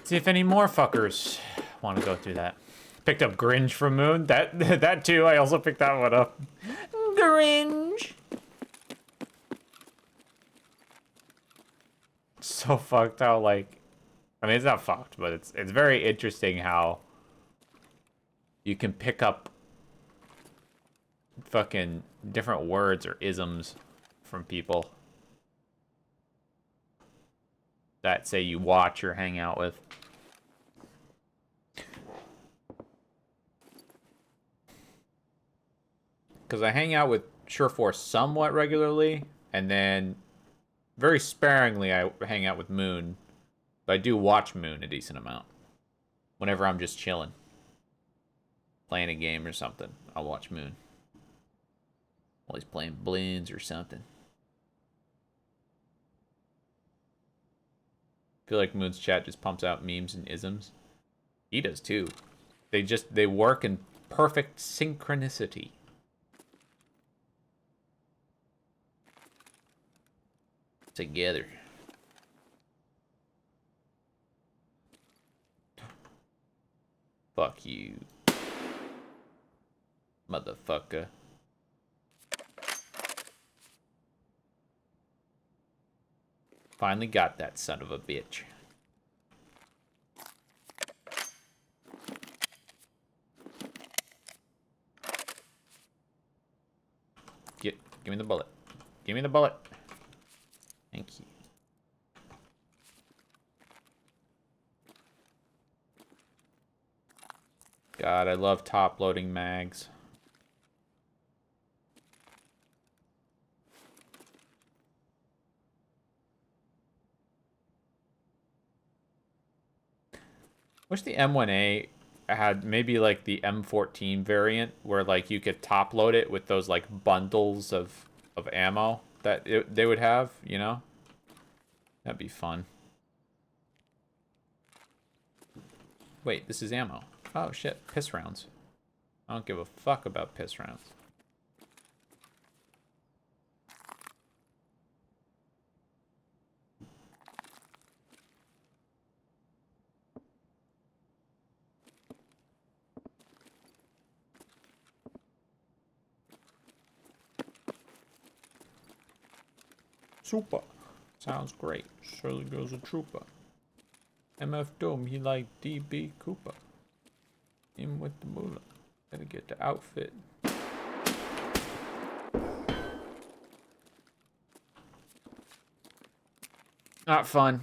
See if any more fuckers want to go through that. Picked up Gringe from Moon. That too. I also picked that one up. Gringe. So fucked how like, I mean it's not fucked, but it's very interesting how you can pick up fucking different words or isms from people that say you watch or hang out with. Because I hang out with Sureforce somewhat regularly, and then very sparingly I hang out with Moon. But I do watch Moon a decent amount. Whenever I'm just chilling. Playing a game or something, I'll watch Moon. While he's playing Blins or something. I feel like Moon's chat just pumps out memes and isms. He does too. They work in perfect synchronicity. Together. Fuck you. Motherfucker. Finally got that son of a bitch. Give me the bullet. Give me the bullet. Thank you. God, I love top-loading mags. Wish the M1A had maybe like the M14 variant where like you could top load it with those like bundles of ammo that they would have, you know? That'd be fun. Wait, this is ammo. Oh shit, piss rounds. I don't give a fuck about piss rounds. Super. Sounds great. Surely goes a trooper. MF Doom, he like DB Cooper. In with the moolah. Gotta get the outfit. Not fun.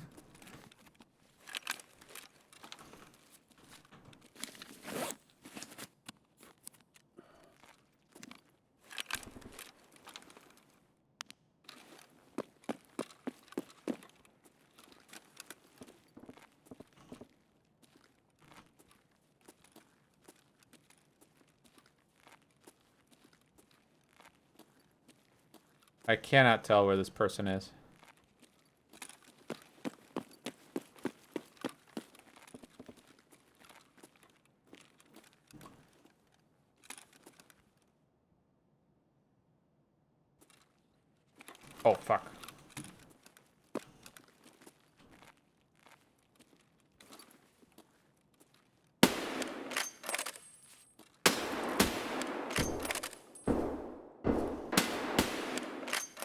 I cannot tell where this person is. Oh, fuck.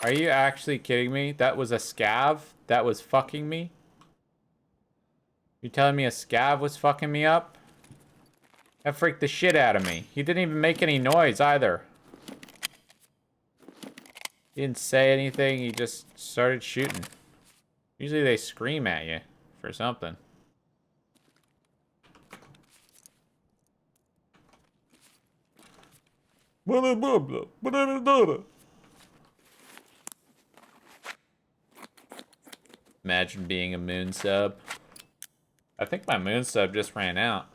Are you actually kidding me? That was a scav that was fucking me? You telling me a scav was fucking me up? That freaked the shit out of me. He didn't even make any noise either. He didn't say anything, he just started shooting. Usually they scream at you for something. Imagine being a moon sub. I think my moon sub just ran out.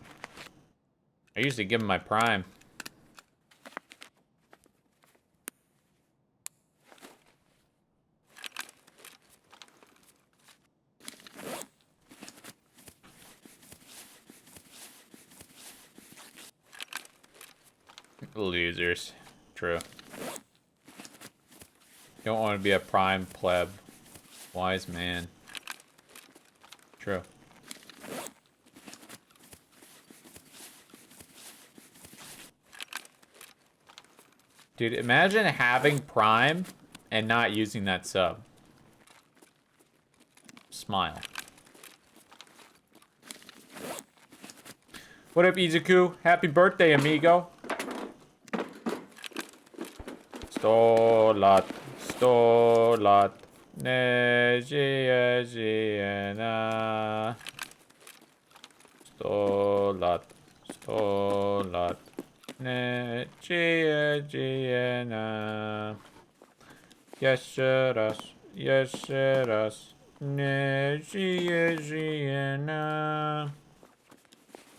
I usually give him my prime. Losers. True. Don't want to be a prime pleb. Wise man. True. Dude, imagine having Prime and not using that sub. Smile. What up, Izuku? Happy birthday, amigo. Stolat. Stolat. Nejiana. Stolat. Stolat. Nejiana. Yes, yes, Nejiana.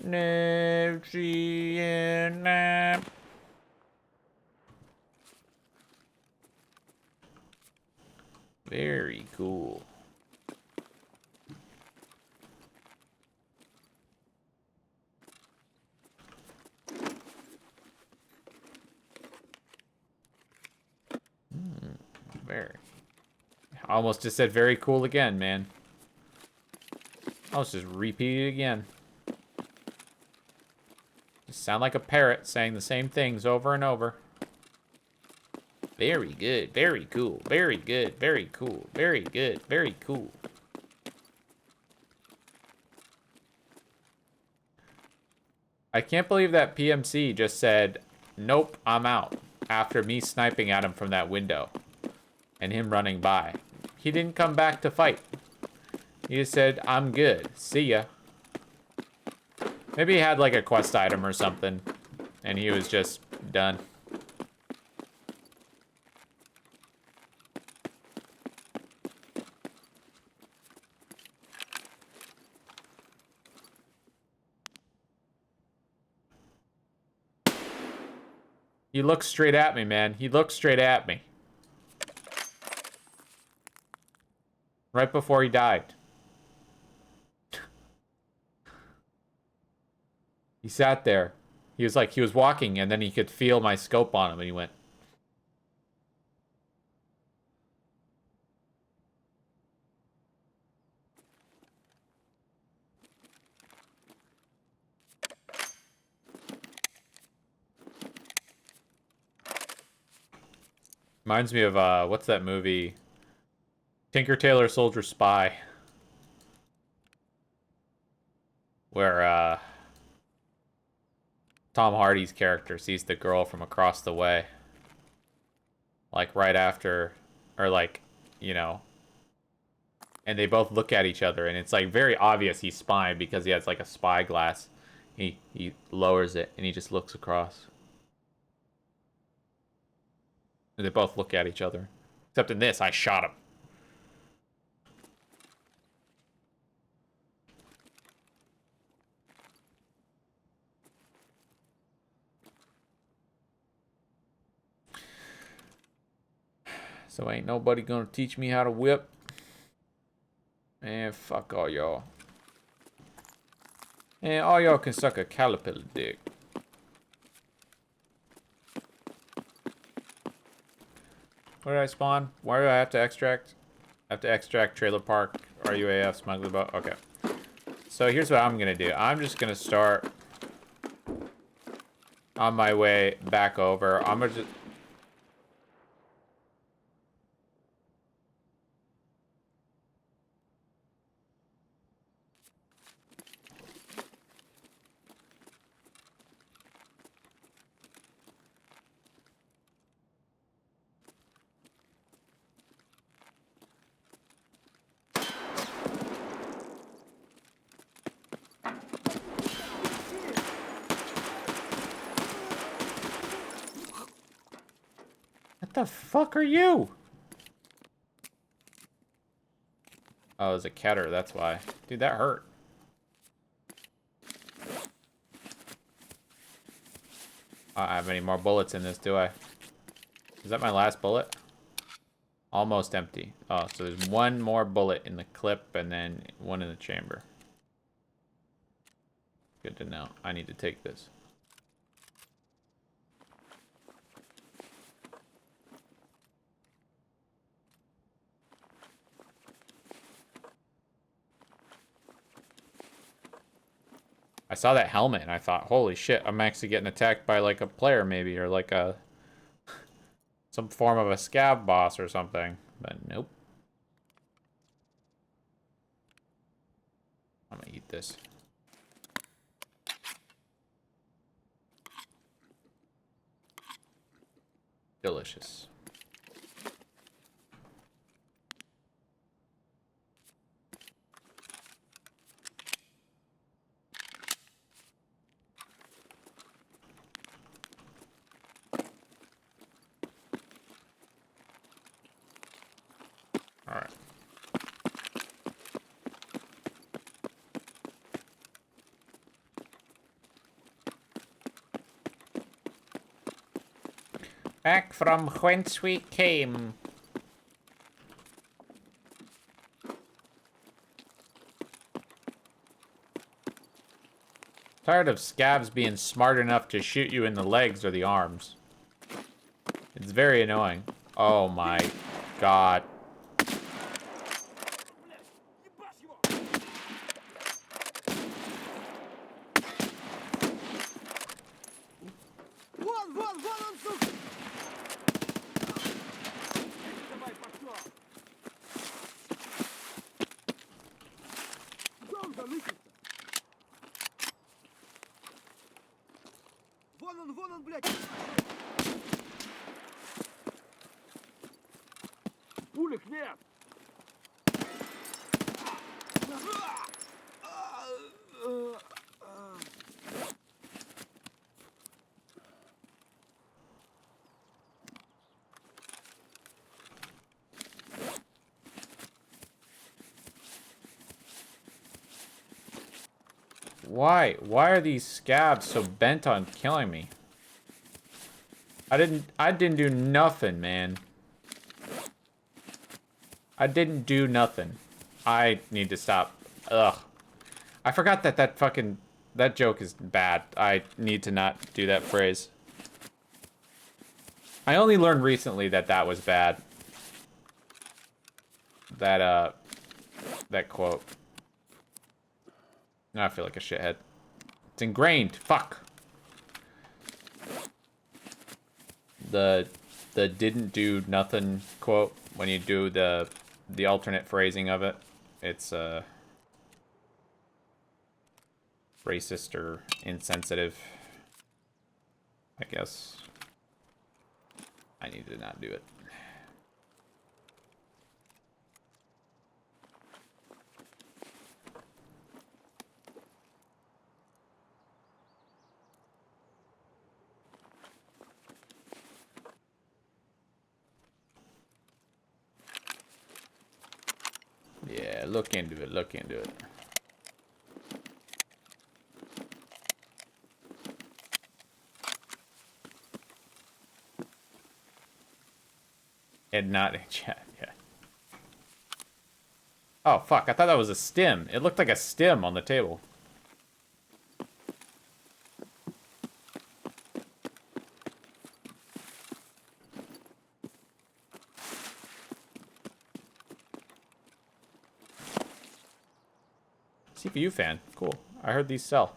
Nejiana. Very cool. Very. I almost just said very cool again, man. I'll just repeat it again. Just sound like a parrot saying the same things over and over. Very good, very cool, very good, very cool, very good, very cool. I can't believe that PMC just said, nope, I'm out, after me sniping at him from that window and him running by. He didn't come back to fight. He just said, I'm good, see ya. Maybe he had like a quest item or something and he was just done. He looked straight at me, man. He looked straight at me. Right before he died. He sat there. He was like, he was walking, and then he could feel my scope on him, and he went. Reminds me of, what's that movie? Tinker Tailor Soldier Spy. Where, Tom Hardy's character sees the girl from across the way. Like, right after, or like, you know. And they both look at each other, and it's like very obvious he's spying because he has like a spy glass. He lowers it, and he just looks across. And they both look at each other. Except in this, I shot him. So ain't nobody gonna teach me how to whip. And fuck all y'all. And all y'all can suck a caterpillar dick. Where did I spawn? Why do I have to extract? I have to extract trailer park, RUAF, smuggler boat. Okay. So here's what I'm gonna do. I'm just gonna start on my way back over. I'm gonna just... What the fuck are you? Oh, it was a catter, that's why. Dude, that hurt. I don't have any more bullets in this, do I? Is that my last bullet? Almost empty. Oh, so there's one more bullet in the clip and then one in the chamber. Good to know. I need to take this. I saw that helmet and I thought, holy shit, I'm actually getting attacked by like a player maybe, or like a Some form of a scab boss or something. But nope. I'm gonna eat this. Delicious. All right. Back from whence we came. Tired of scabs being smart enough to shoot you in the legs or the arms. It's very annoying. Oh my god. Вон он, блядь! Пулек нет! Why? Why are these scabs so bent on killing me? I didn't do nothing, man. I didn't do nothing. I need to stop. Ugh. I forgot that that joke is bad. I need to not do that phrase. I only learned recently that that was bad. That quote. Now I feel like a shithead. It's ingrained. Fuck. The didn't do nothing quote, when you do the alternate phrasing of it, it's racist or insensitive, I guess. I need to not do it. Yeah, look into it, look into it. And not in chat, yeah. Oh, fuck, I thought that was a stem. It looked like a stem on the table. CPU fan, cool. I heard these sell.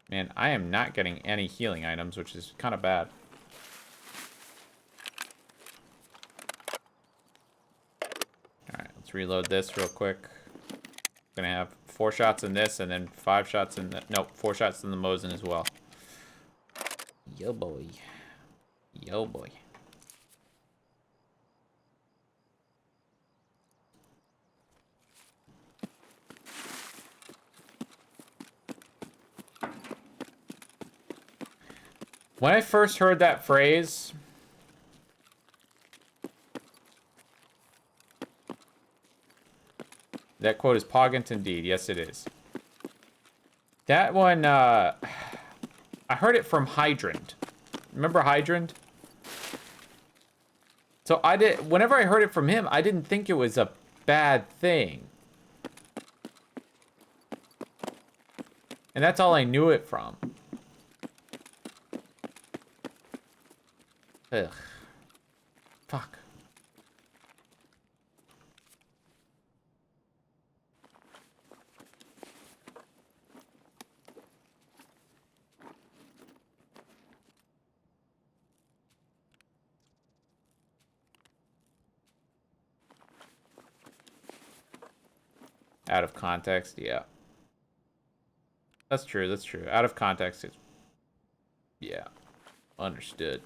Man, I am not getting any healing items, which is kind of bad. Alright, let's reload this real quick. Gonna have 4 shots in this, and then 5 shots in the... Nope, 4 shots in the Mosin as well. Yo, boy. Yo, boy. When I first heard that phrase... That quote is poggant indeed. Yes, it is. That one, I heard it from Hydrant. Remember Hydrant? So whenever I heard it from him, I didn't think it was a bad thing. And that's all I knew it from. Ugh. Fuck. Out of context, yeah. That's true, that's true. Out of context, it's... Yeah. Understood.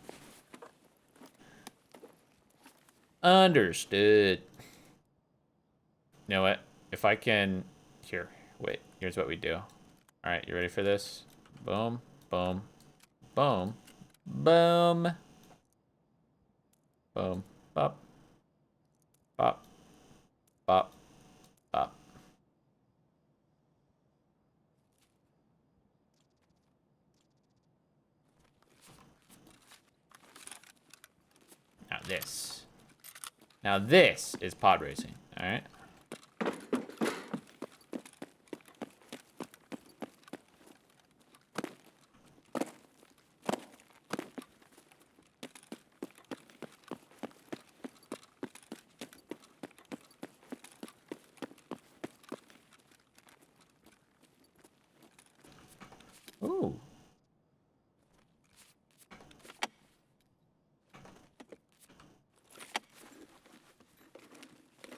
Understood. You know what? If I can... Here, wait. Here's what we do. Alright, you ready for this? Boom, boom, boom, boom. Boom, bop, bop, bop, bop. Now this. Now this is pod racing, alright? Ooh.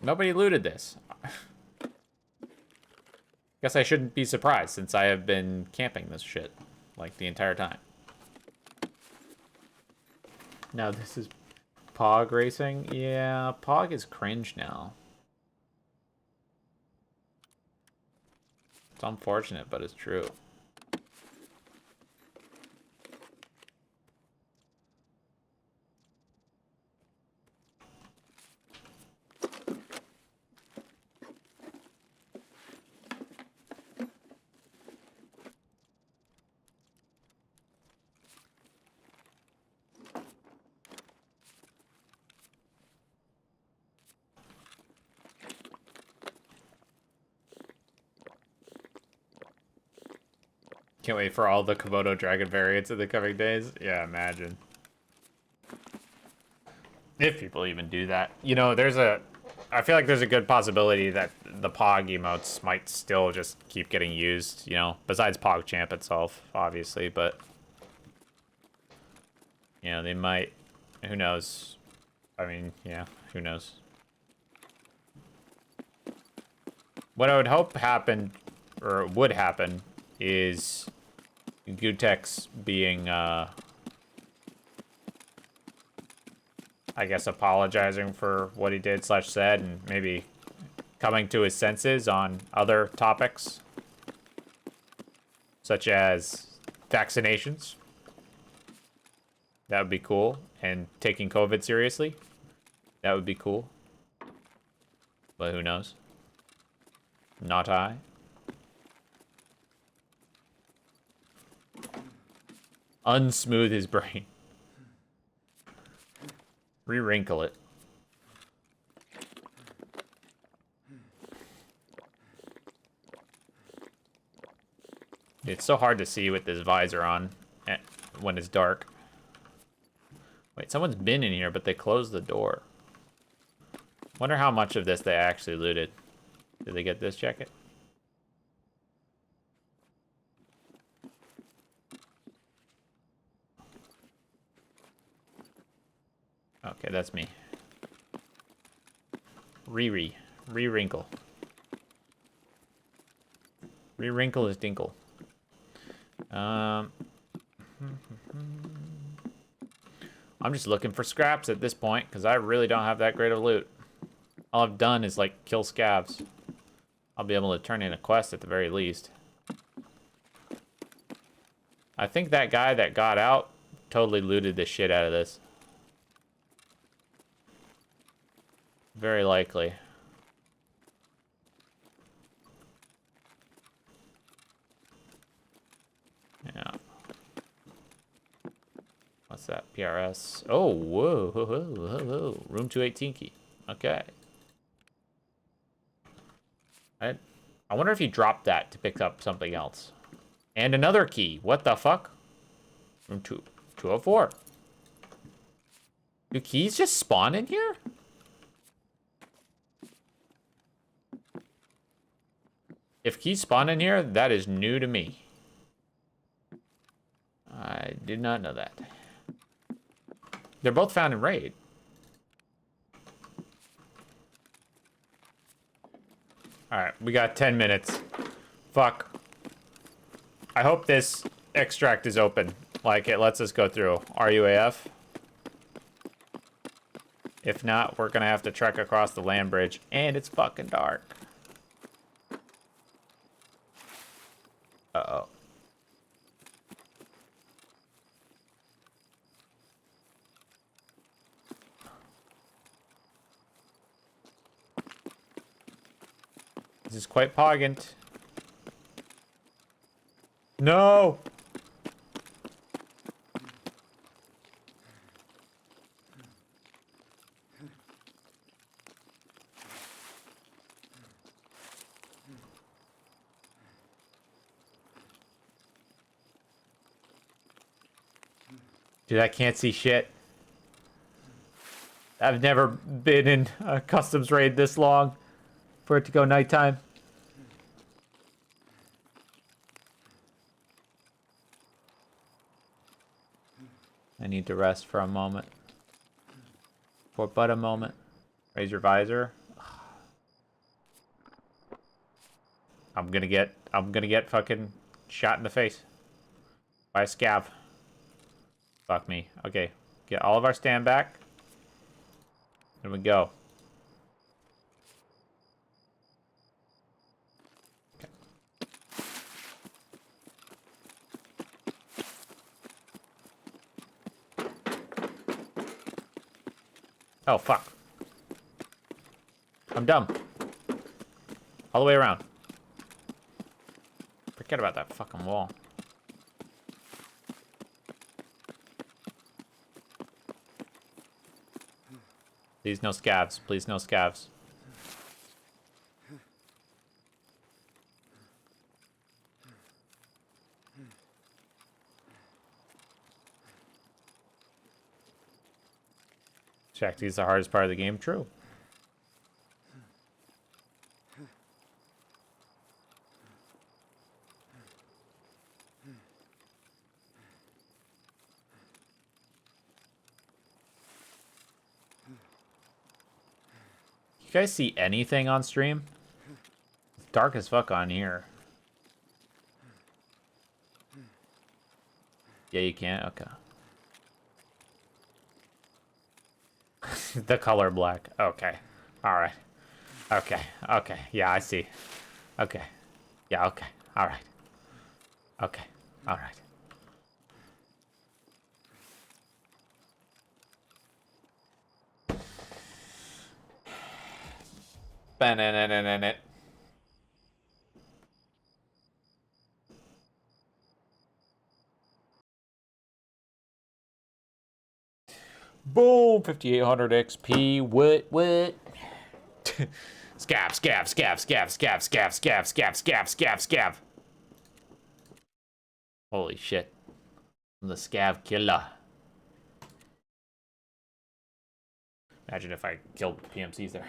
Nobody looted this. Guess I shouldn't be surprised since I have been camping this shit like the entire time. Now this is Pog racing? Yeah, Pog is cringe now. It's unfortunate, but it's true. Can't wait for all the Komodo dragon variants in the coming days. Yeah, imagine. If people even do that. You know, I feel like there's a good possibility that the Pog emotes might still just keep getting used, you know, besides PogChamp itself, obviously, but... You know, they might... Who knows? I mean, yeah, who knows? What I would hope happened, or would happen, is... Gutex being, I guess apologizing for what he did / said, and maybe coming to his senses on other topics, such as vaccinations. That would be cool. And taking COVID seriously. That would be cool. But who knows? Not I. Unsmooth his brain. Re-wrinkle it. It's so hard to see with this visor on when it's dark. Wait, someone's been in here, but they closed the door. Wonder how much of this they actually looted. Did they get this jacket? Okay, that's me. Re-wrinkle. Re-wrinkle is dinkle. I'm just looking for scraps at this point, because I really don't have that great of loot. All I've done is, like, kill scavs. I'll be able to turn in a quest at the very least. I think that guy that got out totally looted the shit out of this. Very likely. Yeah. What's that? PRS. Oh, whoa, whoa, whoa, whoa, whoa. Room 218 key. Okay. I wonder if he dropped that to pick up something else. And another key. What the fuck? Room 204. Do keys just spawn in here? If keys spawn in here, that is new to me. I did not know that. They're both found in raid. Alright, we got 10 minutes. Fuck. I hope this extract is open. Like, it lets us go through. RUAF. If not, we're gonna have to trek across the land bridge. And it's fucking dark. Uh-oh. This is quite poggant. No! Dude, I can't see shit. I've never been in a customs raid this long for it to go nighttime. I need to rest for a moment. For but a moment. Raise your visor. I'm gonna get fucking shot in the face by a scav. Fuck me. Okay, get all of our stand back. There we go. Okay. Oh, fuck. I'm dumb. All the way around. Forget about that fucking wall. Please no scavs. Please no scavs. Shakti is the hardest part of the game. True. You guys see anything on stream? It's dark as fuck on here. Yeah, you can't? Okay. The color black. Okay. Alright. Okay. Okay. Yeah, I see. Okay. Yeah, okay. Alright. Okay. Alright. Banana. Boom, 5800 XP. What? Scav. Holy shit. I'm the scav killer. Imagine if I killed PMCs there.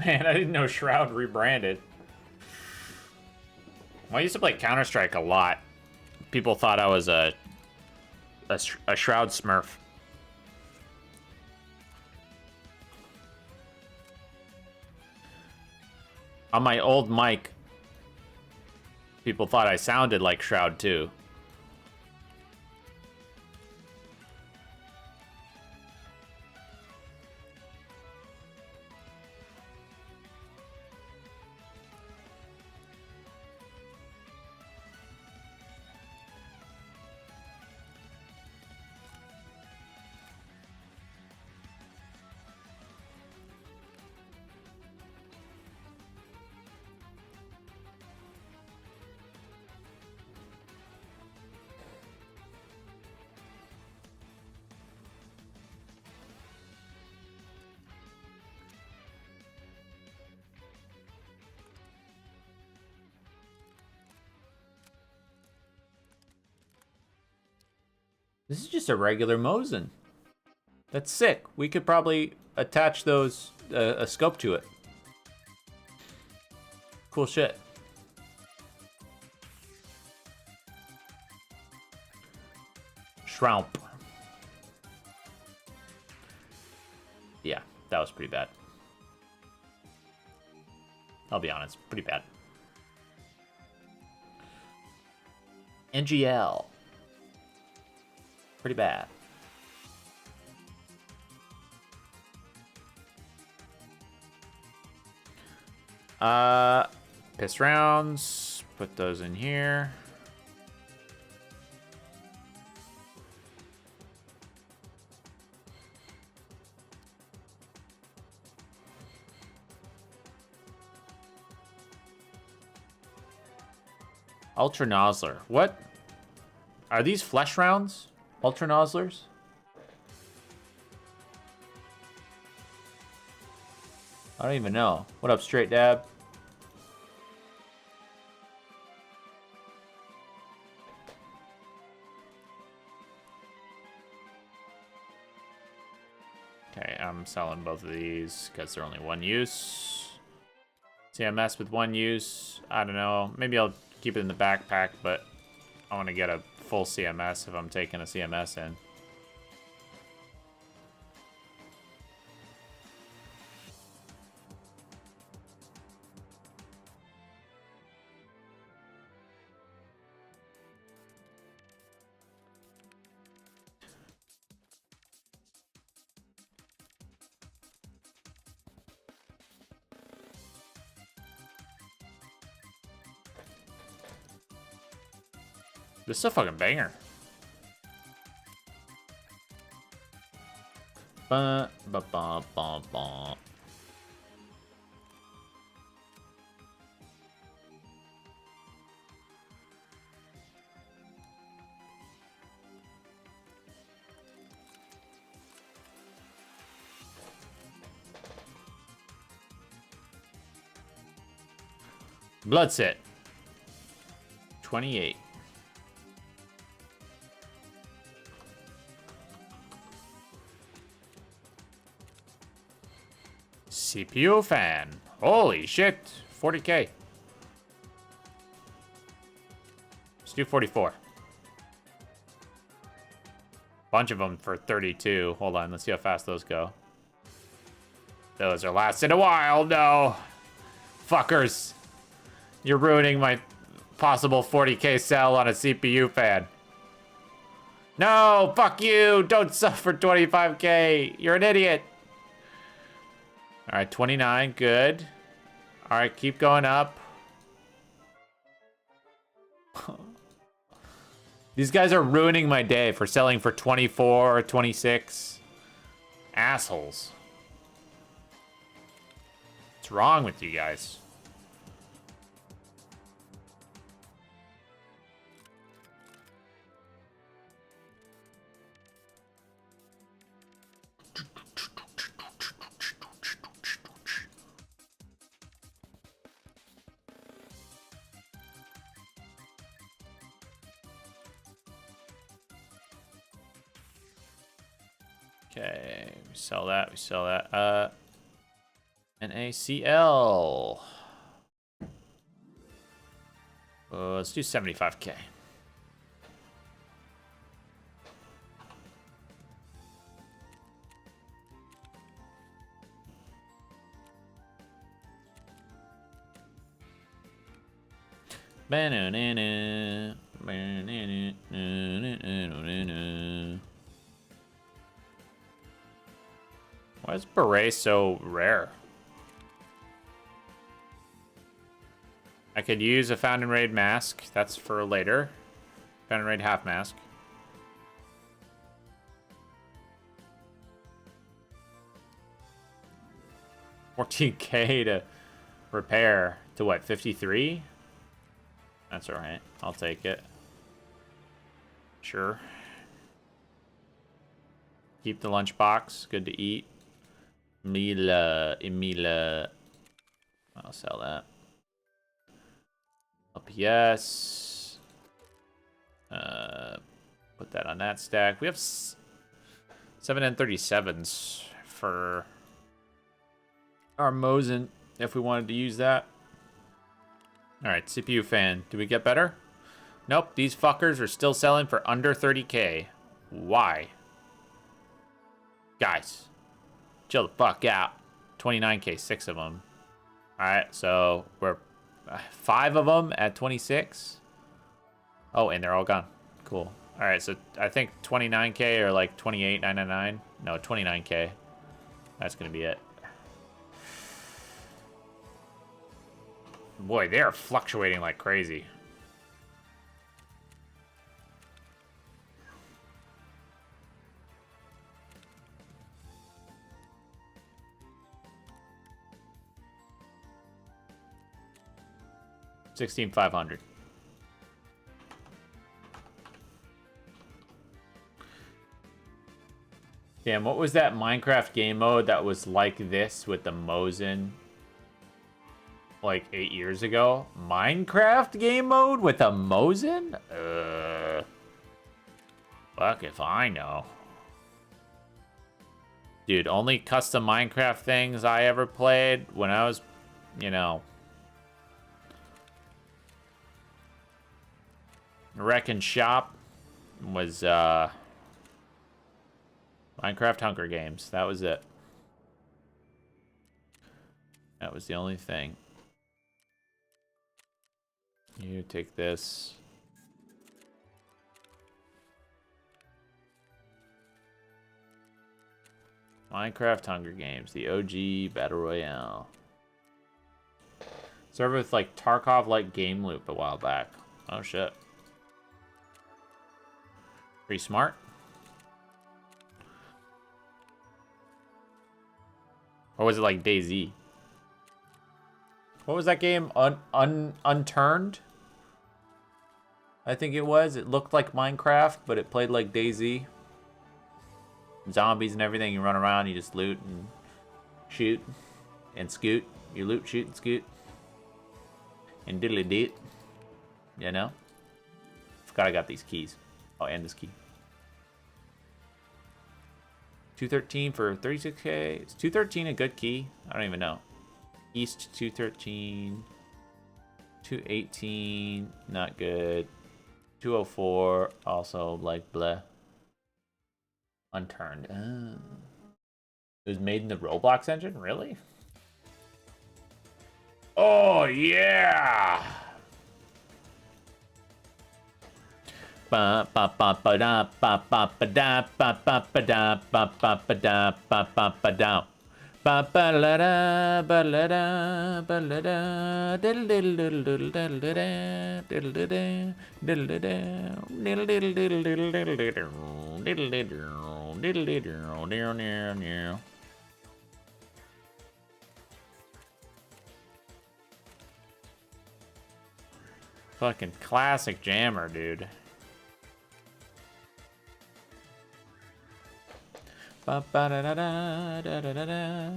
Man, I didn't know Shroud rebranded. Well, I used to play Counter-Strike a lot. People thought I was a Shroud smurf. On my old mic, people thought I sounded like Shroud too. This is just a regular Mosin. That's sick. We could probably attach those a scope to it. Cool shit. Shroump. Yeah, that was pretty bad. I'll be honest, pretty bad. NGL. Pretty bad. Piss rounds. Put those in here. Ultra Nozzler. What? Are these flesh rounds? Ultra Nozzlers? I don't even know. What up, Straight Dab? Okay, I'm selling both of these because they're only one use. CMS with one use. I don't know. Maybe I'll keep it in the backpack, but I want to get a full CMS if I'm taking a CMS in. This is a fucking banger. Ba, ba, ba, ba, ba. Blood set. 28. CPU fan. Holy shit. 40k. Let's do 44. Bunch of them for 32. Hold on, let's see how fast those go. Those are lasting a while. No. Fuckers. You're ruining my possible 40k sell on a CPU fan. No, fuck you. Don't suffer 25k. You're an idiot. All right, 29, good. All right, keep going up. These guys are ruining my day for selling for 24 or 26. Assholes. What's wrong with you guys? Okay, we sell that, we sell that. NaCl. Let's do 75k. Banana. Why is beret so rare? I could use a Fountain Raid mask. That's for later. Fountain Raid half mask. $14K to repair to what, 53? That's alright. I'll take it. Sure. Keep the lunchbox. Good to eat. Emila. I'll sell that. LPS. Put that on that stack. We have 7N37s for our Mosin if we wanted to use that. Alright, CPU fan. Do we get better? Nope, these fuckers are still selling for under 30K. Why? Guys, chill the fuck out. 29K, 6 of them. Alright, so we're 5 of them at 26. Oh, and they're all gone. Cool. Alright, so I think 29K or like 28,999. No, 29K. That's gonna be it. Boy, they are fluctuating like crazy. $16,500. Damn, what was that Minecraft game mode that was like this with the Mosin? Like 8 years ago? Minecraft game mode with a Mosin? Fuck if I know. Dude, only custom Minecraft things I ever played when I was, you know, wrecking shop was Minecraft Hunger Games. That was it. That was the only thing. You take this. Minecraft Hunger Games, the OG Battle Royale. Served with like Tarkov-like game loop a while back. Oh shit. Pretty smart. Or was it like DayZ? What was that game? Unturned? I think it was. It looked like Minecraft, but it played like DayZ. Zombies and everything. You run around, you just loot and shoot and scoot. You loot, shoot, and scoot. And diddly deet. You know? Forgot I got these keys. Oh, and this key. 213 for 36K. Is 213 a good key? I don't even know. East 213. 218. Not good. 204. Also like bleh. Unturned. It was made in the Roblox engine? Really? Oh, yeah! Ba ba ba ba da ba ba ba da ba ba ba da ba ba ba da ba ba ba da ba ba la da ba la da ba la da diddle diddle diddle diddle diddle diddle diddle diddle diddle diddle diddle diddle diddle diddle diddle diddle diddle diddle. Fucking classic jammer, dude. Ba ba da da da da da da da.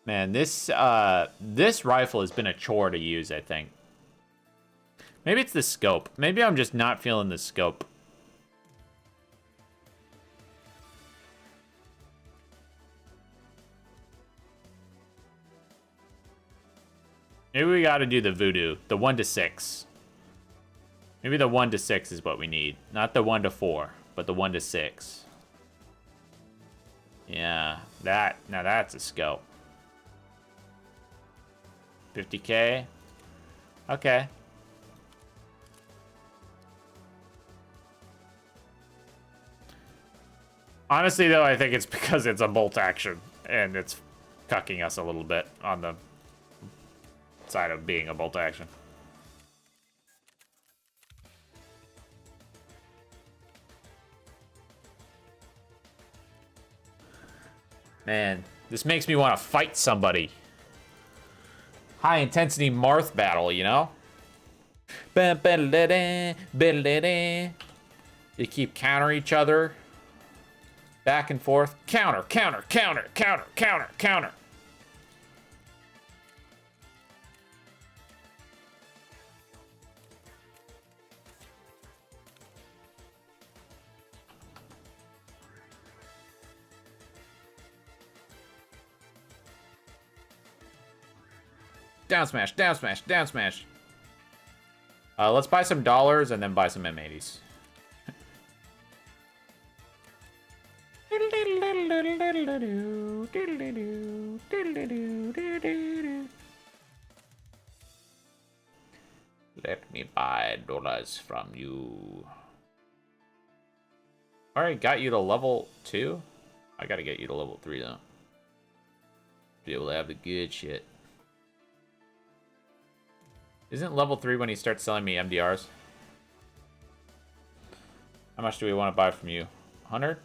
Man, this rifle has been a chore to use, I think. Maybe it's the scope. Maybe I'm just not feeling the scope. Maybe we got to do the voodoo. The 1 to 6. Maybe the 1 to 6 is what we need. Not the 1 to 4, but the 1 to 6. Yeah, now that's a scope. 50K. Okay. Honestly, though, I think it's because it's a bolt action, and it's cucking us a little bit on the side of being a bolt action. Man, this makes me want to fight somebody. High intensity Marth battle, you know? You keep counter each other. Back and forth. Counter, counter, counter, counter, counter, counter. Down smash, down smash, down smash. Let's buy some dollars and then buy some M80s. Let me buy dollars from you. Alright, got you to level 2? I gotta get you to level 3 though. Be able to have the good shit. Isn't level 3 when he starts selling me MDRs? How much do we want to buy from you? 100?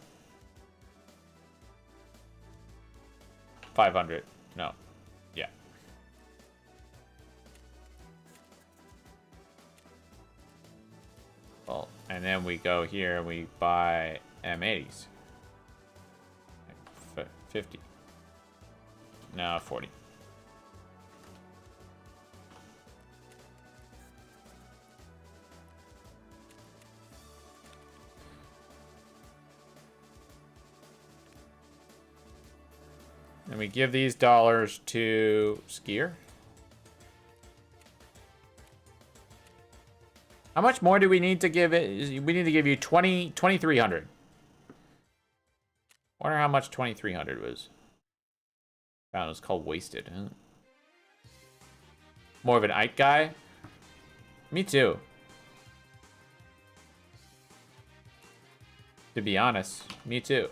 500. No. Yeah. Well, and then we go here and we buy M80s. Like 50. No, 40. And we give these dollars to Skier. How much more do we need to give it? We need to give you 2,300. Wonder how much 2,300 was. Found it was called Wasted. Huh? More of an Ike guy? Me too. To be honest, me too.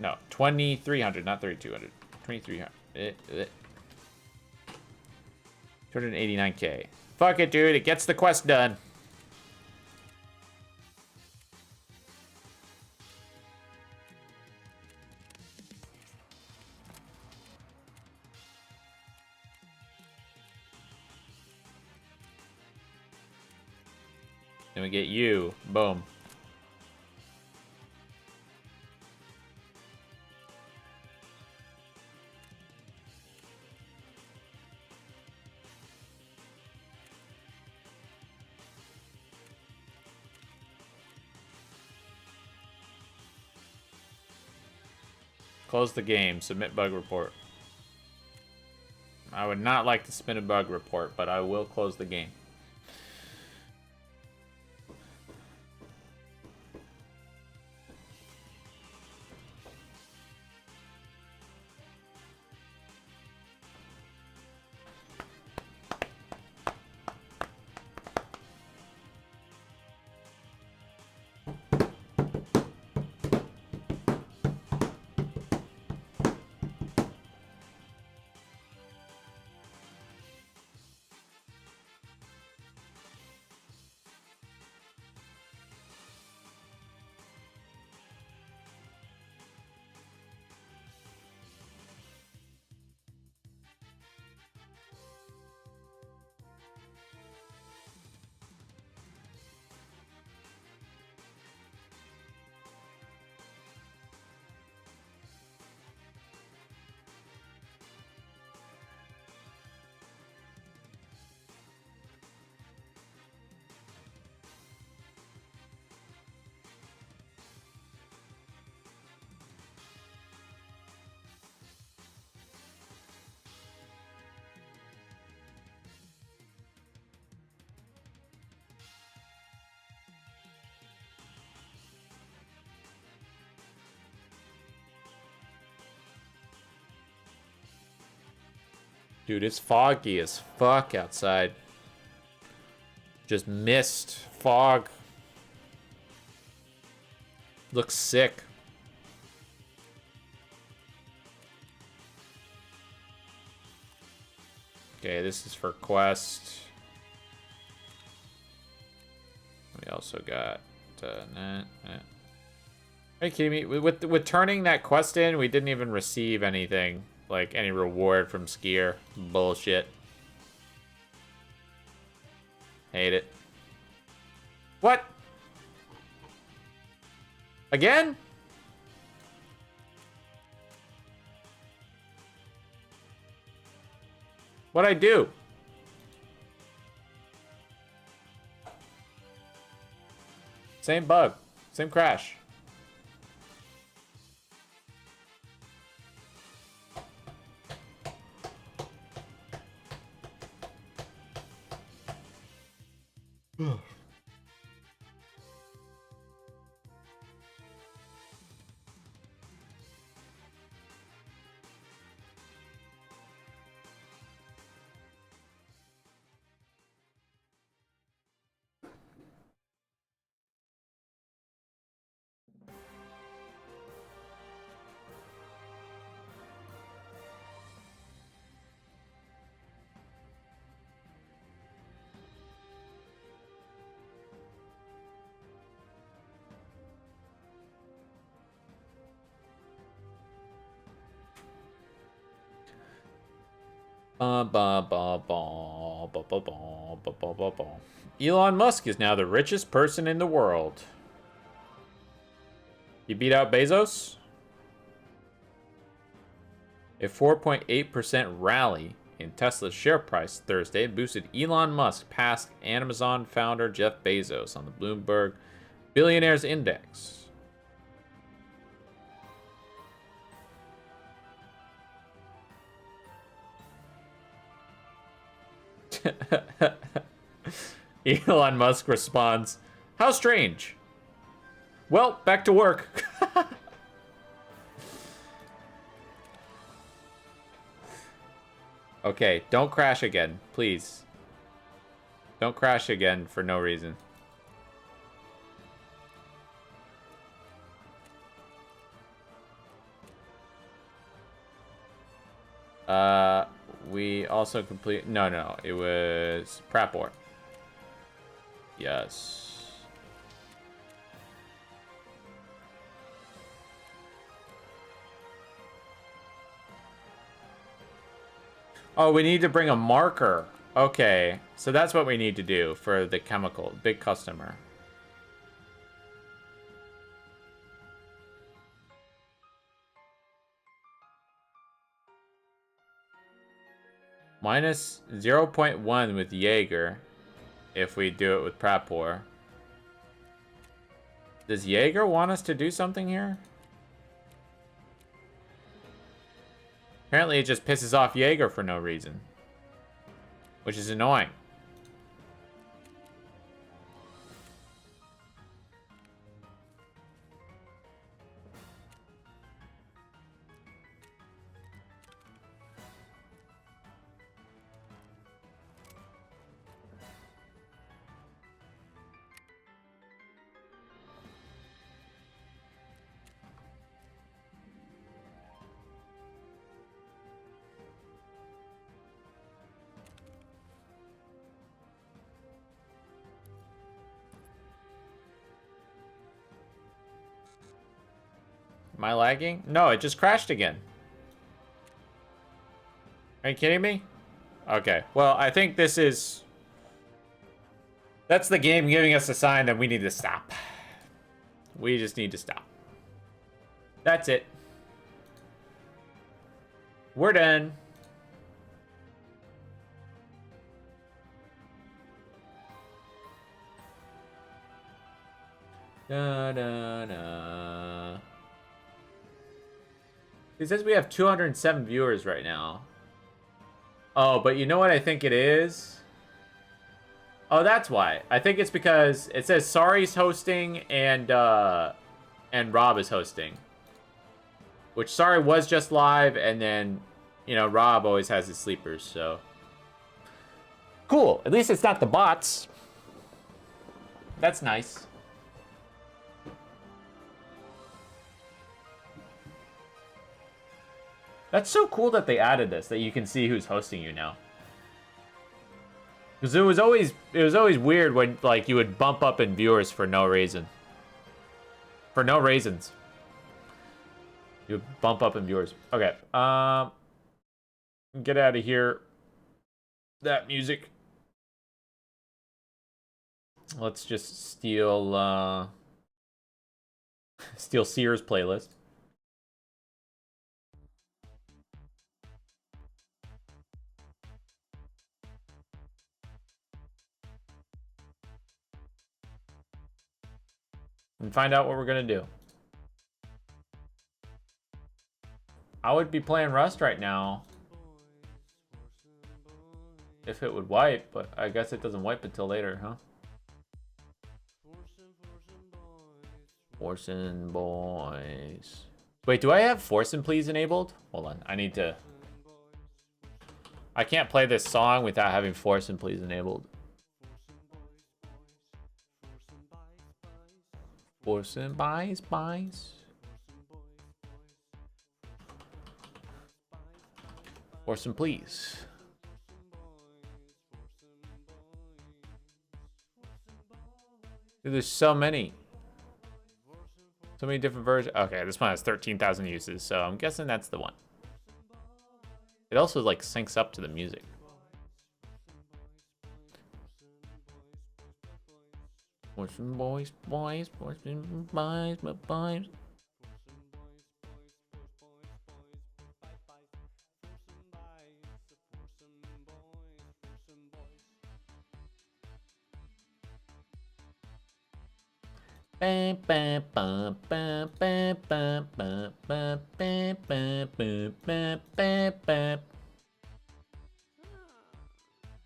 No, 2,300, not 3,200. 2,300. 289K. Fuck it, dude. It gets the quest done. Then we get you. Boom. Close the game. Submit bug report. I would not like to submit a bug report, but I will close the game. Dude, it's foggy as fuck outside. Just mist, fog. Looks sick. Okay, this is for quest. We also got Are you kidding me? With turning that quest in, we didn't even receive anything, like any reward from Skier. Bullshit. Hate it. What? Again? What'd I do? Same bug. Same crash. Elon Musk is now the richest person in the world. He beat out Bezos? A 4.8% rally in Tesla's share price Thursday boosted Elon Musk past Amazon founder Jeff Bezos on the Bloomberg Billionaires Index. Elon Musk responds, "How strange. Well, back to work." Okay, don't crash again, please. Don't crash again for no reason. We also complete... No, it was Prapor. Yes. Oh, we need to bring a marker. Okay, so that's what we need to do for the chemical, big customer. Minus 0.1 with Jaeger, if we do it with Prapor. Does Jaeger want us to do something here? Apparently it just pisses off Jaeger for no reason. Which is annoying. Am I lagging? No, it just crashed again. Are you kidding me? Okay, well, I think this is... That's the game giving us a sign that we need to stop. We just need to stop. That's it. We're done. Da, da, da. It says we have 207 viewers right now. Oh, but you know what I think it is? Oh, that's why. I think it's because it says Sari's hosting and Rob is hosting. Which Sari was just live and then you know, Rob always has his sleepers, so. Cool. At least it's not the bots. That's nice. That's so cool that they added this, that you can see who's hosting you now. Because it was always weird when like you would bump up in viewers for no reason. For no reasons. You would bump up in viewers. Okay. Get out of here. That music. Let's just steal steal Sears playlist. And find out what we're gonna do. I would be playing Rust right now if it would wipe, but I guess it doesn't wipe until later, huh? Forcing boys. Wait, do I have Forcing Please enabled? Hold on, I need to. I can't play this song without having Forcing Please enabled. Forcing buys. Forcing Please. Dude, there's so many. So many different versions. Okay, this one has 13,000 uses, so I'm guessing that's the one. It also like syncs up to the music. Forcing boys, forcing boys.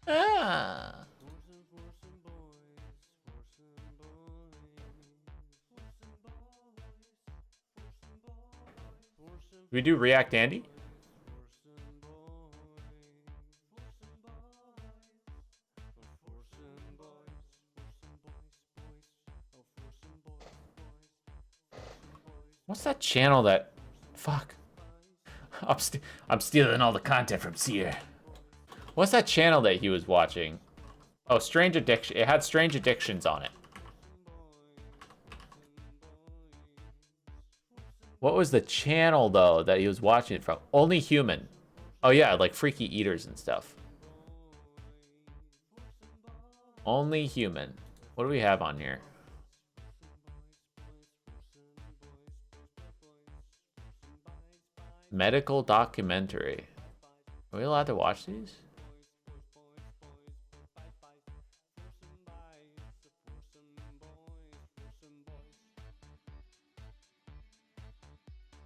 Ah. We do React Andy? What's that channel that... Fuck. I'm stealing all the content from Seer. What's that channel that he was watching? Oh, Strange Addiction. It had Strange Addictions on it. What was the channel, though, that he was watching it from? Only Human. Oh, yeah, like Freaky Eaters and stuff. Only Human. What do we have on here? Medical documentary. Are we allowed to watch these?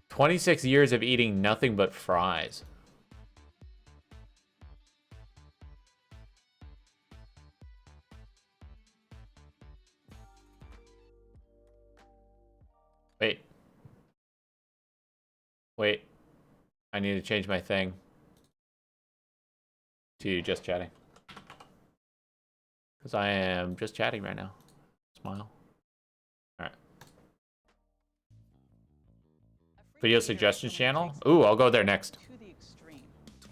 "26 years of eating nothing but fries." Wait. Wait. I need to change my thing to just chatting. Because I am just chatting right now. Smile. Alright. Video suggestions channel? Ooh, I'll go there next.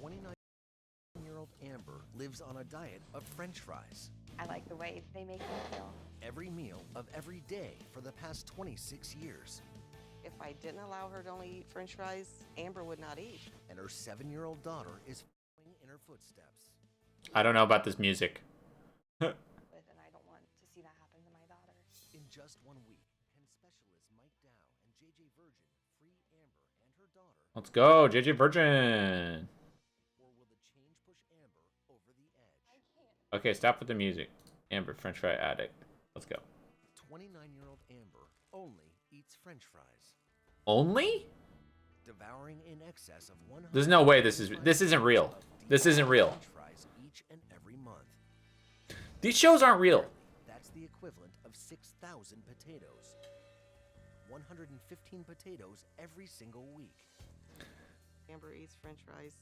29-year-old Amber lives on a diet of French fries. I like the way they make me feel. Every meal of every day for the past 26 years. If I didn't allow her to only eat French fries, Amber would not eat. And her 7-year-old daughter is following in her footsteps. I don't know about this music. And I don't want to see that happen to my daughter. In just 1 week, can specialists Mike Dow and JJ Virgin free Amber and her daughter? Let's go, JJ Virgin. Or will the change push Amber over the edge? I can't. Okay, stop with the music. Amber, French fry addict. Let's go. 29-year-old Amber only eats French fries. Only? Devouring in excess of 100. There's no way this isn't real. This isn't real. French fries each and every month. These shows aren't real. That's the equivalent of 6,000 potatoes. 115 potatoes every single week. Amber eats French fries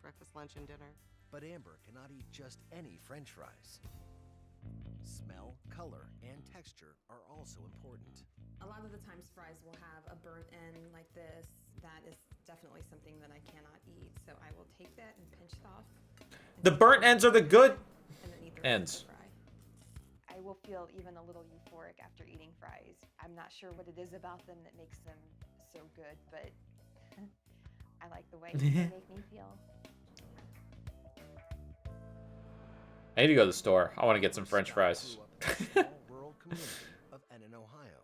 breakfast, lunch, and dinner. But Amber cannot eat just any French fries. Smell, color, and texture are also important. A lot of the times fries will have a burnt end like this. That is definitely something that I cannot eat. So I will take that and pinch it off. The burnt ends are the good And then eat the rest ends. of the fry. I will feel even a little euphoric after eating fries. I'm not sure what it is about them that makes them so good, but I like the way they make me feel. I need to go to the store. I want to get some French fries. Rural community of Ennin, Ohio.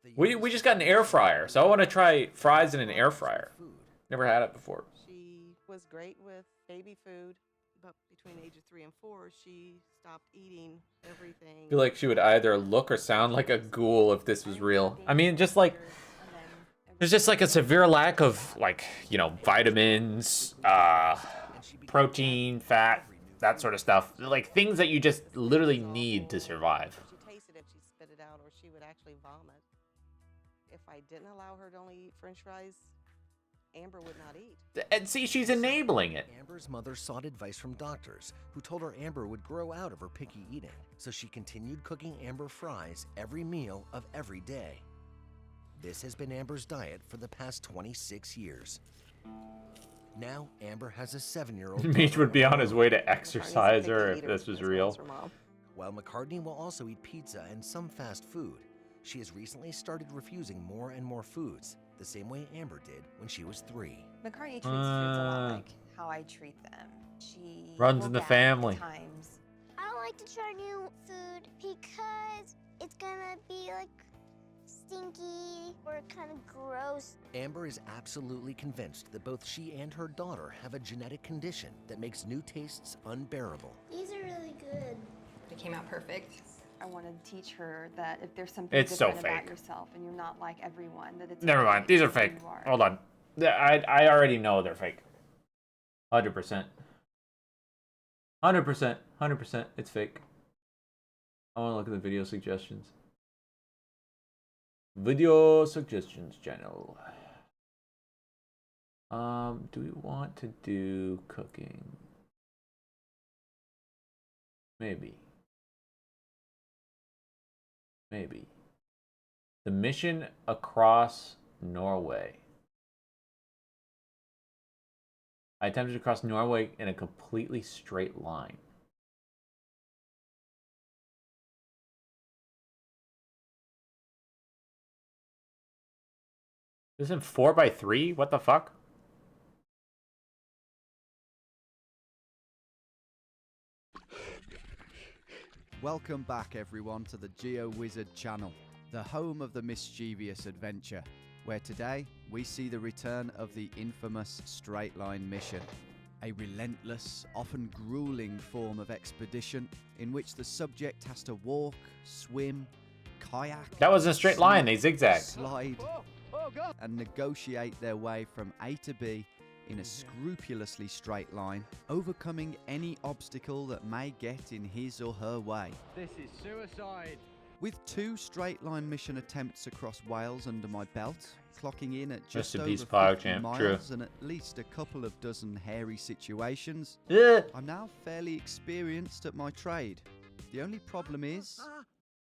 The We just got an air fryer, so I want to try fries in an air fryer. food. Never had it before. She was great with baby food, but between the age of 3 and 4, she stopped eating everything. I feel like she would either look or sound like a ghoul if this was real. I mean, just like there's just like a severe lack of like, you know, vitamins, protein, fat, that sort of stuff. Like things that you just literally need to survive. When she tasted it, she'd spit it out, or she would actually vomit. If I didn't allow her to only eat French fries, Amber would not eat. And see, she's enabling it. Amber's mother sought advice from doctors who told her Amber would grow out of her picky eating, so she continued cooking Amber fries every meal of every day. This has been Amber's diet for the past 26 years. Now, Amber has a 7-year-old. Meech would be on his way to McCartney's a exercise picky her if eater, this was as well real. as her mom. While McCartney will also eat pizza and some fast food, she has recently started refusing more and more foods, the same way Amber did when she was 3. McCartney treats fruits a lot like how I treat them. She Runs will in the gag at family. times. I don't like to try new food because it's gonna be like stinky or kind of gross. Amber is absolutely convinced that both she and her daughter have a genetic condition that makes new tastes unbearable. These are really good. It came out perfect. I want to teach her that if there's something It's so different about fake. yourself and you're not like everyone, that it's Never okay mind. These are to be who fake. you are. Hold on. I already know they're fake. 100%. 100%. 100%. It's fake. I want to look at the video suggestions. Video suggestions channel. Do we want to do cooking? Maybe. Maybe. The mission across Norway. I attempted to cross Norway in a completely straight line. This isn't 4x3? What the fuck? Welcome back everyone to the GeoWizard channel, the home of the mischievous adventure, where today we see the return of the infamous straight line mission, a relentless, often grueling form of expedition in which the subject has to walk, swim, kayak, That wasn't a straight line, they zigzagged. slide, and negotiate their way from A to B in a scrupulously straight line, overcoming any obstacle that may get in his or her way. This is suicide. With 2 straight line mission attempts across Wales under my belt, clocking in at Rest just in over peace, 50 PogChamp, miles true. and at least a couple of dozen hairy situations, Ugh. I'm now fairly experienced at my trade. The only problem is,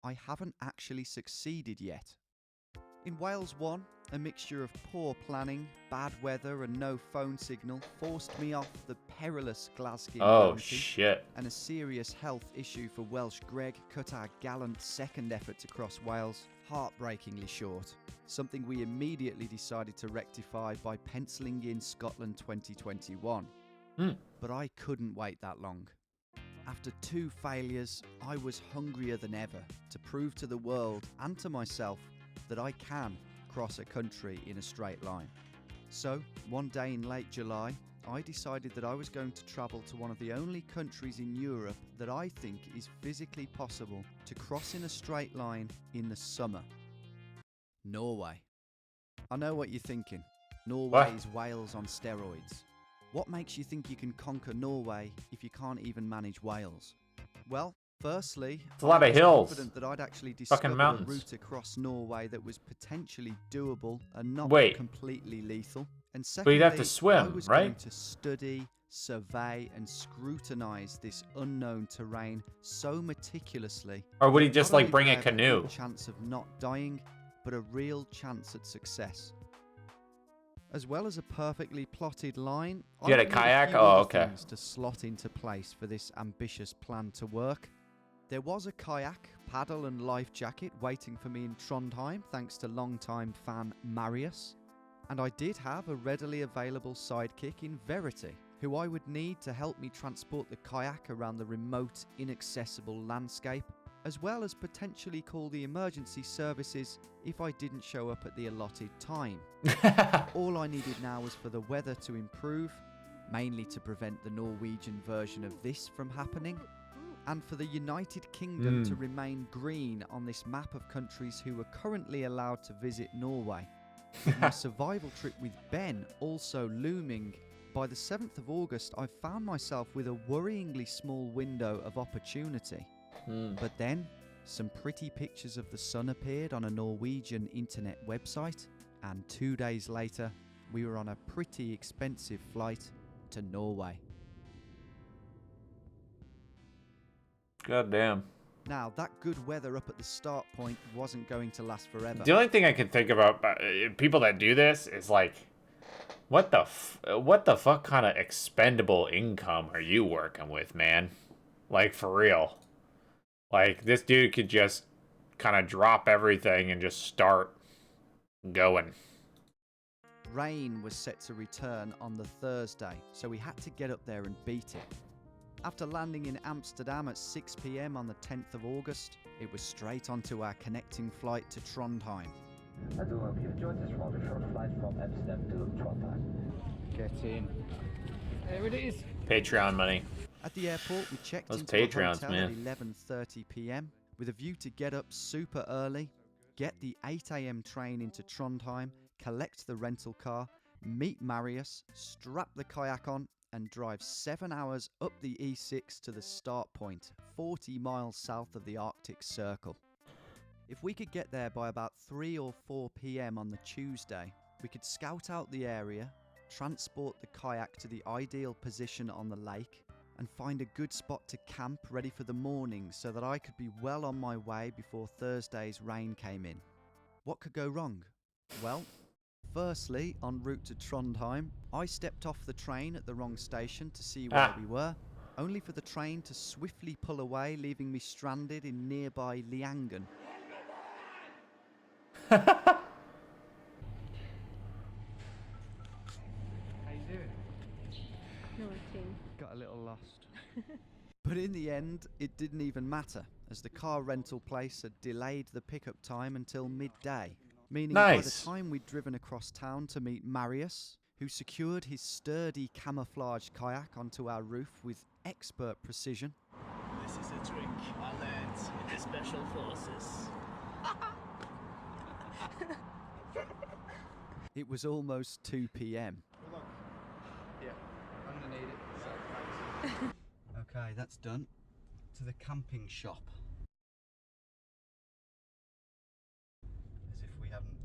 I haven't actually succeeded yet. In Wales 1, a mixture of poor planning, bad weather and no phone signal forced me off the perilous Glasgow Oh Mountain, shit. and a serious health issue for Welsh Greg cut our gallant second effort to cross Wales heartbreakingly short, something we immediately decided to rectify by penciling in Scotland 2021. But I couldn't wait that long. After 2 failures, I was hungrier than ever to prove to the world and to myself that I can cross a country in a straight line. So, one day in late July, I decided that I was going to travel to one of the only countries in Europe that I think is physically possible to cross in a straight line in the summer. Norway. I know what you're thinking. Norway What? is Wales on steroids. What makes you think you can conquer Norway if you can't even manage Wales? Well, firstly, It's a lot I of was hills. confident that I'd actually Fucking discovered a mountains. route across Norway that was potentially doable and not Wait. completely lethal. And But you'd have to secondly, I swim, was right? going to study, survey, and scrutinize this unknown terrain so meticulously. Or would he just Not like only bring did I a have a canoe? good chance of not dying, but a real chance at success. As well as a perfectly plotted line, You had a I needed kayak? few Oh, other okay. things to slot into place for this ambitious plan to work. There was a kayak, paddle and life jacket waiting for me in Trondheim thanks to longtime fan Marius. And I did have a readily available sidekick in Verity, who I would need to help me transport the kayak around the remote, inaccessible landscape, as well as potentially call the emergency services if I didn't show up at the allotted time. All I needed now was for the weather to improve, mainly to prevent the Norwegian version of this from happening, and for the United Kingdom to remain green on this map of countries who are currently allowed to visit Norway. With my survival trip with Ben also looming, by the 7th of August I found myself with a worryingly small window of opportunity. But then, some pretty pictures of the sun appeared on a Norwegian internet website, and 2 days later, we were on a pretty expensive flight to Norway. God damn. Now, that good weather up at the start point wasn't going to last forever. The only thing I can think about people that do this is like, what the fuck kind of expendable income are you working with, man? Like, for real. Like, this dude could just kind of drop everything and just start going. Rain was set to return on the Thursday, so we had to get up there and beat it. After landing in Amsterdam at 6 p.m. on the 10th of August, it was straight onto our connecting flight to Trondheim. I do hope you enjoyed this rather short flight from Amsterdam to Trondheim. Get in. There it is. Patreon money. At the airport, we checked Those into a Patreons, hotel man. at 11:30 p.m. with a view to get up super early, get the 8 a.m. train into Trondheim, collect the rental car, meet Marius, strap the kayak on, and drive 7 hours up the E6 to the start point, 40 miles south of the Arctic Circle. If we could get there by about 3 or 4 p.m. on the Tuesday, we could scout out the area, transport the kayak to the ideal position on the lake, and find a good spot to camp ready for the morning so that I could be well on my way before Thursday's rain came in. What could go wrong? Well, firstly, en route to Trondheim, I stepped off the train at the wrong station to see where we were, only for the train to swiftly pull away, leaving me stranded in nearby Liangen. How you doing? Got a little lost. But in the end, it didn't even matter, as the car rental place had delayed the pickup time until midday, meaning by the time we'd driven across town to meet Marius, who secured his sturdy camouflage kayak onto our roof with expert precision. This is a trick I learned in the Special Forces. It was almost 2 p.m. Yeah, underneath it. So thanks. Okay, that's done. To the camping shop. As if we haven't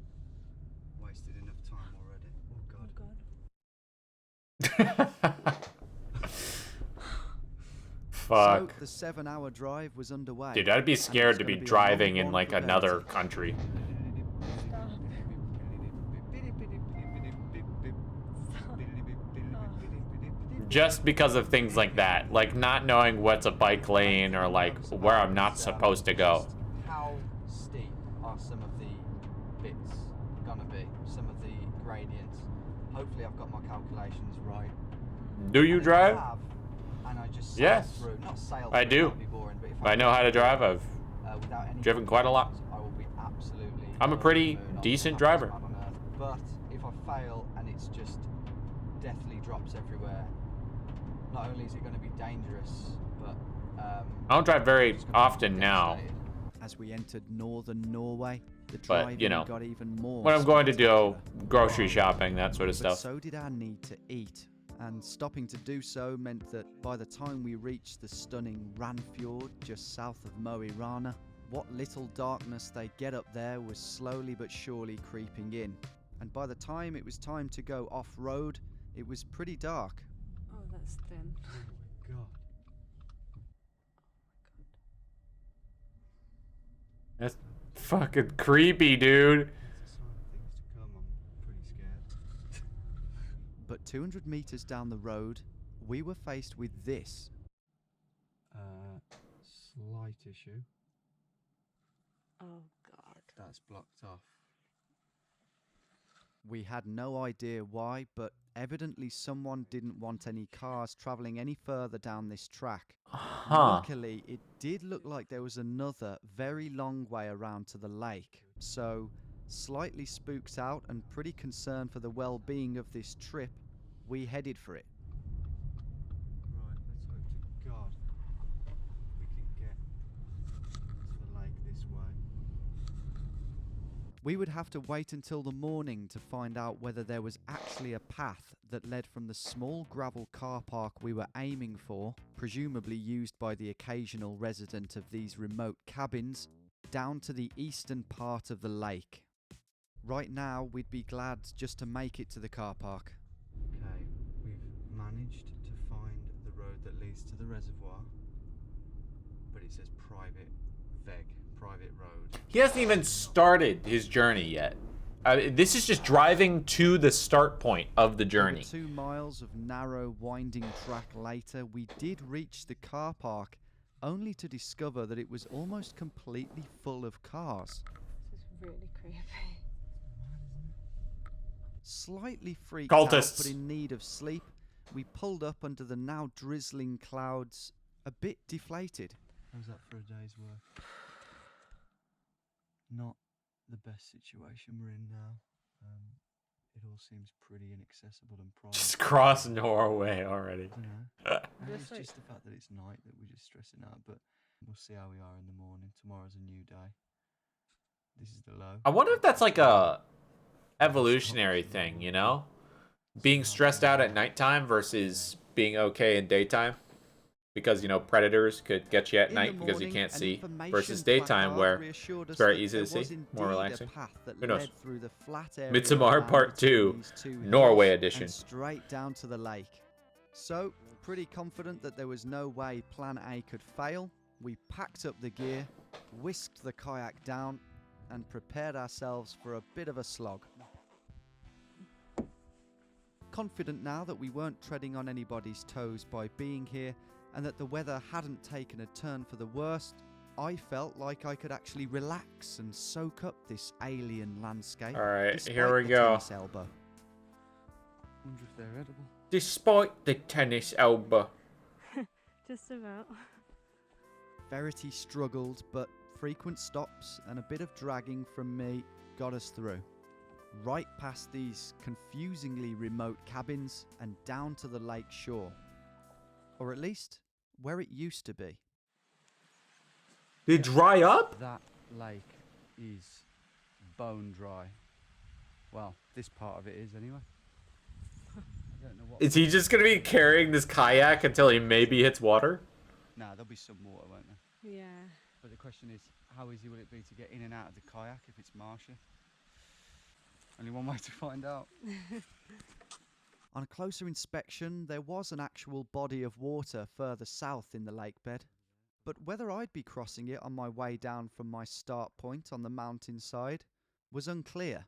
wasted enough time already. Oh god. Fuck. So the 7-hour drive was underway. Dude, I'd be scared to be driving in like another country. Just because of things like that, like not knowing what's a bike lane or like where I'm not supposed to go. How steep are some of the bits gonna be? Some of the gradients. Hopefully I've got my calculations right. Do you drive? And I just Yes, through. Not sail I through, do. that'd be boring, but if I know how to drive. I've without any driven quite a lot. I will be absolutely I'm a pretty decent driver. But if I fail and it's just deathly drops everywhere, not only is it going to be dangerous, but I don't drive very often now. As we entered northern Norway, the But, driving you know, got even more when I'm going to do spectacular. grocery shopping, that sort of But stuff. so did our need to eat, and stopping to do so meant that by the time we reached the stunning Ranfjord just south of Mo i Rana, what little darkness they get up there was slowly but surely creeping in. And by the time it was time to go off-road, it was pretty dark. Oh, that It's thin. Oh my god. That's fucking creepy, dude. That's a sign of things to come. I'm pretty scared. But 200 meters down the road, we were faced with this. Slight issue. Oh god. That's blocked off. We had no idea why, but evidently someone didn't want any cars travelling any further down this track. Luckily, it did look like there was another very long way around to the lake. So, slightly spooked out and pretty concerned for the well-being of this trip, we headed for it. Right, let's hope to God we can get to the lake this way. We would have to wait until the morning to find out whether there was actually a path that led from the small gravel car park we were aiming for, presumably used by the occasional resident of these remote cabins, down to the eastern part of the lake. Right now, we'd be glad just to make it to the car park. Okay, we've managed to find the road that leads to the reservoir, but it says private road. He hasn't even started his journey yet. This is just driving to the start point of the journey. Over 2 miles of narrow, winding track later, we did reach the car park, only to discover that it was almost completely full of cars. This is really creepy. Slightly freaked out, Cultists. but in need of sleep, we pulled up under the now drizzling clouds, a bit deflated. How's that for a day's work? Not the best situation we're in now. It all seems pretty inaccessible and private. Just cross Norway already. I don't know. Maybe Just it's like- just the fact that it's night that we're just stressing out, but we'll see how we are in the morning. Tomorrow's a new day. This is the low. I wonder if that's like a evolutionary thing, you know? Being stressed out at nighttime versus being okay in daytime. Because, you know, predators could get you at In the night because you morning, can't an see. information Versus daytime placard where reassured us it's very that easy there to was see, more indeed a relaxing. path that Who knows? led through the flat area Midsommar of land Part between 2, these two Norway hills edition. and straight down to the lake. So, pretty confident that there was no way Plan A could fail, we packed up the gear, whisked the kayak down, and prepared ourselves for a bit of a slog. Confident now that we weren't treading on anybody's toes by being here, and that the weather hadn't taken a turn for the worst, I felt like I could actually relax and soak up this alien landscape. Alright, despite here we the go. tennis elbow. Wonder if they're edible. Despite the tennis elbow. Just about. Verity struggled, but frequent stops and a bit of dragging from me got us through. Right past these confusingly remote cabins and down to the lake shore. Or at least, where it used to be. Did it dry up? That lake is bone dry. Well, this part of it is anyway. I don't know what. Is he just gonna be carrying this kayak until he maybe hits water? Nah, there'll be some water, won't there? Yeah. But the question is, how easy will it be to get in and out of the kayak if it's marshy? Only one way to find out. On closer inspection, there was an actual body of water further south in the lake bed, but whether I'd be crossing it on my way down from my start point on the mountainside was unclear.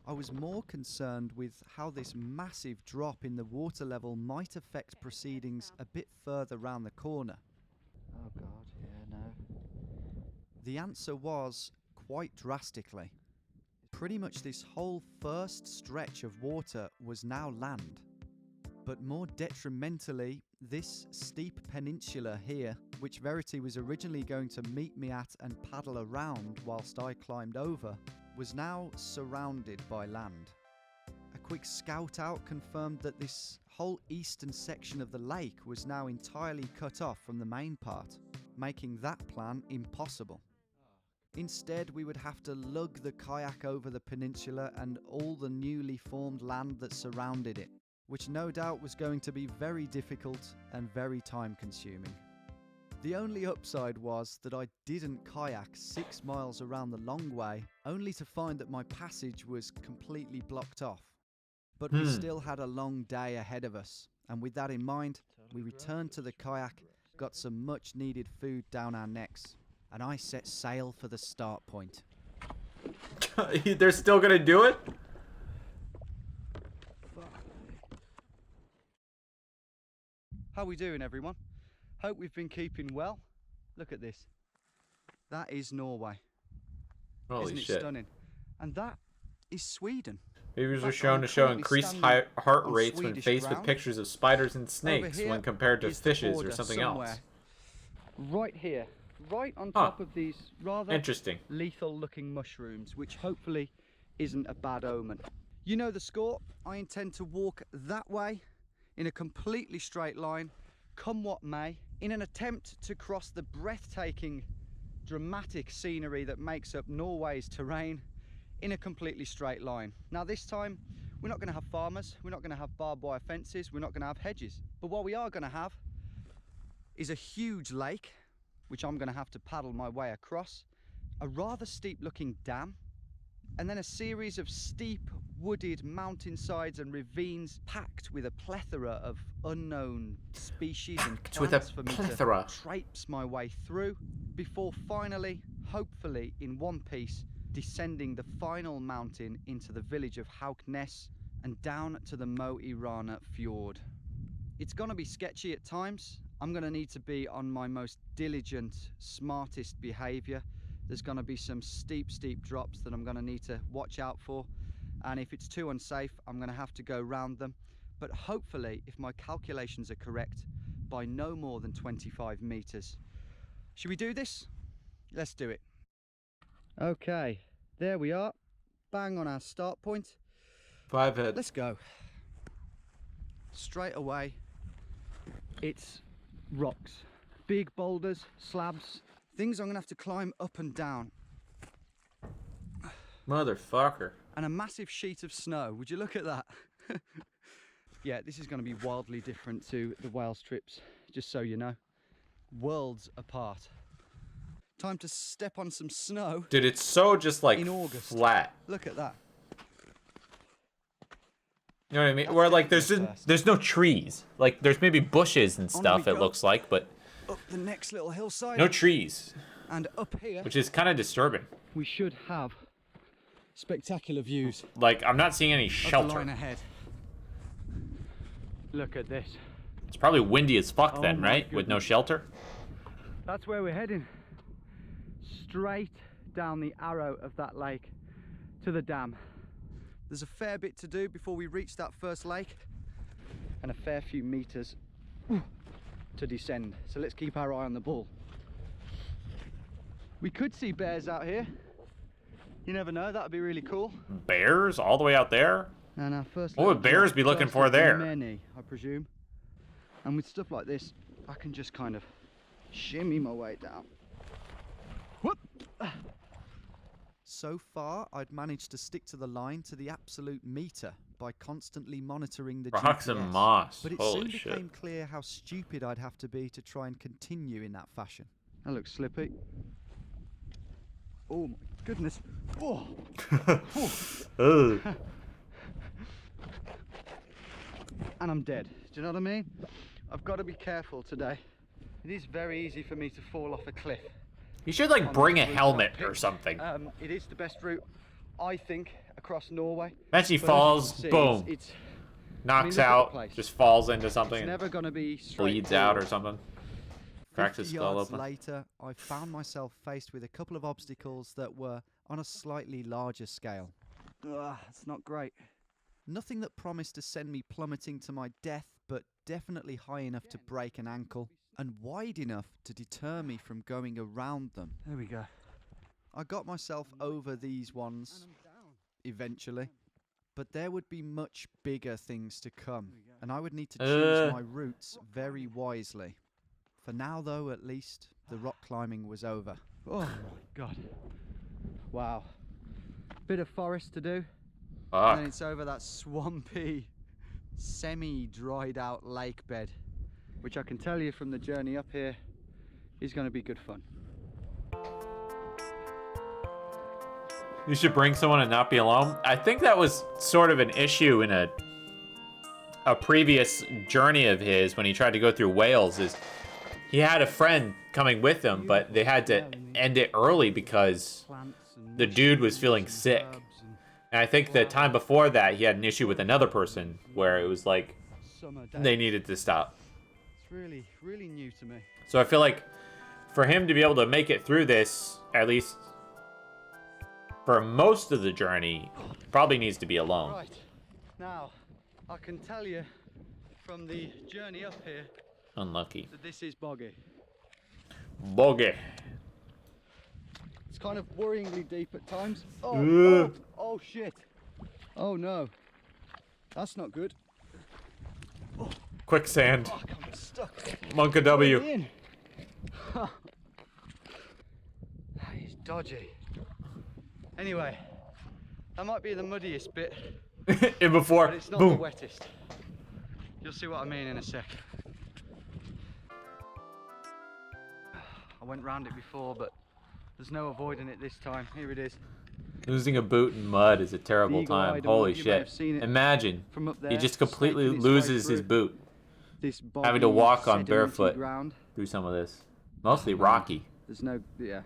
I was more concerned with how this massive drop in the water level might affect proceedings a bit further round the corner. Oh god, yeah, no. The answer was quite drastically. Pretty much this whole first stretch of water was now land. But more detrimentally, this steep peninsula here, which Verity was originally going to meet me at and paddle around whilst I climbed over, was now surrounded by land. A quick scout out confirmed that this whole eastern section of the lake was now entirely cut off from the main part, making that plan impossible. Instead, we would have to lug the kayak over the peninsula and all the newly formed land that surrounded it, which no doubt was going to be very difficult and very time-consuming. The only upside was that I didn't kayak 6 miles around the long way, only to find that my passage was completely blocked off. But we still had a long day ahead of us, And with that in mind, we returned to the kayak, got some much needed food down our necks, and I set sail for the start point. They're still gonna do it? How we doing, everyone? Hope we've been keeping well. Look at this. That is Norway. Holy Isn't it shit. stunning? And that is Sweden. Babies In are fact, shown I'm to show currently increased standing heart on rates when Swedish faced with ground. pictures of spiders and Over snakes here when compared to is the fishes or border something somewhere. else. Right here, right on top of these rather Interesting. lethal looking mushrooms, which hopefully isn't a bad omen. You know the score. I intend to walk that way in a completely straight line, come what may, in an attempt to cross the breathtaking, dramatic scenery that makes up Norway's terrain in a completely straight line. Now this time, we're not going to have farmers, we're not going to have barbed wire fences, we're not going to have hedges. But what we are going to have is a huge lake, which I'm going to have to paddle my way across, a rather steep looking dam, and then a series of steep wooded mountainsides and ravines packed with a plethora of unknown species and with a plants for me plethora. to traipse my way through before finally, hopefully in one piece, descending the final mountain into the village of Hauknes and down to the Mo i Rana fjord. It's going to be sketchy at times. I'm going to need to be on my most diligent, smartest behavior. There's going to be some steep drops that I'm going to need to watch out for, and if it's too unsafe, I'm going to have to go round them. But hopefully, if my calculations are correct, by no more than 25 meters. Should we do this? Let's do it. Okay, there we are, bang on our start point. 5 head. Let's go. Straight away, it's rocks, big boulders, slabs, things I'm gonna have to climb up and down. Motherfucker. And a massive sheet of snow. Would you look at that? Yeah, this is gonna be wildly different to the Wales trips, just so you know. Worlds apart. Time to step on some snow. Dude, it's so just like in August. flat. Look at that. You know what I mean? That's Where like definitely there's no trees. Like there's maybe bushes and On stuff we it go. looks like, but Up the next little hillside. no trees, And up here, which is kind of disturbing. we should have spectacular views Like I'm not seeing any of the shelter. line ahead. Look at this. It's probably windy as fuck Oh then, my right? With no goodness. shelter. That's where we're heading. Straight down the arrow of that lake to the dam. There's a fair bit to do before we reach that first lake, and a fair few meters to descend. So let's keep our eye on the ball. We could see bears out here. You never know, that would be really cool. Bears all the way out there? And our first What would little bears drop, be looking first for of there? Many, I presume. And with stuff like this, I can just kind of shimmy my way down. Whoop! So far, I'd managed to stick to the line to the absolute meter by constantly monitoring the Rocks GPS. and moss. But it Holy soon shit. became clear how stupid I'd have to be to try and continue in that fashion. That looks slippy. Oh my goodness. Oh! Ugh. And I'm dead. Do you know what I mean? I've got to be careful today. It is very easy for me to fall off a cliff. You should like on bring a this route helmet that I've or picked. something. It is the best route, I think, across Norway. Imagine he But as you falls, can see, boom, It's knocks look at the out, place. just falls into something, never and going to be bleeds out or straightforward. something. Cracks his 50 skull yards open. later, I found myself faced with a couple of obstacles that were on a slightly larger scale. It's not great. Nothing that promised to send me plummeting to my death, but definitely high enough to break an ankle and wide enough to deter me from going around them. There we go. I got myself over these ones eventually, but there would be much bigger things to come, and I would need to choose my routes very wisely. For now, though, at least, the rock climbing was over. Oh my god. Wow. Bit of forest to do. Fuck. And then it's over that swampy, semi-dried out lake bed, which I can tell you from the journey up here is going to be good fun. You should bring someone and not be alone. I think that was sort of an issue in a previous journey of his when he tried to go through Wales is he had a friend coming with him, but they had to end it early because the dude was feeling sick. And I think the time before that, he had an issue with another person where it was like they needed to stop. It's really, really new to me. So I feel like for him to be able to make it through this, at least for most of the journey, probably needs to be alone. Right, now I can tell you from the journey up here Unlucky. that this is boggy. Bogey. It's kind of worryingly deep at times. Oh, Ugh. oh shit. Oh no. That's not good. Quicksand. Oh, I'm stuck. Monka W. That is dodgy. Anyway, that might be the muddiest bit, In before. but it's not Boom. the wettest. You'll see what I mean in a sec. I went round it before, but there's no avoiding it this time. Here it is. Losing a boot in mud is a terrible time. Eagle-eyed Holy one, you may have shit. seen it Imagine from up he there, just completely snaking its way loses his through boot. This Having to boggy, walk on sedimentary barefoot ground. through some of this. Mostly Oh, man. rocky. There's no, yeah.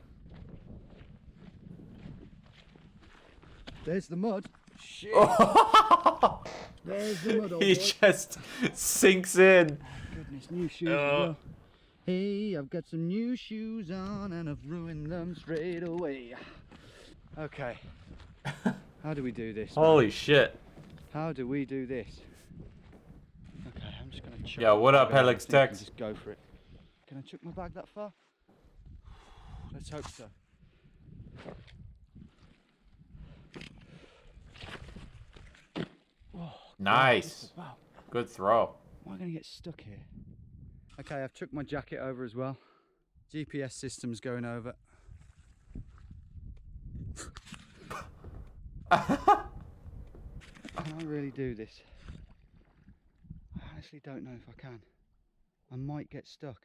There's the mud. Shit. There's the mud, old He boy. just sinks in. Goodness, new shoes as well. Hey, I've got some new shoes on and I've ruined them straight away. Okay. How do we do this? Holy shit. How do we do this? Okay, I'm just gonna chuck Yo, my what bag up, over Helix and Tex? just go for it. Can I chuck my bag that far? Let's hope so. Oh, Nice. wow. Good throw. Am I going to get stuck here? Okay, I've chucked my jacket over as well. GPS system's going over. Can I really do this? I honestly don't know if I can. I might get stuck.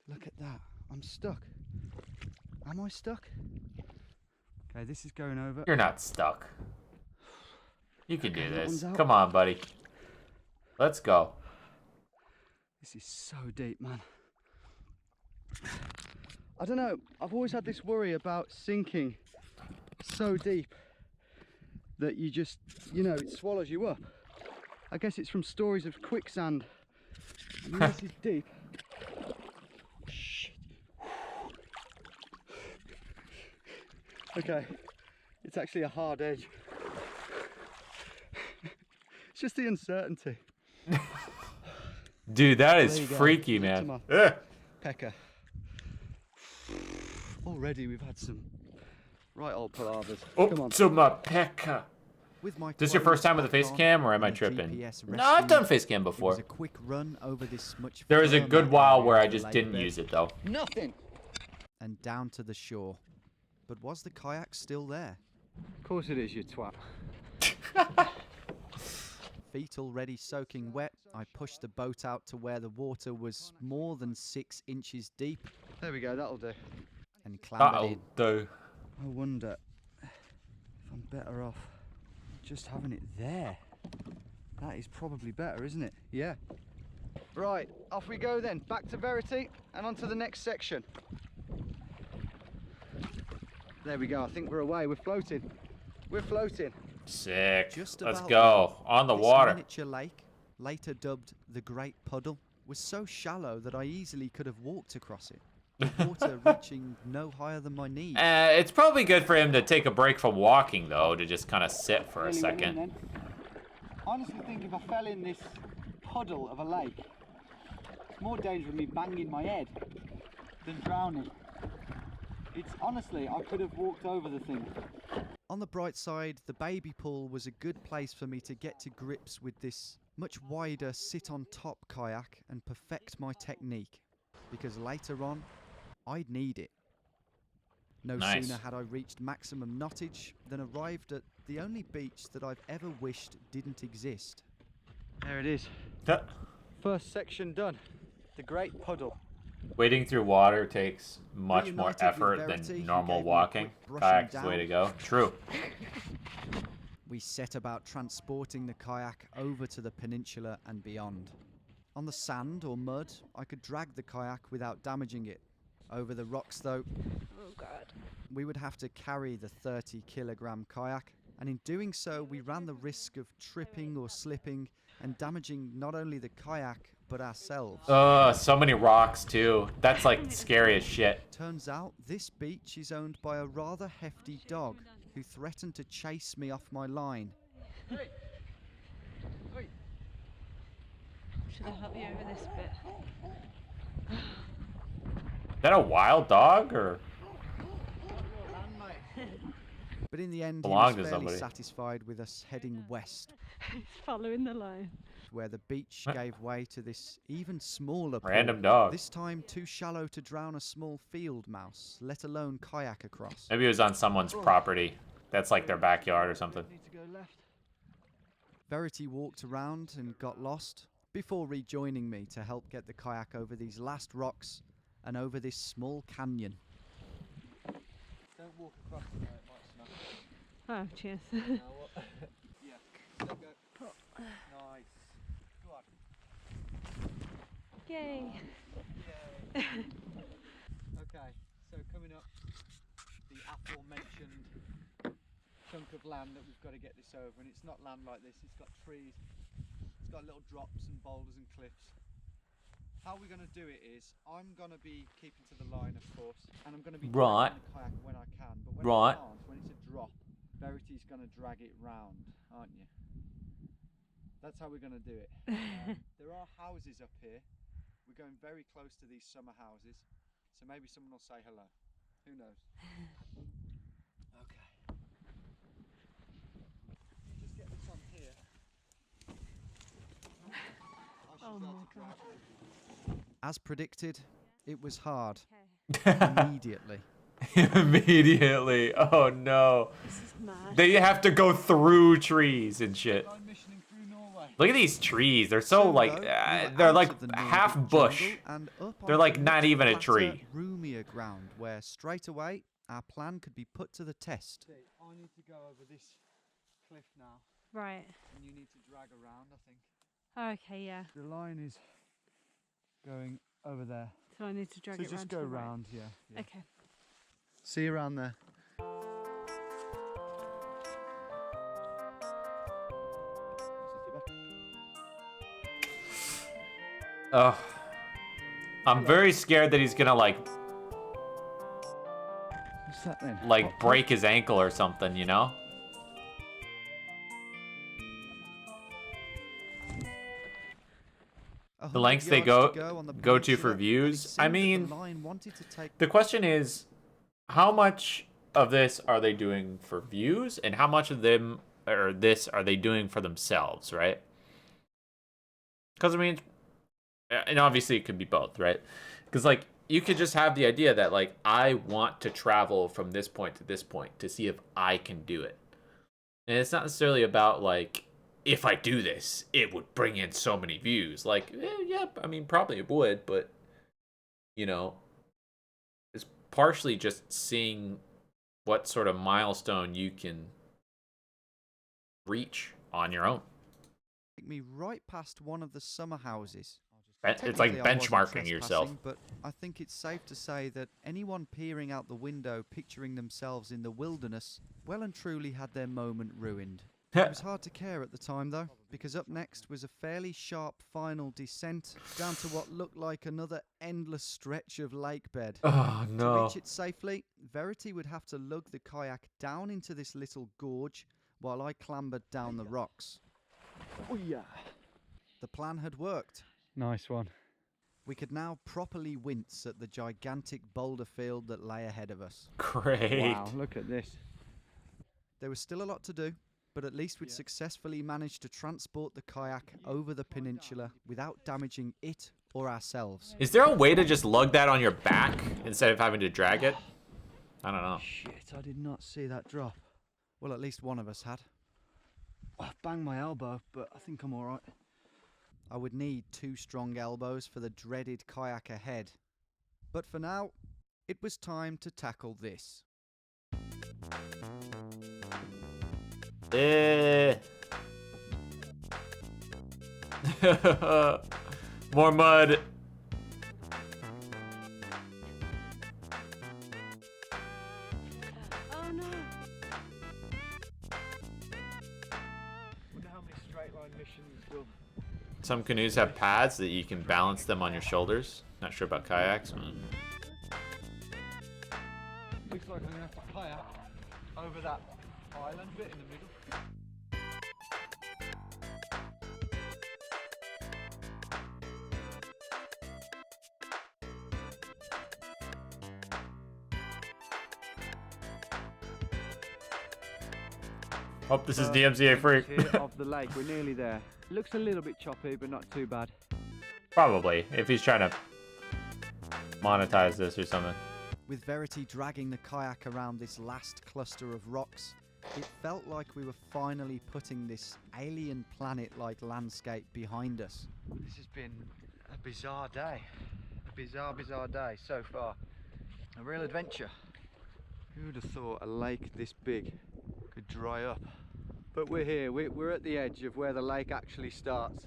Look at that. I'm stuck. Am I stuck? Okay, this is going over. You're not stuck. You can do Okay, that this. one's out. Come on, buddy. Let's go. This is so deep, man. I don't know, I've always had this worry about sinking so deep that you just, you know, it swallows you up. I guess it's from stories of quicksand. I mean, this is deep. Shit. Okay, it's actually a hard edge. It's just the uncertainty. Dude, that is There you go. freaky, Up to man. my Ugh. pecker. Already we've had some right old palavers. Come on. Up to my pecker. With my This your first time with a face clothes cam, or am back I on and tripping? the GPS No, I've done rescued, face cam it was before. a quick run over this much There was a firmer good while where area I of the just lake didn't bed use it, though. Nothing. and down to the shore. But was the kayak still there? Of course it is, you twat. Feet already soaking wet, I pushed the boat out to where the water was more than 6 inches deep There we go, that'll do. and clambered That'll in. do. I wonder if I'm better off just having it there. That is probably better, isn't it? Yeah. Right, off we go then. Back to Verity and on to the next section. There we go. I think we're away. We're floating. We're floating. Sick. Just Let's about go. On the This water. miniature lake, later dubbed the Great Puddle, was so shallow that I easily could have walked across it, with water reaching no higher than my knees. It's probably good for him to take a break from walking, though, to just kind of sit for a Nearly went in second. then. I honestly think if I fell in this puddle of a lake, it's more danger of me banging my head than drowning. It's honestly, I could have walked over the thing. On the bright side, the baby pool was a good place for me to get to grips with this much wider sit-on-top kayak and perfect my technique, because later on, I'd need it. No Nice. sooner had I reached maximum knottage than arrived at the only beach that I've ever wished didn't exist. There it is. First section done. The Great Puddle. Wading through water takes much more Reunited with effort Verity, than who normal gave me a walking. quick brushing Kayak's the way to down. go. True. We set about transporting the kayak over to the peninsula and beyond. On the sand or mud, I could drag the kayak without damaging it. Over the rocks, though, Oh God. we would have to carry the 30-kilogram kayak, and in doing so, we ran the risk of tripping or slipping and damaging not only the kayak, but ourselves. So many rocks, too. That's, like, scary as shit. Turns out, this beach is owned by a rather hefty dog who threatened to chase me off my line. Hey. Hey. Should I help you over this bit? Is that a wild dog, or? But in the end, he Belonged was to fairly somebody. satisfied with us heading west, He's following the line. where the beach gave way to this even smaller pool. Random dog. This time too shallow to drown a small field mouse, let alone kayak across. Maybe it was on someone's property. That's like their backyard or something. Need to go left. Verity walked around and got lost before rejoining me to help get the kayak over these last rocks and over this small canyon. Don't walk across it, it might snap. Oh, cheers. Now what? Yeah. Go, go. Nice. Go on. Yay. Yay. Okay, so coming up, the aforementioned chunk of land that we've got to get this over, and it's not land like this, it's got trees, it's got little drops and boulders and cliffs. How we're going to do it is, I'm going to be keeping to the line, of course, and I'm going to be Right. dragging the kayak when I can, but when Right. I can't, when it's a drop, Verity's going to drag it round, aren't you? That's how we're going to do it. There are houses up here. We're going very close to these summer houses, so maybe someone will say hello. Who knows? Okay. You just get this on here. I should Oh be my able to drag God. it. As predicted, it was hard. Okay. Immediately. Immediately. Oh no. This is mad. They have to go through trees and shit. I'm missioning through Norway. Look at these trees. They're so Soon, like though, we were they're out like of the Nordic half bush. jungle and up They're onto like much not even a flatter, tree. roomier ground where straight away our plan could be put to the test. See, I need to go over this cliff now, Right. and you need to drag around, I think. Okay, yeah. The line is going over there. So I need to drag So it just round go to the right. round, yeah. Okay. See you around there. Ugh. I'm very scared that he's gonna like What's that then? break his ankle or something, you know? The lengths they go to for views. I mean, the question is, how much of this are they doing for views, and how much of them or this are they doing for themselves, right? Because I mean, and obviously it could be both, right? Because like you could just have the idea that like I want to travel from this point to this point to see if I can do it, and it's not necessarily about like, if I do this, it would bring in so many views. Like, yeah, I mean, probably it would, but, you know, it's partially just seeing what sort of milestone you can reach on your own. Take me right past one of the summer houses. It's like Technically, I wasn't benchmarking yourself. trespassing, But I think it's safe to say that anyone peering out the window, picturing themselves in the wilderness, well and truly had their moment ruined. It was hard to care at the time, though, because up next was a fairly sharp final descent down to what looked like another endless stretch of lake bed. Oh, To no. reach it safely, Verity would have to lug the kayak down into this little gorge while I clambered down the rocks. Oh yeah. The plan had worked. Nice one. We could now properly wince at the gigantic boulder field that lay ahead of us. Great. Wow, look at this. There was still a lot to do, but at least we'd successfully managed to transport the kayak over the peninsula without damaging it or ourselves. Is there a way to just lug that on your back instead of having to drag it? I don't know. Shit, I did not see that drop. Well, at least one of us had. I banged my elbow, but I think I'm alright. I would need 2 strong elbows for the dreaded kayak ahead. But for now, it was time to tackle this. More mud. Oh no. Wonder how many straight line missions will. Some canoes have pads that you can balance them on your shoulders. Not sure about kayaks. Looks like I'm gonna have to kayak over that island bit in the middle. Hope this is DMCA free. Of the lake, we're nearly there. Looks a little bit choppy, but not too bad. Probably, if he's trying to monetize this or something. With Verity dragging the kayak around this last cluster of rocks, it felt like we were finally putting this alien planet-like landscape behind us. This has been a bizarre day. A bizarre day so far. A real adventure. Who would have thought a lake this big could dry up? But we're here, we're at the edge of where the lake actually starts.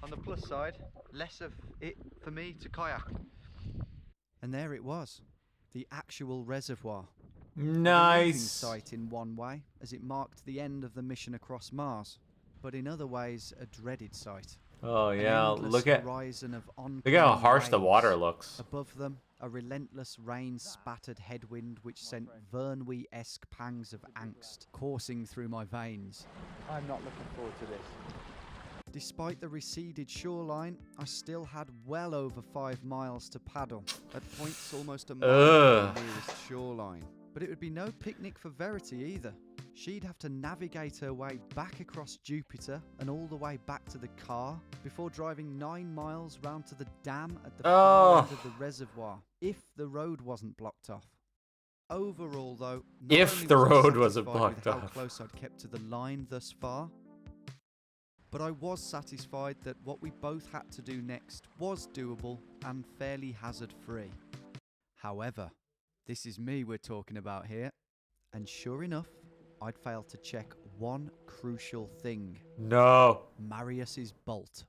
On the plus side, less of it for me to kayak. And there it was, the actual reservoir. Nice. A sight in one way, as it marked the end of the mission across Mars, but in other ways a dreaded sight. Oh yeah, look at horizon of how harsh the water waves. looks. Above them, a relentless rain-spattered headwind which sent Vernwy-esque pangs of angst coursing through my veins. I'm not looking forward to this. Despite the receded shoreline, I still had well over 5 miles to paddle, at points almost a mile from the nearest shoreline. But it would be no picnic for Verity either. She'd have to navigate her way back across Jupiter and all the way back to the car before driving 9 miles round to the dam at the far end of the reservoir, if the road wasn't blocked off. Overall, though, not if only the was I road wasn't satisfied blocked with how off. close I'd kept to the line thus far, but I was satisfied that what we both had to do next was doable and fairly hazard-free. However, this is me we're talking about here, and sure enough, I'd failed to check one crucial thing. No. Marius's bolt.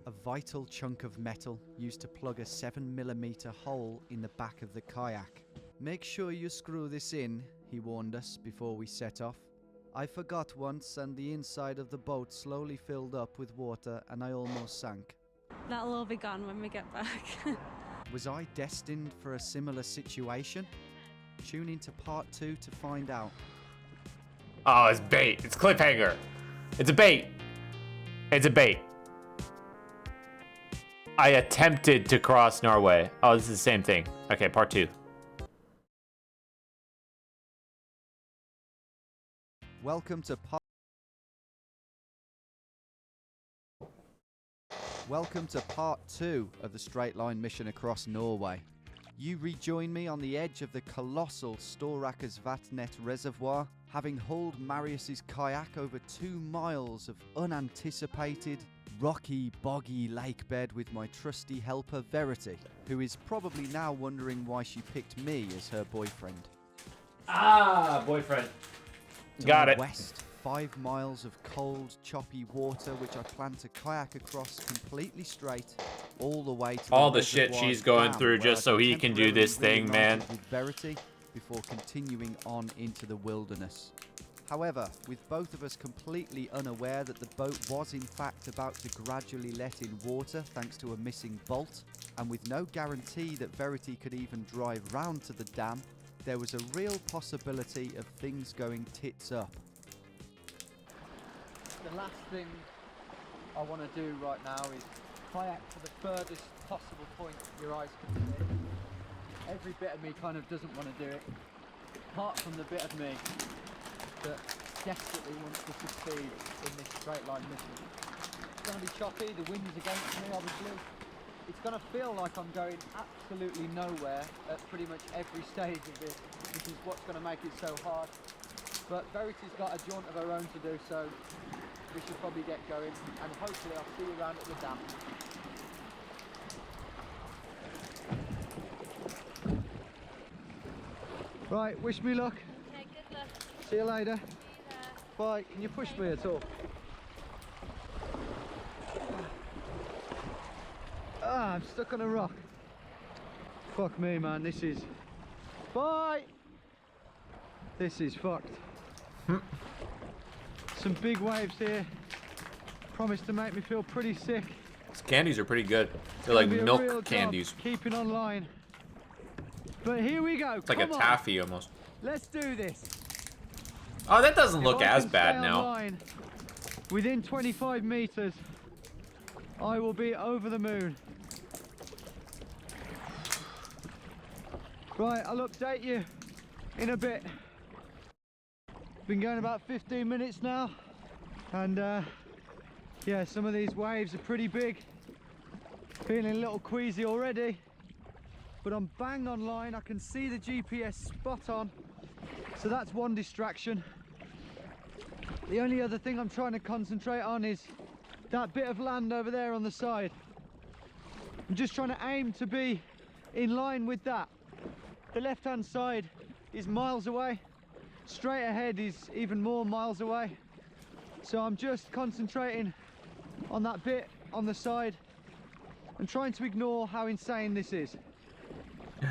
A vital chunk of metal used to plug a 7mm hole in the back of the kayak. Make sure you screw this in, he warned us before we set off. I forgot once and the inside of the boat slowly filled up with water and I almost sank. That'll all be gone when we get back. Was I destined for a similar situation? Tune into part 2 to find out. Oh, it's bait. It's cliffhanger. It's a bait. It's a bait. I attempted to cross Norway. Oh, this is the same thing. Okay, part 2. Welcome to part 2 of the straight line mission across Norway. You rejoin me on the edge of the colossal Storaker's Vatnet reservoir, having hauled Marius's kayak over 2 miles of unanticipated, rocky, boggy lake bed with my trusty helper Verity, who is probably now wondering why she picked me as her boyfriend. Ah, boyfriend. Got it. West, 5 miles of cold, choppy water, which I plan to kayak across completely straight, all the way to all the shit she's going through just so he can do this thing, man. With Verity before continuing on into the wilderness. However, with both of us completely unaware that the boat was in fact about to gradually let in water thanks to a missing bolt, and with no guarantee that Verity could even drive round to the dam, there was a real possibility of things going tits up. The last thing I want to do right now is kayak to the furthest possible point your eyes can see. Every bit of me kind of doesn't want to do it, apart from the bit of me that desperately wants to succeed in this straight line mission. It's going to be choppy, the wind's against me obviously. It's going to feel like I'm going absolutely nowhere at pretty much every stage of this, which is what's going to make it so hard. But Verity's got a jaunt of her own to do, so we should probably get going, and hopefully I'll see you around at the dam. Right, wish me luck. Okay, good luck. See you later. bye. Can you push me at all? Ah, I'm stuck on a rock. Fuck me, man. This is... Bye! This is fucked. Some big waves here. Promise to make me feel pretty sick. These candies are pretty good. They're like milk candies. Keeping online. But here we go. It's like a taffy almost. Let's do this. Oh, that doesn't look as bad now. Online, within 25 meters, I will be over the moon. Right, I'll update you in a bit. Been going about 15 minutes now, and yeah, some of these waves are pretty big. Feeling a little queasy already, but I'm bang on line. I can see the GPS spot on, so that's one distraction. The only other thing I'm trying to concentrate on is that bit of land over there on the side. I'm just trying to aim to be in line with that. The left hand side is miles away, straight ahead is even more miles away, so I'm just concentrating on that bit on the side and trying to ignore how insane this is.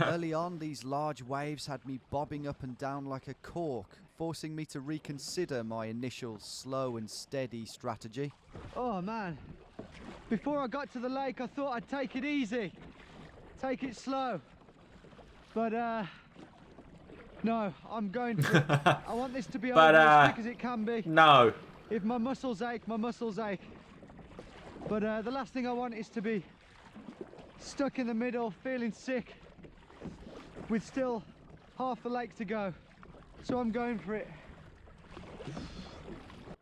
Early on, these large waves had me bobbing up and down like a cork, forcing me to reconsider my initial slow and steady strategy. Oh man, before I got to the lake I thought I'd take it easy, take it slow. But no, I'm going for it. I want this to be over as quick as it can be. No. If my muscles ache, my muscles ache. But the last thing I want is to be stuck in the middle, feeling sick, with still half the lake to go. So I'm going for it.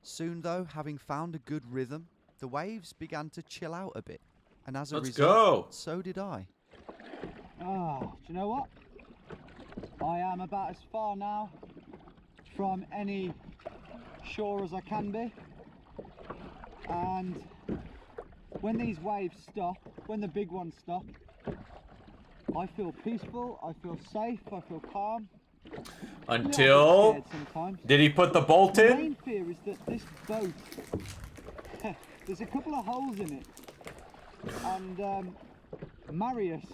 Soon though, having found a good rhythm, the waves began to chill out a bit. And as a Let's result, go. so did I. Ah, do you know what? I am about as far now from any shore as I can be. And when these waves stop, when the big ones stop, I feel peaceful, I feel safe, I feel calm. Until... Did he put the bolt The in? main fear is that this boat, there's a couple of holes in it, and Marius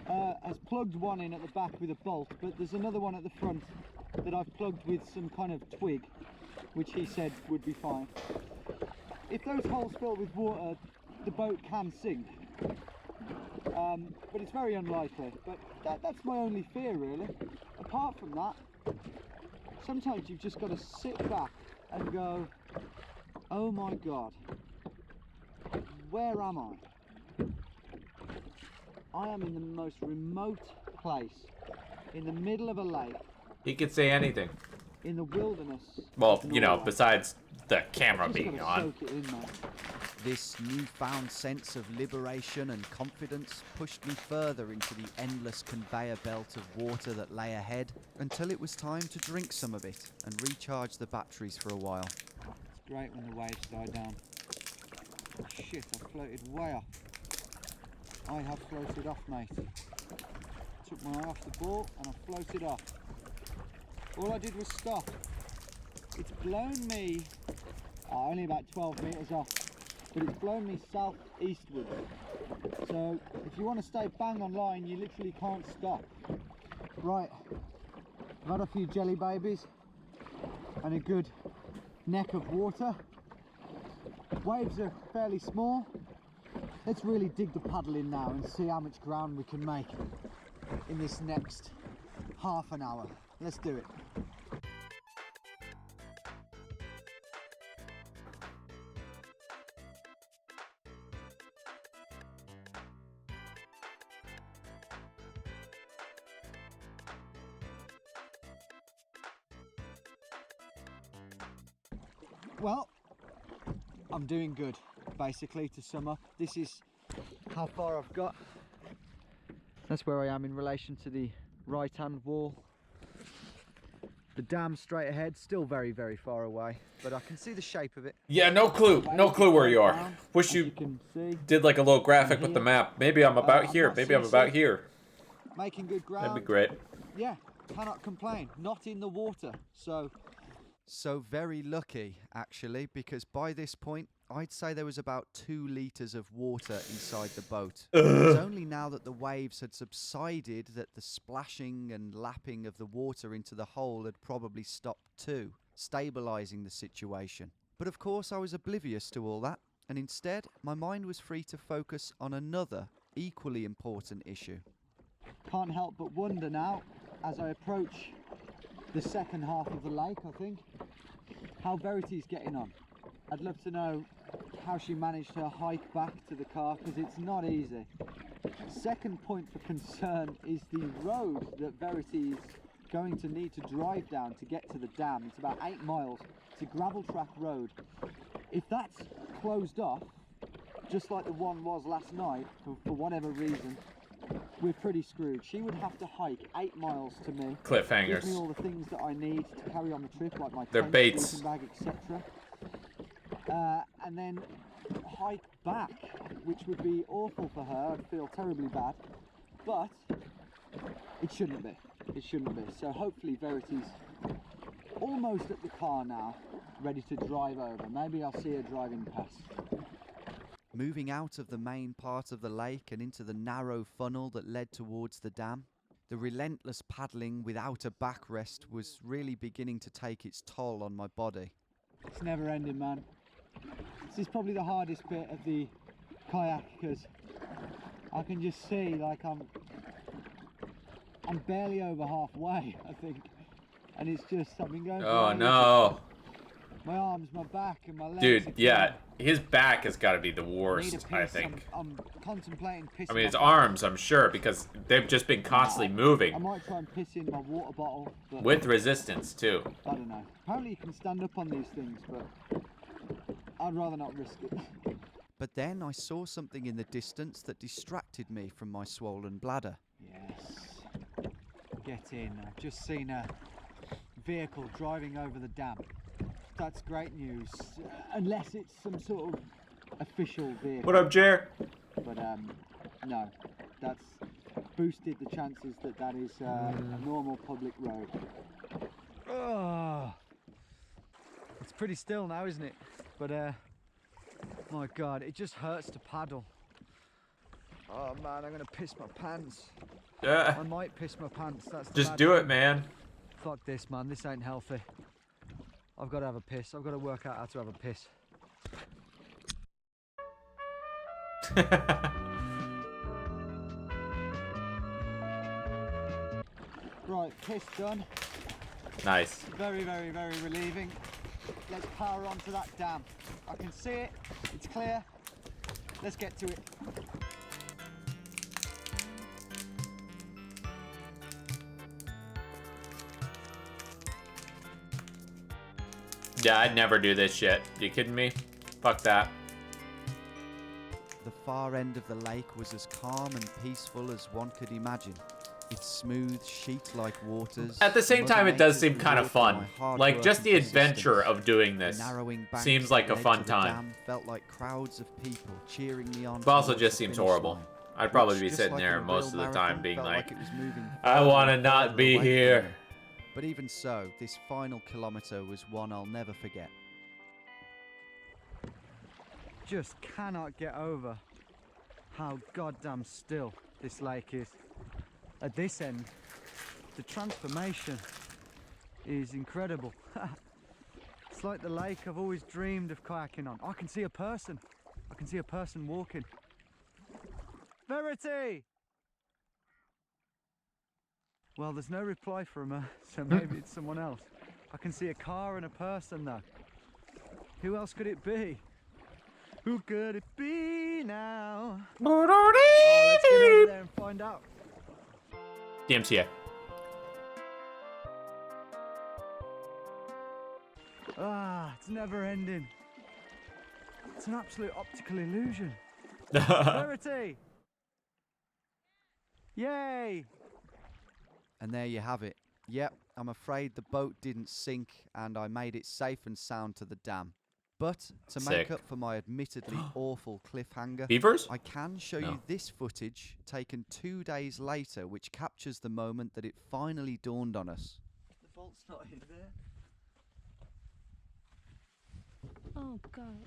has plugged one in at the back with a bolt, but there's another one at the front that I've plugged with some kind of twig, which he said would be fine. If those holes fill with water, the boat can sink, but it's very unlikely. But that's my only fear, really. Apart from that, sometimes you've just got to sit back and go, oh my god, where am I? I am in the most remote place, in the middle of a lake. He could say anything. In the wilderness. Well, you know, besides the camera being on. Soak it in, man. This newfound sense of liberation and confidence pushed me further into the endless conveyor belt of water that lay ahead, until it was time to drink some of it and recharge the batteries for a while. It's great when the waves die down. Shit, I floated way off. I have floated off, mate. Took my eye off the ball and I floated off. All I did was stop. It's blown me, only about 12 metres off, but it's blown me south-eastward. So if you want to stay bang on line, you literally can't stop. Right, I've had a few jelly babies and a good neck of water. Waves are fairly small. Let's really dig the paddle in now and see how much ground we can make in this next half an hour. Let's do it. Well, I'm doing good, basically, to sum up. This is how far I've got. That's where I am in relation to the right hand wall. The dam straight ahead, still very, very far away, but I can see the shape of it. Yeah, no clue. No clue where you are. Wish you did like a little graphic with the map. Maybe I'm about here. Maybe I'm about here. Making good ground. That'd be great. Yeah, cannot complain. Not in the water, so So very lucky, actually, because by this point, I'd say there was about 2 litres of water inside the boat. It was only now that the waves had subsided that the splashing and lapping of the water into the hole had probably stopped too, stabilising the situation. But of course I was oblivious to all that, and instead my mind was free to focus on another, equally important issue. Can't help but wonder now, as I approach the second half of the lake, I think, how Verity's getting on. I'd love to know how she managed her hike back to the car, because it's not easy. Second point for concern is the road that Verity is going to need to drive down to get to the dam. It's about 8 miles. It's a gravel track road. If that's closed off, just like the one was last night, for whatever reason, we're pretty screwed. She would have to hike 8 miles to me. Cliffhangers. Give me all the things that I need to carry on the trip, like my They're tent, baits. sleeping bag, etc. And then hike back, which would be awful for her. I'd feel terribly bad, but it shouldn't be. It shouldn't be. So hopefully Verity's almost at the car now, ready to drive over. Maybe I'll see her driving past. Moving out of the main part of the lake and into the narrow funnel that led towards the dam, the relentless paddling without a backrest was really beginning to take its toll on my body. It's never ending, man. This is probably the hardest bit of the kayak, because I can just see, like, I'm barely over halfway, I think, and it's just something going. Oh no! My arms, my back, and my legs. Dude, yeah, his back has got to be the worst, I think. I'm contemplating pissing. I mean, his my arms, I'm sure, because they've just been constantly moving. I might try and piss in my water bottle. But With resistance, too. I don't know. Apparently you can stand up on these things, but I'd rather not risk it. But then I saw something in the distance that distracted me from my swollen bladder. Yes. Get in. I've just seen a vehicle driving over the dam. That's great news, unless it's some sort of official vehicle. What up, Jer? But no, that's boosted the chances that that is a normal public road. Oh, it's pretty still now, isn't it? But my God, it just hurts to paddle. Oh man, I'm gonna piss my pants. I might piss my pants. That's just do it, man. Fuck this, man. This ain't healthy. I've got to have a piss. I've got to work out how to have a piss. Right, piss done. Nice. Very, very, very relieving. Let's power on to that dam. I can see it. It's clear. Let's get to it. Yeah, I'd never do this shit. You kidding me? Fuck that. The far end of the lake was as calm and peaceful as one could imagine. Its smooth, sheet-like waters. At the same time, it does seem kind of fun. Like, just the adventure of doing this seems like a fun time. Felt like crowds of people cheering me on. But also just seems horrible. I'd probably be sitting there most of the time being like, I want to not be here. But even so, this final kilometre was one I'll never forget. Just cannot get over how goddamn still this lake is. At this end, the transformation is incredible. It's like the lake I've always dreamed of kayaking on. I can see a person. I can see a person walking. Verity! Well, there's no reply from her, so maybe it's someone else. I can see a car and a person though. Who else could it be? Who could it be now? Oh, let's get over there and find out. DMCA. Ah, it's never ending. It's an absolute optical illusion. Verity! Yay! And there you have it. Yep, I'm afraid the boat didn't sink and I made it safe and sound to the dam. But to make up for my admittedly awful cliffhanger, Beavers? I can show you this footage taken 2 days later, which captures the moment that it finally dawned on us. The bolt's not in there. Oh God.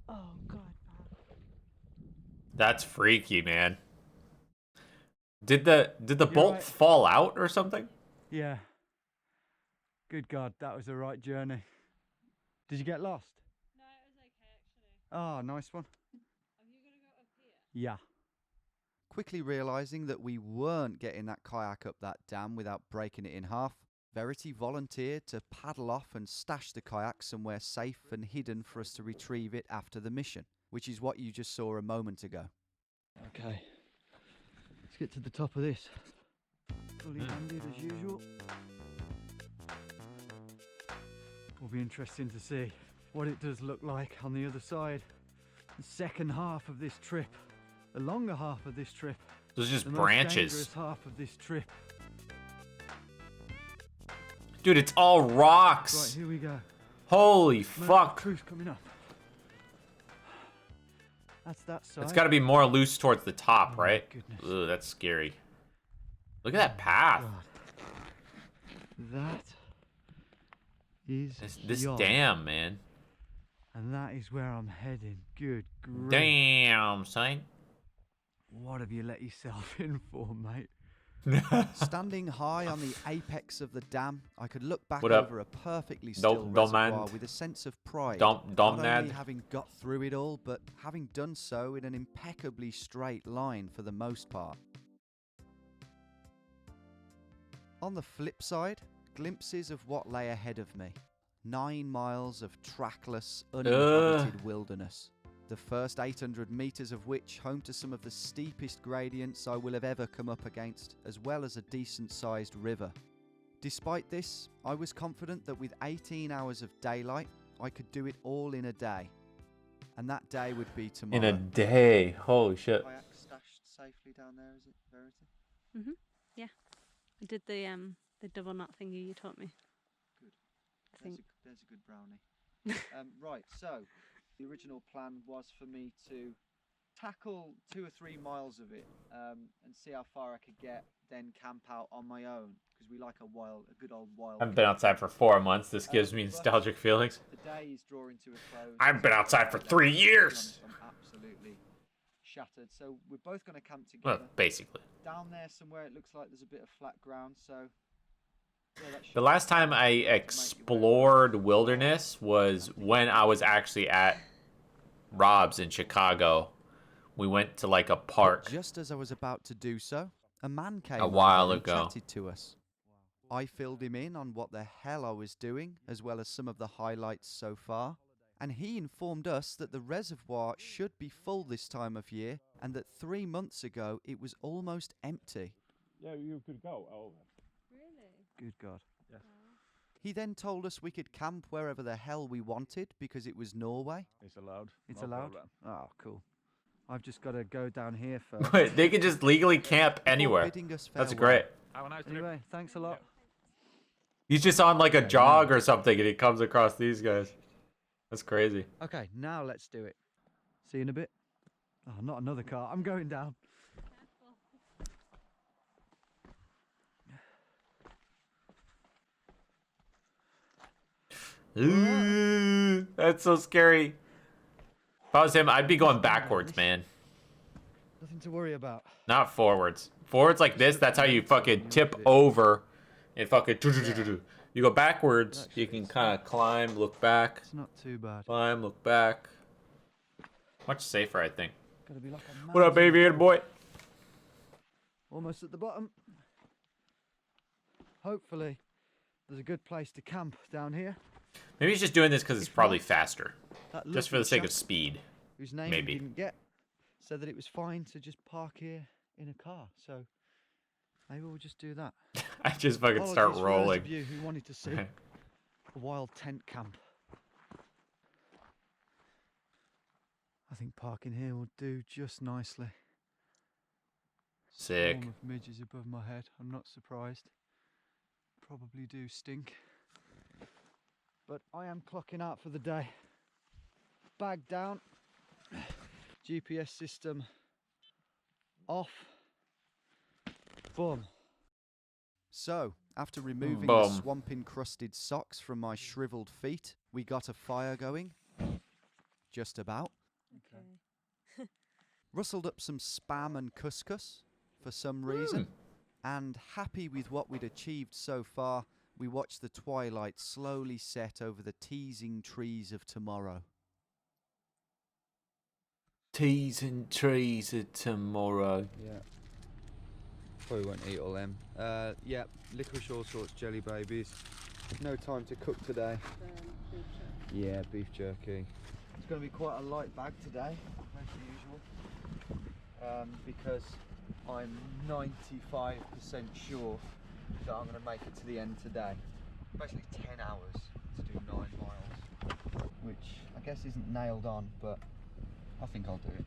Oh God, Bob. That's freaky, man. Did the You're bolt right. fall out or something? Yeah. Good God, that was the right journey. Did you get lost? No, it was okay actually. Ah, nice one. Are you gonna go up here? Yeah. Quickly realising that we weren't getting that kayak up that dam without breaking it in half, Verity volunteered to paddle off and stash the kayak somewhere safe and hidden for us to retrieve it after the mission, which is what you just saw a moment ago. Okay. Let's get to the top of this. Fully landed as usual. Will be interesting to see what it does look like on the other side. The second half of this trip, the longer half of this trip. Those are just the most branches. dangerous half of this trip. Dude, it's all rocks. Right, here we go. Holy fuck. Truth coming up. That's that side. It's got to be more loose towards the top, Oh, right? goodness. Ugh, that's scary. Look at that path. God. That is This yacht. dam, man. And that is where I'm heading. Good grief. Damn, son. What have you let yourself in for, mate? Standing high on the apex of the dam, I could look back What up? over a perfectly still Don't reservoir mind. with a sense of pride. Don't not only mad. having got through it all, but having done so in an impeccably straight line for the most part. On the flip side, glimpses of what lay ahead of me. 9 miles of trackless, uninhabited wilderness. The first 800 metres of which home to some of the steepest gradients I will have ever come up against, as well as a decent-sized river. Despite this, I was confident that with 18 hours of daylight, I could do it all in a day. And that day would be tomorrow. In a day. Holy shit. Kayak stashed safely down there, is it, Verity? Mhm. Yeah. I did the double knot thingy you taught me. Good. I think. There's a good brownie. Right, so the original plan was for me to tackle 2 or 3 miles of it and see how far I could get, then camp out on my own because we like a good old wild. I haven't been outside for 4 months. This gives me nostalgic feelings. The day is drawing to a close. I haven't been outside for 3 years. I'm absolutely shattered. So we're both going to camp together. Well, basically. Down there somewhere it looks like there's a bit of flat ground, so yeah, The last time I explored wilderness was when I was actually at Rob's in Chicago. We went to like a park. Just as I was about to do so, a man came A while over and ago. chatted to us. I filled him in on what the hell I was doing, as well as some of the highlights so far, and he informed us that the reservoir should be full this time of year, and that 3 months ago it was almost empty. Yeah, you could go. Oh, Really? Good God. yeah. He then told us we could camp wherever the hell we wanted because it was Norway. It's allowed. It's No allowed? problem. Oh, cool. I've just got to go down here first. Wait, they could just legally camp anywhere. bidding us That's farewell. great. Have a nice trip. Anyway, thanks a lot. He's just on like a jog or something and he comes across these guys. That's crazy. Okay, now let's do it. See you in a bit. Oh, not another car. I'm going down. Ooh, that's so scary. If I was him, I'd be going backwards, man. Nothing to worry about. Not forwards. Forwards like this, that's how you fucking tip over and fucking... You go backwards, you can kind of climb, look back. It's not too bad. Climb, look back. Much safer, I think. Gotta be like a What up, mountain. aviator boy? Almost at the bottom. Hopefully, there's a good place to camp down here. Maybe he's just doing this because it's probably not, faster. That Just for lovely the sake of chap speed. Whose name Maybe. we didn't get, said that it was fine to just park here in a car. So maybe we'll just do that. I just fucking Apologies start for those rolling. of you who wanted to see a wild tent camp. I think parking here will do just nicely. Sick. Swarm of midges above my head. I'm not surprised. Probably do stink. But I am clocking out for the day. Bag down. GPS system off. Boom. So, after removing the Boom. swamp-encrusted socks from my shriveled feet, we got a fire going. Just about. Okay. Rustled up some spam and couscous for some reason. And happy with what we'd achieved so far, we watched the twilight slowly set over the teasing trees of tomorrow. Teasing trees of tomorrow. Yeah. Probably won't eat all them. Yeah, licorice all sorts, jelly babies. No time to cook today. Yeah, beef jerky. It's going to be quite a light bag today, as usual, because I'm 95% sure that I'm going to make it to the end today. Basically 10 hours to do 9 miles, which I guess isn't nailed on, but I think I'll do it.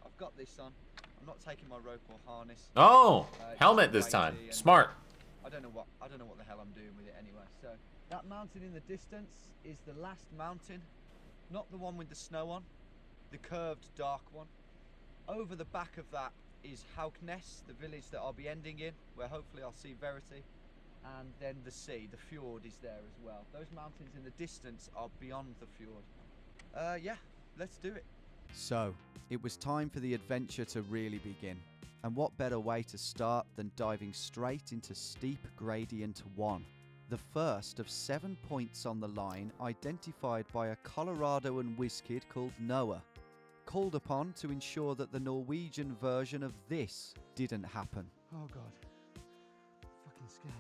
I've got this on. I'm not taking my rope or harness. Oh, helmet this time. Smart. I don't know what the hell I'm doing with it anyway. So that mountain in the distance is the last mountain, not the one with the snow on, the curved dark one. Over the back of that is Hauknes, the village that I'll be ending in, where hopefully I'll see Verity, and then the sea, the fjord is there as well. Those mountains in the distance are beyond the fjord. Yeah, let's do it. So, it was time for the adventure to really begin. And what better way to start than diving straight into steep gradient 1, the first of 7 points on the line identified by a Coloradoan whiz kid called Noah, called upon to ensure that the Norwegian version of this didn't happen. Oh god, fucking scared.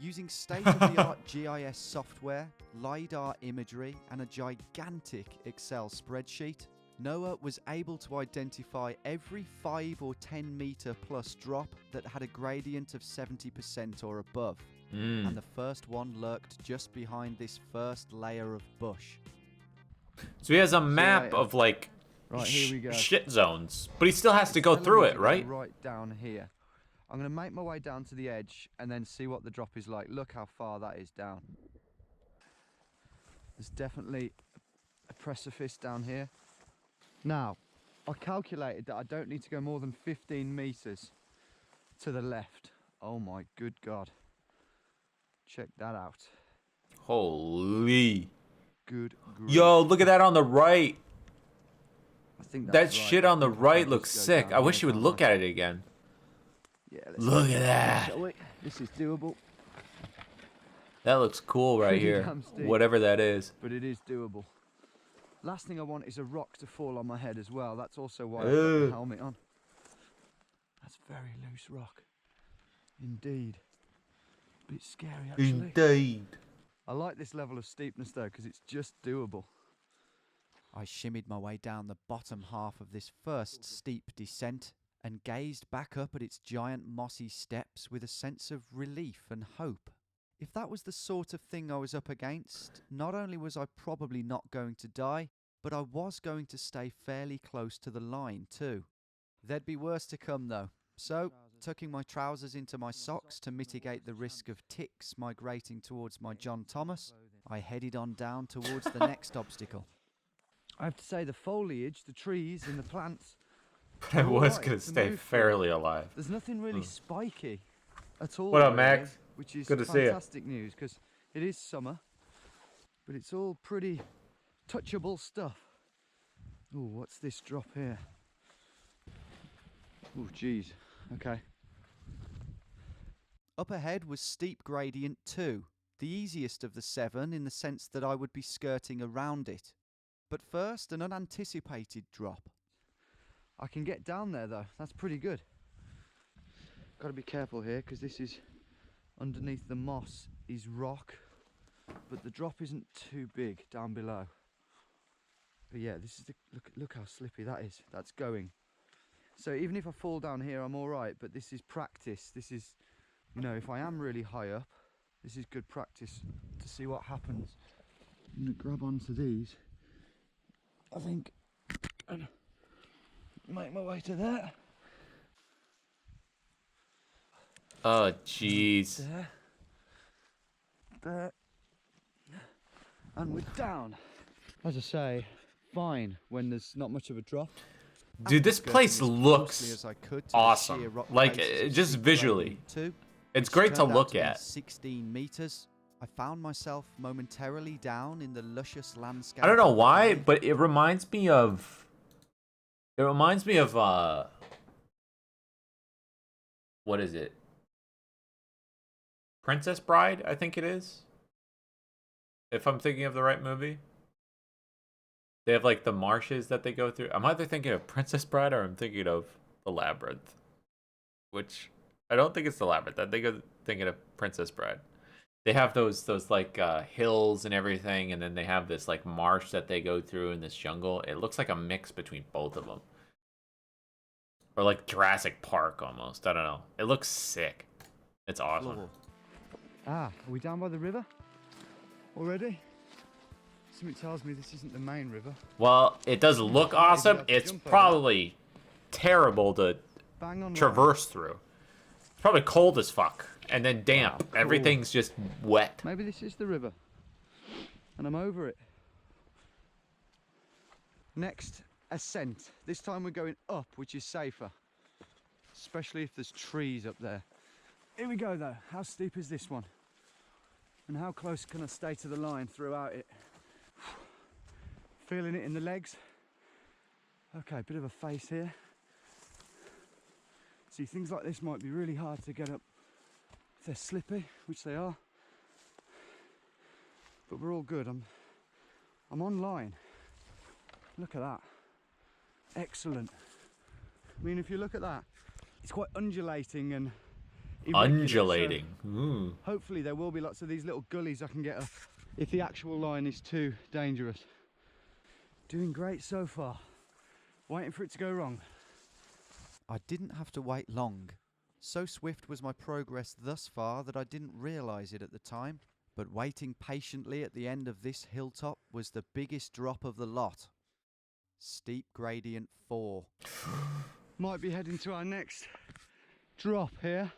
Using state-of-the-art GIS software, LiDAR imagery and a gigantic Excel spreadsheet, Noah was able to identify every 5 or 10 meter plus drop that had a gradient of 70% or above. And the first one lurked just behind this first layer of bush. So he has a map of like here we go. shit zones, but he still has to go through it, right? Right down here. I'm going to make my way down to the edge and then see what the drop is like. Look how far that is down. There's definitely a precipice down here. Now, I calculated that I don't need to go more than 15 meters to the left. Oh my good God. Check that out. Holy. Good grief. Yo, look at that on the right. I think That that's shit right. on the right looks sick. I wish you would look at it again. Yeah, Look at that. This is doable. That looks cool right Pretty here. damn steep. Whatever that is. But it is doable. Last thing I want is a rock to fall on my head as well. That's also why I've got the helmet on. That's very loose rock. Indeed. A bit scary actually. Indeed. I like this level of steepness though because it's just doable. I shimmied my way down the bottom half of this first steep descent and gazed back up at its giant mossy steps with a sense of relief and hope. If that was the sort of thing I was up against, not only was I probably not going to die, but I was going to stay fairly close to the line too. There'd be worse to come though, so tucking my trousers into my socks to mitigate the risk of ticks migrating towards my John Thomas, I headed on down towards the next obstacle. I have to say the foliage, the trees and the plants, I was going to stay fairly alive. there's nothing really spiky at all. What up, really, Max? Which is Good to see you. fantastic news because it is summer, but it's all pretty touchable stuff. Oh, what's this drop here? Oh, geez. Okay. Up ahead was steep gradient 2, the easiest of the 7 in the sense that I would be skirting around it. But first, an unanticipated drop. I can get down there though, that's pretty good. Got to be careful here because this is underneath the moss is rock, but the drop isn't too big down below. But yeah, this is the look how slippy that is. That's going. So even if I fall down here, I'm all right. But this is practice. This is, you know, if I am really high up, this is good practice to see what happens. I'm gonna grab onto these. I think, and make my way to there. Oh, jeez. There. There. And we're down. As I say, fine when there's not much of a drop. Dude, this After place skirting as looks closely as I could to the awesome. sheer rock Like, faces of just Steep visually. Gradient 2, It's which great to turned out look be at. 16 meters. I found myself momentarily down in the luscious landscape. I don't know of the why, valley. but it reminds me of... What is it? Princess Bride, I think it is. If I'm thinking of the right movie. They have like the marshes that they go through. I'm either thinking of Princess Bride or I'm thinking of The Labyrinth. Which I don't think it's The Labyrinth. I think I'm thinking of Princess Bride. They have those like hills and everything, and then they have this like marsh that they go through in this jungle. It looks like a mix between both of them. Or like Jurassic Park almost. I don't know. It looks sick. It's awesome. Ah, are we down by the river already? Something tells me this isn't the main river. Well, it does look awesome. Maybe I'll It's jump over. probably terrible to Bang on traverse through. It's probably cold as fuck. And then damp. Cool. Everything's just wet. Maybe this is the river. And I'm over it. Next, ascent. This time we're going up, which is safer. Especially if there's trees up there. Here we go though. How steep is this one? And how close can I stay to the line throughout it? Feeling it in the legs. Okay, bit of a face here. See, things like this might be really hard to get up if they're slippy, which they are. But we're all good. I'm on line. Look at that. Excellent. I mean, if you look at that, it's quite undulating and irregular, Undulating. so Ooh. hopefully there will be lots of these little gullies I can get up if the actual line is too dangerous. Doing great so far. Waiting for it to go wrong. I didn't have to wait long. So swift was my progress thus far that I didn't realise it at the time. But waiting patiently at the end of this hilltop was the biggest drop of the lot. Steep Gradient 4. Might be heading to our next drop here.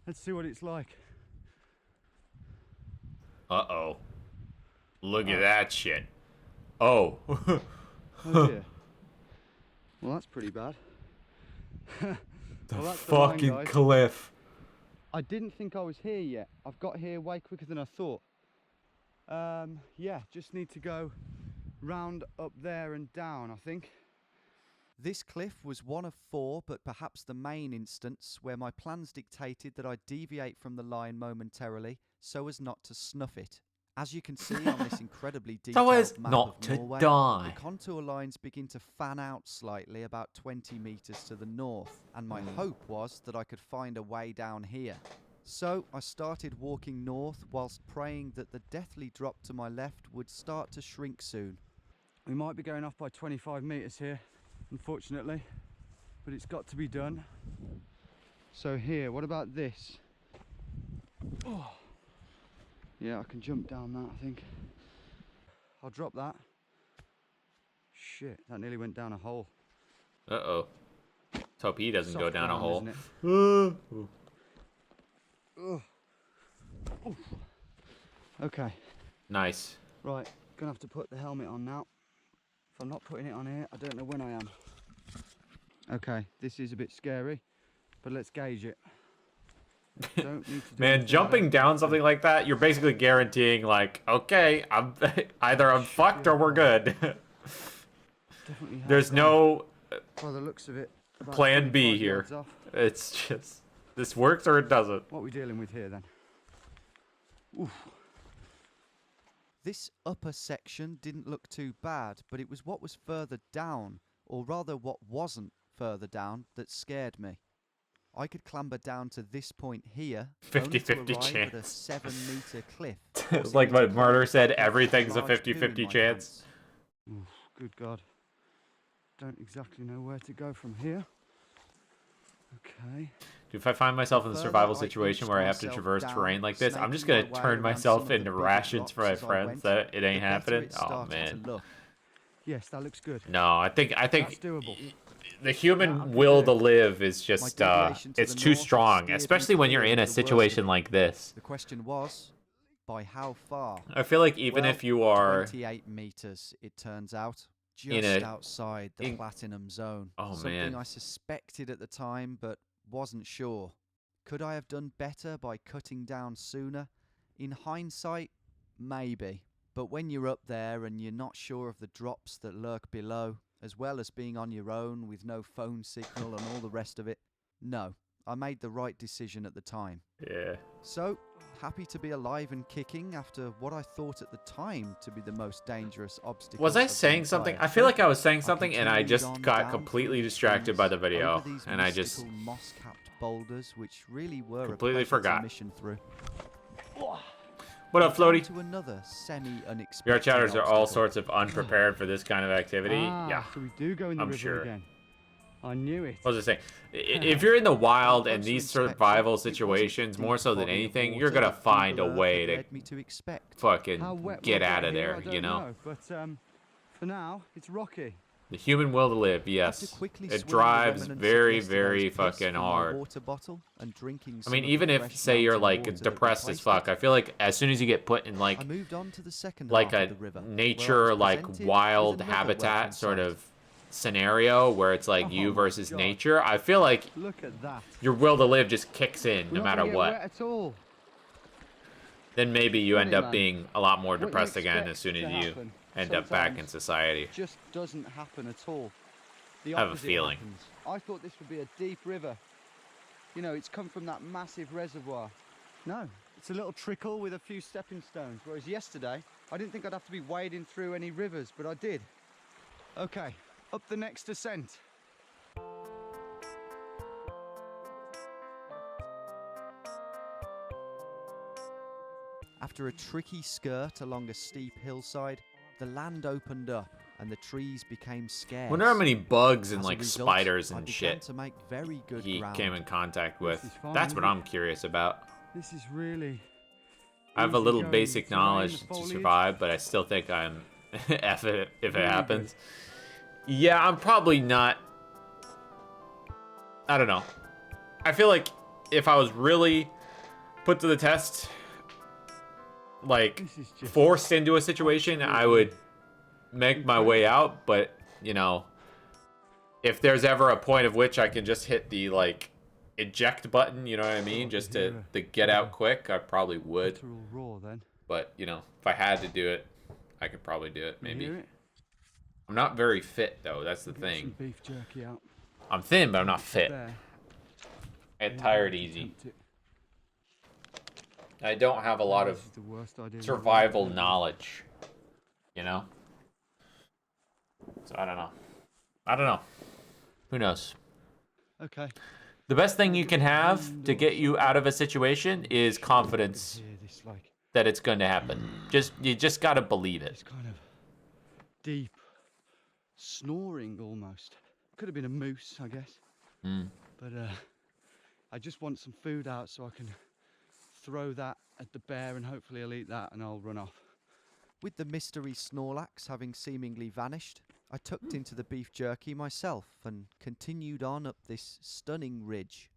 Let's see what it's like. Uh-oh. Look at that shit. Oh. Oh dear. Well, that's pretty bad. The Well, that's the line, fucking guys. cliff. I didn't think I was here yet. I've got here way quicker than I thought. Yeah, just need to go round up there and down, I think. This cliff was one of 4, but perhaps the main instance where my plans dictated that I deviate from the line momentarily so as not to snuff it. As you can see on this incredibly detailed So as map not of to Norway, die. the contour lines begin to fan out slightly about 20 metres to the north, and my hope was that I could find a way down here. So I started walking north whilst praying that the deathly drop to my left would start to shrink soon. We might be going off by 25 metres here, unfortunately, but it's got to be done. So here, what about this? Oh. Yeah, I can jump down that, I think. I'll drop that. Shit, that nearly went down a hole. Uh-oh. Let's hope he doesn't go Soft down a ground, hole. isn't it? Ugh. Oof. Okay. Nice. Right, gonna have to put the helmet on now. If I'm not putting it on here, I don't know when I am. Okay, this is a bit scary, but let's gauge it. Don't need to do Man, anything jumping down something like that, you're basically guaranteeing like, okay, I'm either I'm fucked or we're good. Definitely There's no by the looks of it, about plan B 25 here. yards off. It's just this works or it doesn't. What are we dealing with here then? Oof. This upper section didn't look too bad, but it was what was further down, or rather what wasn't further down, that scared me. I could clamber down to this point here, 50-50 at a chance. 7-metre cliff. It's like what Murder said, With everything's a large poo in 50-50 my chance. Oof, good God. Don't exactly know where to go from here. Okay. Dude, if I find myself in a Further, survival I situation inched where I have to myself traverse down, terrain like this, I'm just snaking gonna my way turn around myself some of the into bigger rations for my drops as I friends went, that it ain't the better happening. it Oh started man. to look. Yes, that looks good. No, I think That's doable. the human That I can will do. to live is just deviation to it's the too north strong, steered me especially when you're clear in of a the worst of situation it. like this. The question was, by how far? I feel like even Well, if you are 28 meters, it turns out. just outside the platinum zone. Oh, Something man. I suspected at the time, but wasn't sure. Could I have done better by cutting down sooner? In hindsight, maybe. But when you're up there and you're not sure of the drops that lurk below, as well as being on your own with no phone signal and all the rest of it, no, I made the right decision at the time. Yeah. So, happy to be alive and kicking after what I thought at the time to be the most dangerous obstacle. Was I saying something? I feel like I was saying something and I just got completely distracted by the video and I just moss-capped boulders which really were completely a forgot. mission through. What up, Floaty? To another semi-unexpected VR chatters are all obstacle. sorts of unprepared for this kind of activity. Yeah, So we do go in the I'm river sure. again. I knew it. I was just saying, if you're in the wild and these survival situations, more so than anything, you're gonna find a way to fucking get out of there, you know? But for now, it's rocky. The human will to live, yes. It drives very, very fucking hard. I mean, even if, say, you're like depressed as fuck, I feel like as soon as you get put in like a nature, like wild habitat sort of scenario where it's like you versus nature, I feel like your will to live just kicks in no matter what. Then maybe you end up being a lot more depressed again as soon as you end up back in society. It just doesn't happen at all. The I have a opposite feeling. happens. I thought this would be a deep river. You know, it's come from that massive reservoir. No, it's a little trickle with a few stepping stones. Whereas yesterday, I didn't think I'd have to be wading through any rivers, but I did. Okay, up the next ascent. After a tricky skirt along a steep hillside, the land opened up and the trees became scarce. Wonder how many bugs and As a like result, spiders I and began shit to make very good he ground. came in contact with. is fine, That's what isn't I'm curious about. This is really... I have a little easy-going basic terrain, knowledge the to foliage. survive, but I still think I'm F it if it Really happens. Yeah, I'm probably not. I don't know. I feel like if I was really put to the test, like forced into a situation, I would make my way out. But you know, if there's ever a point of which I can just hit the like eject button, you know what I mean, just to get out quick, I probably would. Raw, then. But you know, if I had to do it, I could probably do it. Maybe. You hear it? I'm not very fit though. That's the Get thing. some beef jerky out. I'm thin, but I'm not fit. There. I get tired easy. I don't have a lot of This is the worst idea survival knowledge, you know? So I don't know. I don't know. Who knows? Okay. The best thing you can have to get you out of a situation is confidence that it's going to happen. You just got to believe it. It's kind of deep snoring almost. Could have been a moose, I guess. But I just want some food out so I can throw that at the bear and hopefully he'll eat that and I'll run off. With the mystery Snorlax having seemingly vanished, I tucked into the beef jerky myself and continued on up this stunning ridge.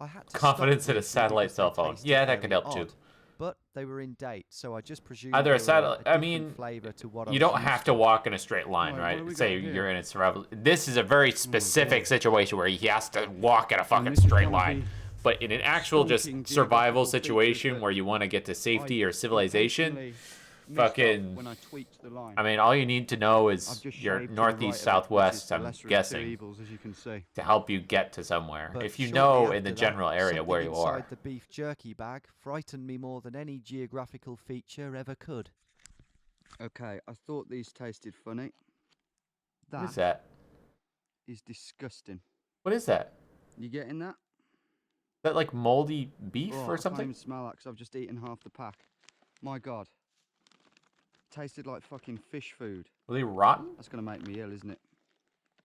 I had to Confidence stop in a briefly satellite because cell they phone. tasted Yeah, that could very help too. odd, but they were in date, so I just presumed Either they a were satellite. I different mean, flavour to what you I don't was have used to walk in a straight line, Right, what do right? we Say got here? you're in a survival. This is a very specific situation where he has to walk in a fucking this is straight gonna line. be But in an actual just stalking survival geographical situation features where you want to get to safety I or civilization, intentionally messed up fucking. when I tweaked the line. I mean, all you need to know I've is just your shaved to the northeast, right of it, which is southwest. the I'm lesser of two guessing evils, as you can see. to help you get to somewhere. But If you shortly know after in the that, general area something where you inside are. the beef jerky bag frightened me more than any geographical feature ever could. Okay, I thought these tasted funny. What is that? Is disgusting. What is that? You getting that? Is that like moldy beef Oh, or I can't something? even smell that 'cause I've just eaten half the pack. My God. Tasted like fucking fish food. Were they rotten? That's gonna make me ill, isn't it?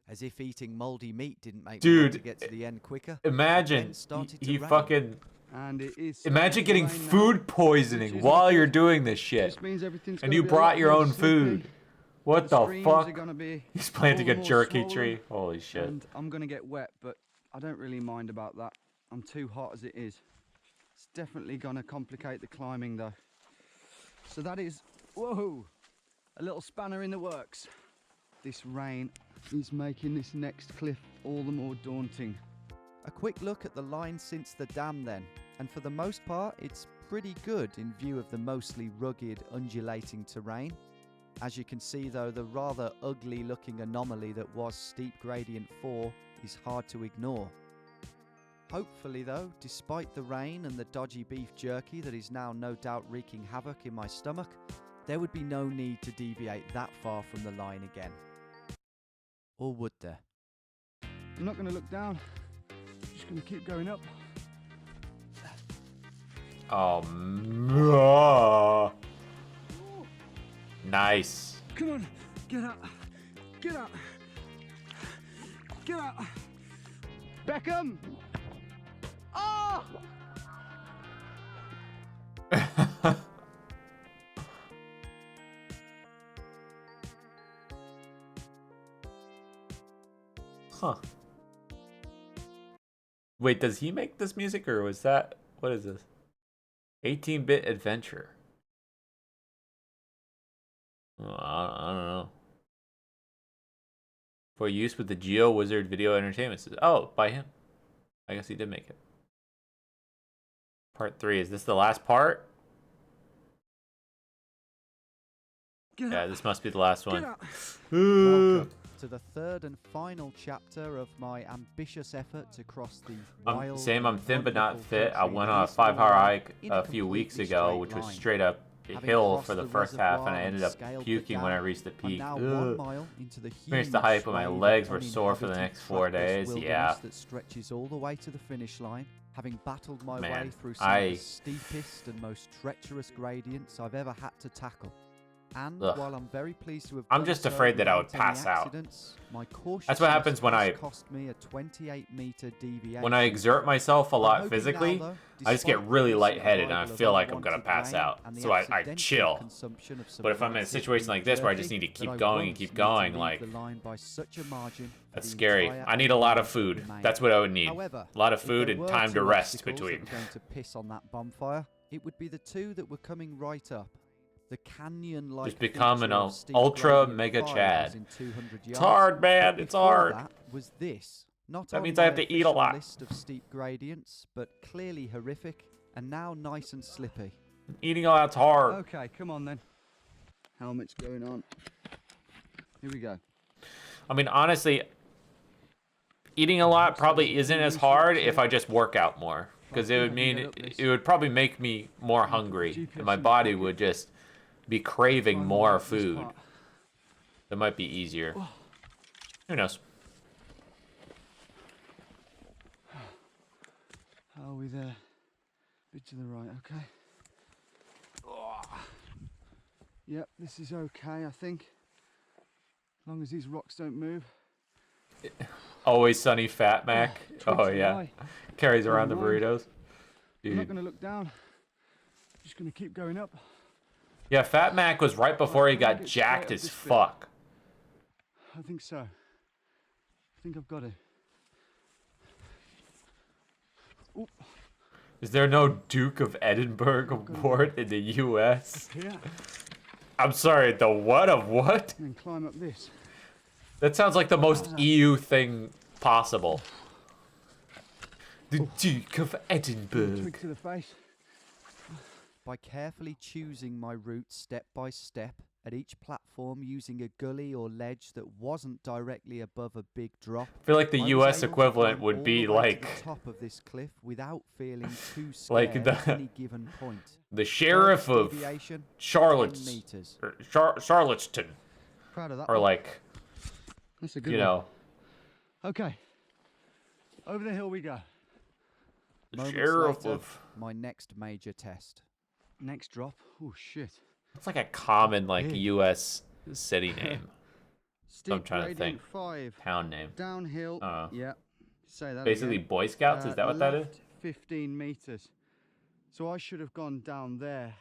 As if eating mouldy meat didn't make me Dude, want to get to the end quicker. Imagine Then started to he rain. fucking. And it is. Imagine starting to getting rain now, food which poisoning isn't while you're good. doing this shit. This means everything's And gonna you be a brought lot your more own slippy. food. What the streams are fuck? gonna be He's planting all a more jerky swollen, tree. Holy shit. And I'm gonna get wet, but I don't really mind about that. I'm too hot as it is. It's definitely gonna complicate the climbing though. So that is, whoa, a little spanner in the works. this rain is making this next cliff all the more daunting. A quick look at the line since the dam then, and for the most part it's pretty good in view of the mostly rugged, undulating terrain. As you can see though, the rather ugly looking anomaly that was Steep Gradient 4 is hard to ignore. Hopefully though, despite the rain and the dodgy beef jerky that is now no doubt wreaking havoc in my stomach, there would be no need to deviate that far from the line again. Or would there? I'm not going to look down, I'm just going to keep going up. Oh, no. Nice. Come on, get up, get up, get up. Beckham! Oh! Huh. Wait, does he make this music or was that, what is this? 18-bit adventure. Oh, I don't know. For use with the Geo Wizard Video Entertainment System. Oh, by him. I guess he did make it. Part 3. Is this the last part? Yeah, this must be the last one. Welcome to the third and final chapter of my ambitious effort to cross the wild. Same, I'm thin but not fit. I went on a 5-hour hike a few weeks ago, which was straight up a hill for the first half, and I ended up puking when I reached the peak. Finished the hike, but my legs were sore for the next 4 days. Yeah. That stretches all the way to the finish line, having battled my way through some of the steepest and most treacherous gradients I've ever had to tackle. And while I'm very pleased to have I'm just afraid that I would pass out. That's what happens when I cost me a 28-meter deviation. when I exert myself a lot physically. I just get really lightheaded and I feel like I'm gonna pass out. So I chill. But if I'm in a situation like this where I just need to keep going and keep going, like, that's scary. I need a lot of food. That's what I would need. A lot of food and time to rest between. To piss on that bonfire, it would be the two that were coming right up. The canyon-like just become an ultra mega Chad. It's hard, man. It's hard. Was this not that means I have to eat a lot. List of steep gradients, but clearly horrific, and now nice and slippy. Eating a lot's hard. Okay, come on then. Helmet's going on. Here we go. I mean, honestly, eating a lot probably isn't as hard if I just work out more, because it would mean it would probably make me more hungry, and my body would just be craving more food. That might be easier. Who knows? Are we there? Bit to the right, okay. Yep, this is okay, I think. As long as these rocks don't move. Always Sunny Fat Mac. Oh yeah. Carries around the burritos. Dude. I'm not gonna look down. I'm just gonna keep going up. Yeah, Fat Mac was right before he got jacked as fuck. I think so. I think I've got it. Oop. Is there no Duke of Edinburgh award in the US? Yeah. I'm sorry, the what of what? And then climb up this. That sounds like the most EU thing possible. The Duke of Edinburgh. Twig to the face. By carefully choosing my route step by step, at each platform using a gully or ledge that wasn't directly above a big drop. I feel like the US equivalent would be like the top of this cliff without feeling too scared like at any given point. The sheriff of Charlotteston. Proud of that. Or like, that's a good you know. Okay. Over the hill we go. The sheriff later, of my next major test. Next drop. Oh shit. It's like a common like US city name. Steep I'm trying to think. 5. Town name. Downhill. Yeah. Say that. Basically again. Boy Scouts, is that what that is? 15 meters. So I should have gone down there.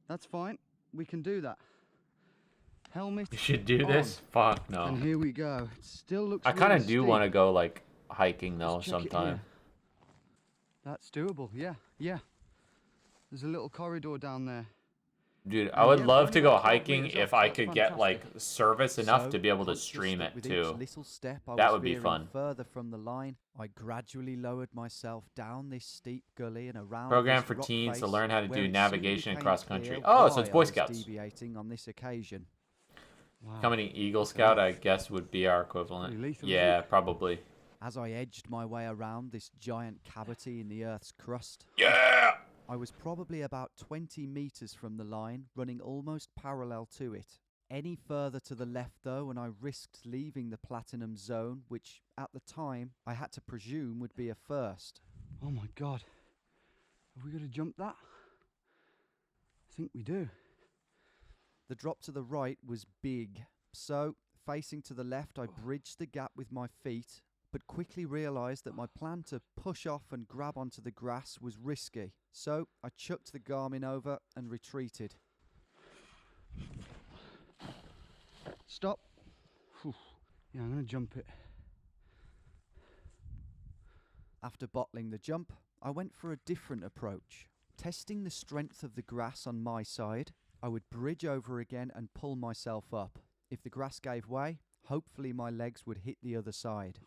That's fine. We can do that. Helmet. You should do this? Fuck no. And here we go. It still looks I kind of really do steep. want to go like hiking though Just check it sometime. here. That's doable. Yeah, yeah. There's a little corridor down there. Dude, I would Yeah, love when to you go watch that hiking video, if I that's could get like fantastic. service enough So, to be able to conscious stream that it with each too. little step I That was would be veering fun. further from the line, I gradually lowered myself down this steep gully and around Program this for rock teens to face, learn how to where do it soon navigation became across clear country. Oh, so why it's I Boy was Scouts. deviating on this occasion. Wow. Becoming an Eagle Scout, I guess, would be our equivalent. Pretty lethal, Yeah, isn't it? probably. As I edged my way around this giant cavity in the Earth's crust, Yeah! I was probably about 20 meters from the line, running almost parallel to it. Any further to the left, though, and I risked leaving the platinum zone, which, at the time, I had to presume would be a first. Oh my God. Have we got to jump that? I think we do. The drop to the right was big, so, facing to the left, I bridged the gap with my feet, but quickly realised that my plan to push off and grab onto the grass was risky, so I chucked the Garmin over and retreated. Stop. Whew. Yeah, I'm going to jump it. After bottling the jump, I went for a different approach. Testing the strength of the grass on my side, I would bridge over again and pull myself up. If the grass gave way, hopefully my legs would hit the other side.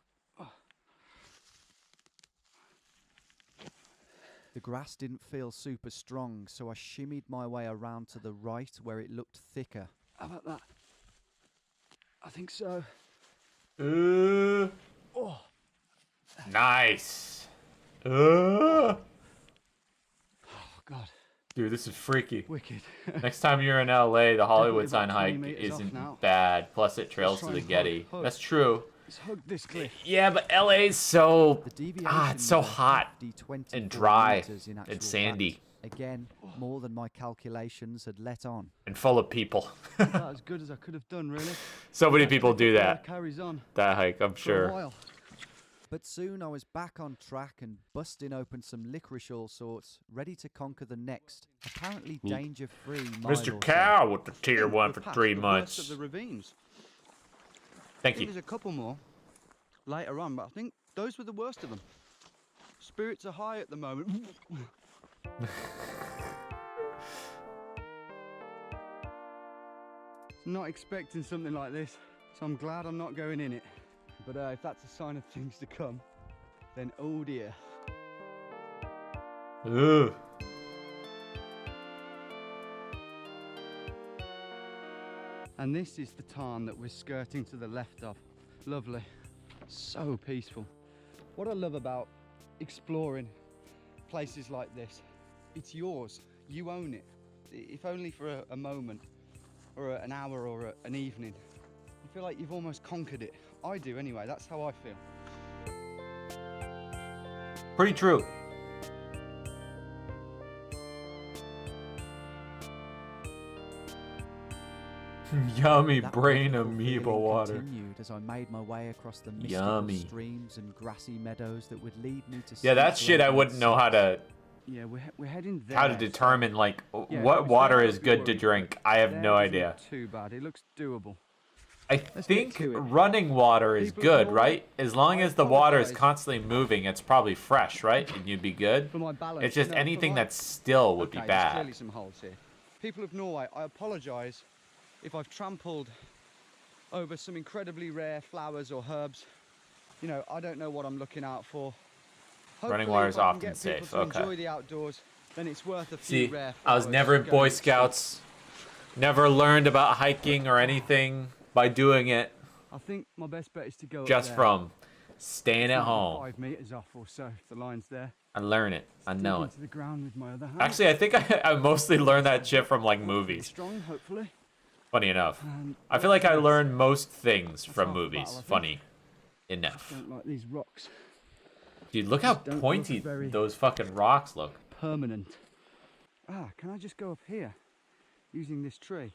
The grass didn't feel super strong, so I shimmied my way around to the right where it looked thicker. How about that? I think so. Oh. Nice. Oh, God. Dude, this is freaky. Wicked. Next time you're in LA, the Hollywood Definitely sign about 20 hike meters off isn't now. bad. Plus, it trails Let's to try the and Getty. hug. That's true. Let's hug this cliff. Yeah, but LA's so The deviation it's so was a hot hefty 24 and dry meters in actual and sandy fact. Again, more than my calculations had let on. and full of people. About as good as I could have done, really. So many Let's people take do it where that. it carries on That hike, I'm for a sure. while. But soon I was back on track and busting open some licorice all sorts, ready to conquer the next, apparently danger-free mile or so. Mr. Cow with the tier 1 for We're past 3 the worst months. of the ravines. Thank I think you. there's a couple more later on, but I think those were the worst of them. Spirits are high at the moment. Not expecting something like this, so I'm glad I'm not going in it. But if that's a sign of things to come, then oh dear. Ugh. And this is the tarn that we're skirting to the left of. Lovely, so peaceful. What I love about exploring places like this, it's yours, you own it. If only for a moment, or an hour, or an evening. I feel like you've almost conquered it. I do anyway, that's how I feel. Pretty true. Yummy That brain wonderful amoeba feeling water. continued as I made my way across the mystical Yummy. streams and grassy meadows that would lead me to Yeah, that's shit I wouldn't know how to Yeah, we're heading there. how to so- determine like Yeah, if it what was water there, is I'd be good to worried, drink. but I have there no isn't idea. Too bad. It looks doable. I Let's get think to it. running water is People good, know right? it. As long I as the water is apologise. constantly moving, it's probably fresh, right? And you'd be good. For my balance. It's just No, for anything my- that's still would Okay, be there's bad. clearly some holes here. People of Norway, I apologise if I've trampled over some incredibly rare flowers or herbs. You know, I don't know what I'm looking out for. Running Hopefully, water if is I can often get people safe, to okay. enjoy the outdoors, then it's worth a few See, rare I was flowers never in going Boy to see. Scouts. Never learned about hiking or anything by doing it. I think my best bet is to go up Just there. from staying It's at maybe home. 5 meters off or so, if the line's there. I learn it. I Dig know it. into the ground with my other hand. Actually, I think I mostly learned that shit from like movies. Strong, hopefully. Funny enough. And I feel like I that's- learned most things that's from half the movies. battle, I think. Funny enough. Don't like these rocks. Dude, look how Just don't look pointy very- those fucking rocks look. Permanent. Ah, can I just go up here using this tree?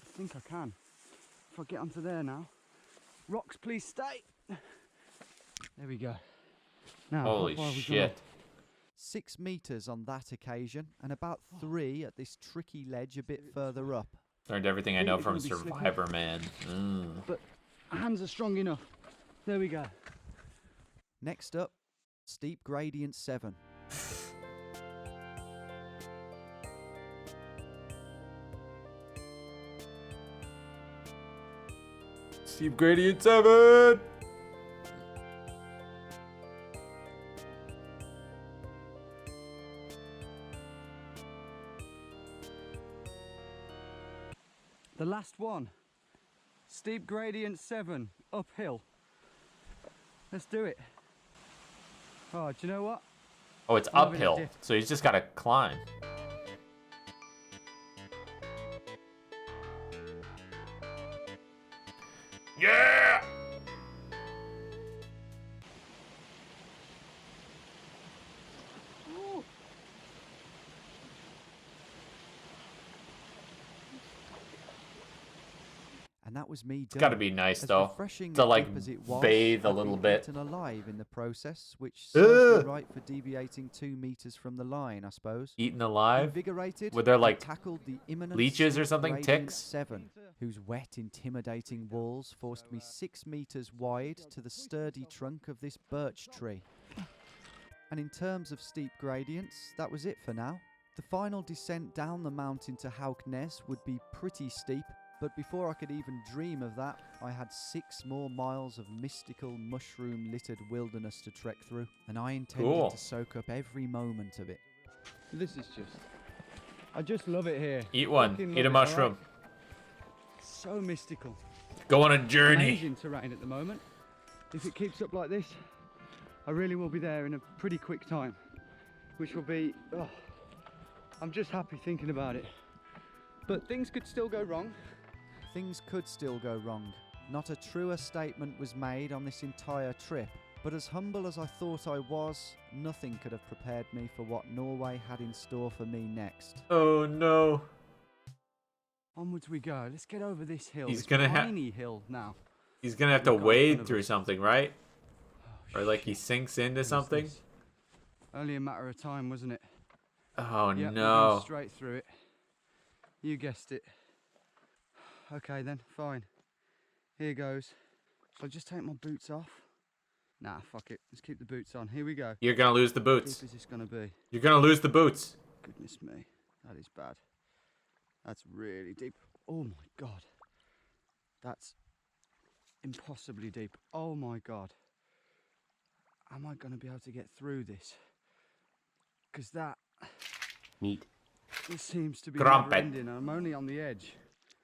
I think I can. If I get onto there now. Rocks, please stay. There we go. Now, how Holy far have we shit. 6 meters on that occasion, and about 3 at this tricky ledge a bit further up. Learned everything I know It's from gonna be slippery. Survivor, man. Mm. But hands are strong enough. There we go. Next up, steep gradient 7. Steep gradient 7. The last one. Steep gradient 7, uphill. Let's do it. Oh, do you know what? Oh, it's I'm having a uphill, dip. so he's just gotta climb. Yeah! And that was me done. It's gotta be nice, as though, refreshing to, a like, dip as it was, bathe a I'd little been bit. eaten alive in the process, which serves me right for deviating 2 meters from the line, I suppose. Eaten alive? Invigorated, Were there, I like, tackled the imminent leeches or steep something? gradient Ticks? 7, whose wet, intimidating walls forced me 6 meters wide to the sturdy trunk of this birch tree. And in terms of steep gradients, that was it for now. The final descent down the mountain to Hauknes would be pretty steep, but before I could even dream of that, I had 6 more miles of mystical, mushroom-littered wilderness to trek through, and I intended to soak up every moment of it. This is just... I just love it here. Eat one. Fucking Eat a love it, mushroom. alright? So mystical. Go on a journey. Amazing terrain at the moment. If it keeps up like this, I really will be there in a pretty quick time, which will be... Oh, I'm just happy thinking about it. But things could still go wrong. Things could still go wrong. Not a truer statement was made on this entire trip, but as humble as I thought I was, nothing could have prepared me for what Norway had in store for me next. Oh no. Onwards we go. Let's get over this hill. He's This gonna tiny hill now. He's gonna have to wade through something, right? Or like he sinks into something? Only a matter of time, wasn't it? Oh Yep, we're no. going straight through it. You guessed it. Okay then, fine. Here goes. Shall I just take my boots off? Nah, fuck it. Let's keep the boots on. Here we go. You're gonna lose the How boots. deep is this gonna be? You're gonna lose the boots. Goodness me, that is bad. That's really deep. Oh my god. That's impossibly deep. Oh my god. Am I gonna be able to get through this? Because that... Meat. This seems to be Crumpet. never ending. I'm only on the edge.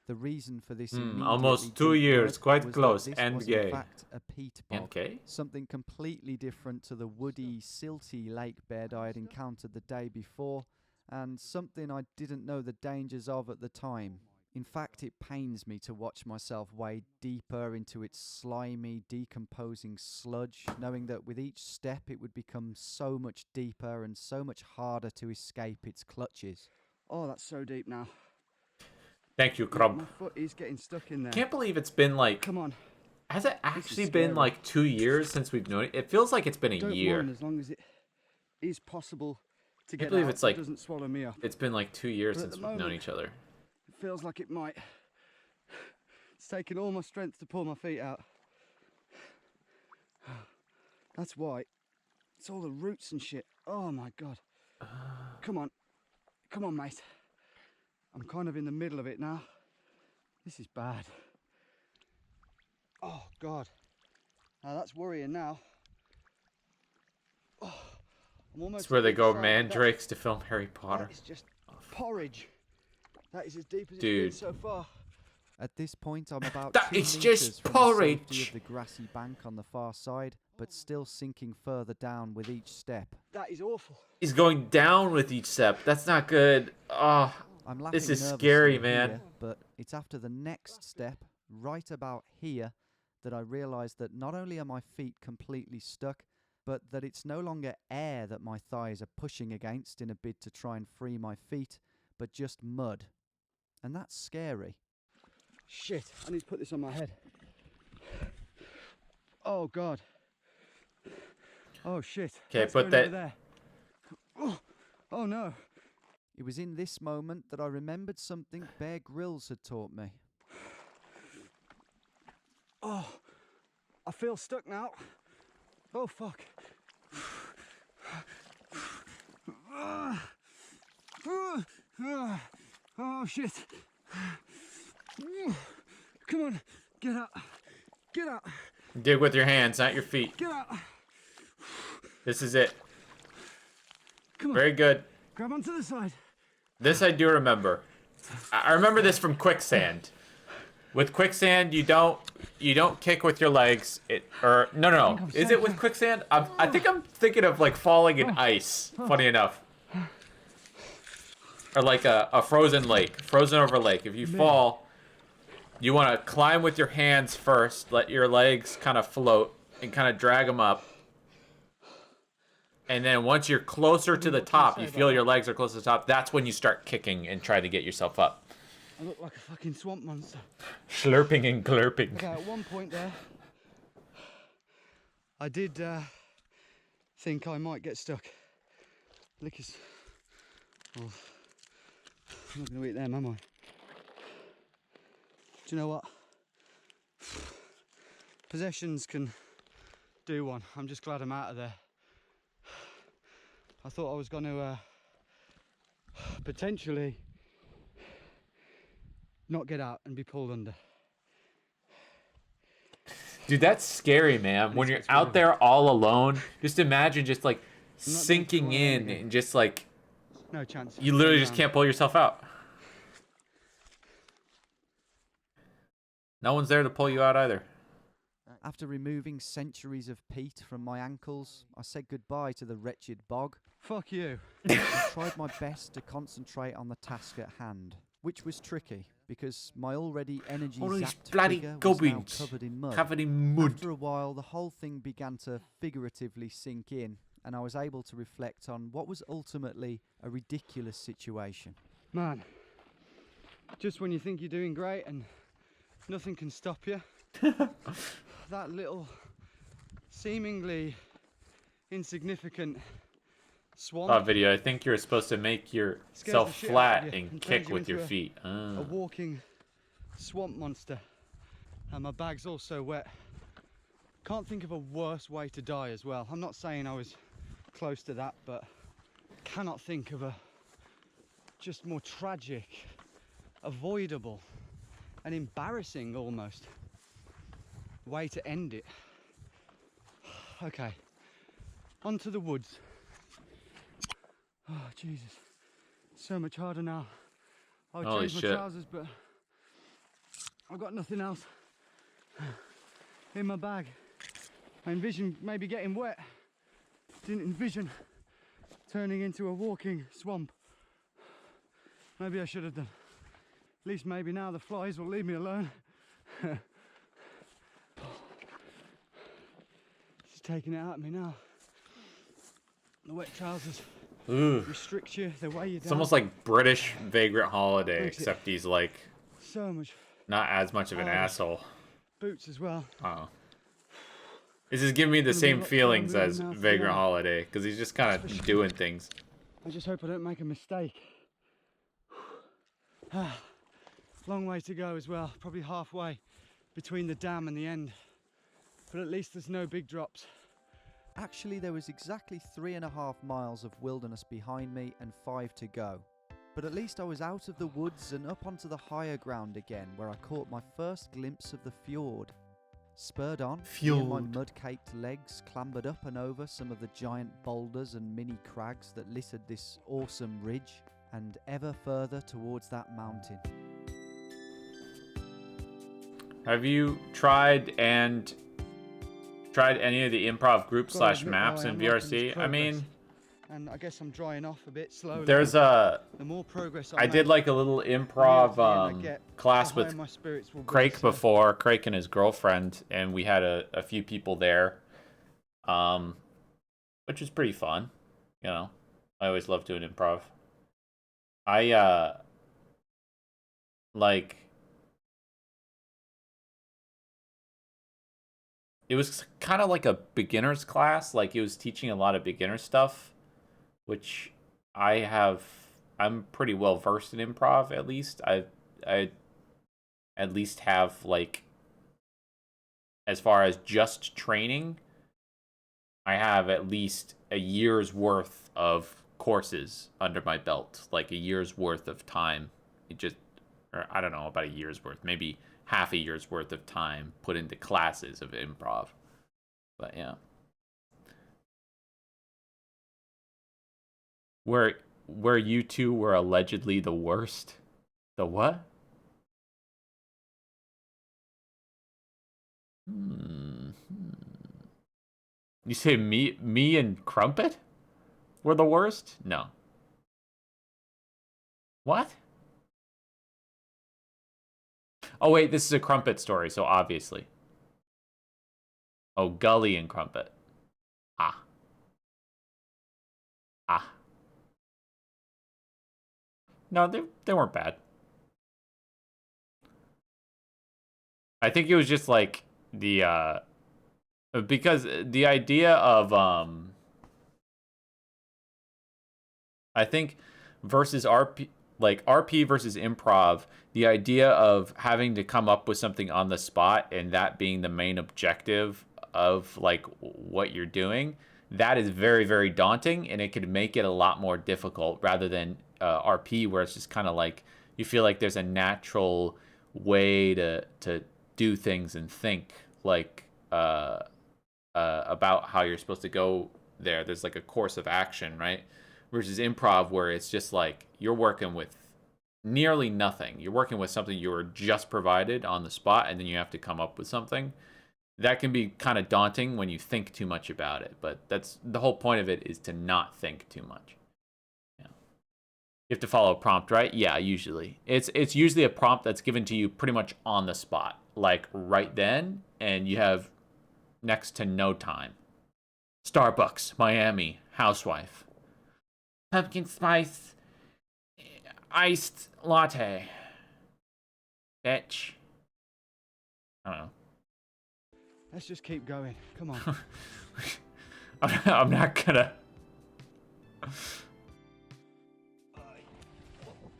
The reason for this almost 2 deep years, breath quite was close, that this and was gay. in fact a peat bog, something completely different to the woody, silty lake bed I had encountered the day before, and something I didn't know the dangers of at the time. In fact, it pains me to watch myself wade deeper into its slimy, decomposing sludge, knowing that with each step it would become so much deeper and so much harder to escape its clutches. Oh, that's so deep now. Thank you, My Crump. foot is getting stuck in there. Can't believe it's been like... Come on. Has it This is actually been scary. like 2 years since we've known it? It feels like it's been a Don't year. mind as long as it is possible to I get believe out. it's like... It doesn't swallow me up. It's been like 2 years But at since the we've known moment- each other. It feels like it might. It's taken all my strength to pull my feet out. That's why. It's all the roots and shit. Oh my god. Come on. Come on, mate. I'm kind of in the middle of it now. This is bad. Oh god. Now that's worrying now. Oh, I'm almost... It's where they go inside. mandrakes to film Harry Potter. That is just porridge. That is as deep as Dude. it's been so far. At this point, I'm about That 2 is meters just from porridge. the safety of the grassy bank on the far side, but still sinking further down with each step. That is awful. He's going down with each step. That's not good. Oh, I'm laughing this is nervously scary, here, man. but it's after the next step, right about here, that I realise that not only are my feet completely stuck, but that it's no longer air that my thighs are pushing against in a bid to try and free my feet, but just mud. And that's scary. Shit, I need to put this on my head. Oh god. Oh shit. Okay, Let's put go over that- there. Oh no. It was in this moment that I remembered something Bear Grylls had taught me. Oh, I feel stuck now. Oh fuck. Oh shit. Come on, get up. Get out. Dig with your hands, not your feet. Get out. This is it. Come on. Very good. Grab onto the side. This I do remember. I remember this from quicksand. With quicksand, you don't kick with your legs. No. Is it with quicksand? I think I'm thinking of like falling in ice. Funny enough. Or like a frozen lake, frozen over lake. If you fall, you want to climb with your hands first. Let your legs kind of float and kind of drag them up. And then once you're closer to the top, you feel your legs are close to the top. That's when you start kicking and try to get yourself up. I look like a fucking swamp monster. Slurping and glurping. Okay, at one point there, I did think I might get stuck. Lickers. Oh, I'm not going to eat them, am I? Do you know what? Possessions can do one. I'm just glad I'm out of there. I thought I was going to potentially not get out and be pulled under. Dude, that's scary, man. When you're out there all alone, just imagine just like sinking in and just like no chance. You literally just can't pull yourself out. No one's there to pull you out either. After removing centuries of peat from my ankles, I said goodbye to the wretched bog. Fuck you. I tried my best to concentrate on the task at hand, which was tricky because my already energy-zapped figure was now covered in mud. After a while, the whole thing began to figuratively sink in, and I was able to reflect on what was ultimately a ridiculous situation. Man, just when you think you're doing great and nothing can stop you, that little seemingly insignificant swamp video. I think you're supposed to make yourself flat and kick with your feet. A walking swamp monster. And my bag's also wet. Can't think of a worse way to die as well. I'm not saying I was close to that, but cannot think of a just more tragic, avoidable and embarrassing almost way to end it. Okay, onto the woods. Oh Jesus, so much harder now. I'll change my trousers, but I've got nothing else in my bag. I envisioned maybe getting wet. Didn't envision turning into a walking swamp. Maybe I should have done. At least maybe now the flies will leave me alone. It's taking it out of me now. The wet trousers restrict you, they weigh you down. It's almost like British Vagrant Holiday, except he's like so much not as much of an asshole. Boots as well. Oh. This is giving me the same feelings as Vagrant Holiday, because he's just kind of doing things. I just hope I don't make a mistake. Long way to go as well, probably halfway between the dam and the end. But at least there's no big drops. Actually, there was exactly 3.5 miles of wilderness behind me and 5 to go. But at least I was out of the woods and up onto the higher ground again, where I caught my first glimpse of the fjord. Spurred on, me and my mud-caked legs clambered up and over some of the giant boulders and mini crags that littered this awesome ridge, and ever further towards that mountain. Have you tried any of the improv group / maps in VRC? I mean, and I guess I'm drying off a bit slowly. There's the more progress I did like a little improv class with Craig before, Craig and his girlfriend, and we had a few people there, which was pretty fun. You know, I always love doing improv. It was kind of like a beginner's class, like it was teaching a lot of beginner stuff, which I'm pretty well versed in improv, at least. I at least have, like, as far as just training, I have at least a year's worth of courses under my belt, like a year's worth of time. Or I don't know about a year's worth, maybe half a year's worth of time put into classes of improv. But yeah. Where you two were allegedly the worst. The what? You say me and Crumpet were the worst? No. What? Oh wait, this is a Crumpet story, so obviously. Oh, Gully and Crumpet. Ah. Ah. No, they weren't bad. I think it was just like the because the idea of I think versus RP, like RP versus improv, the idea of having to come up with something on the spot and that being the main objective of like what you're doing, that is very, very daunting, and it could make it a lot more difficult rather than RP, where it's just kind of like you feel like there's a natural way to do things and think like about how you're supposed to go there. There's like a course of action, right? Versus improv, where it's just like you're working with nearly nothing. You're working with something you were just provided on the spot, and then you have to come up with something. That can be kind of daunting when you think too much about it, but that's the whole point of it, is to not think too much. Yeah. You have to follow a prompt, right? Yeah, usually. It's usually a prompt that's given to you pretty much on the spot, like right then, and you have next to no time. Starbucks, Miami, housewife. Pumpkin spice iced latte. Bitch. I don't know. Let's just keep going. Come on. I'm not gonna.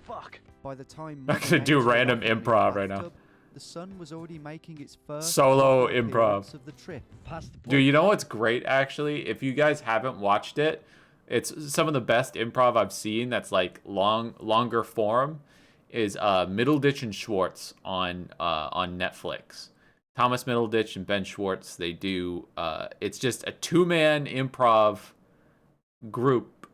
Fuck. By the time I'm gonna do random improv right now. The sun was already making its first solo improv of the trip. Dude, you know what's great actually? If you guys haven't watched it, it's some of the best improv I've seen that's like longer form is Middleditch and Schwartz on Netflix. Thomas Middleditch and Ben Schwartz, they do it's just a two-man improv group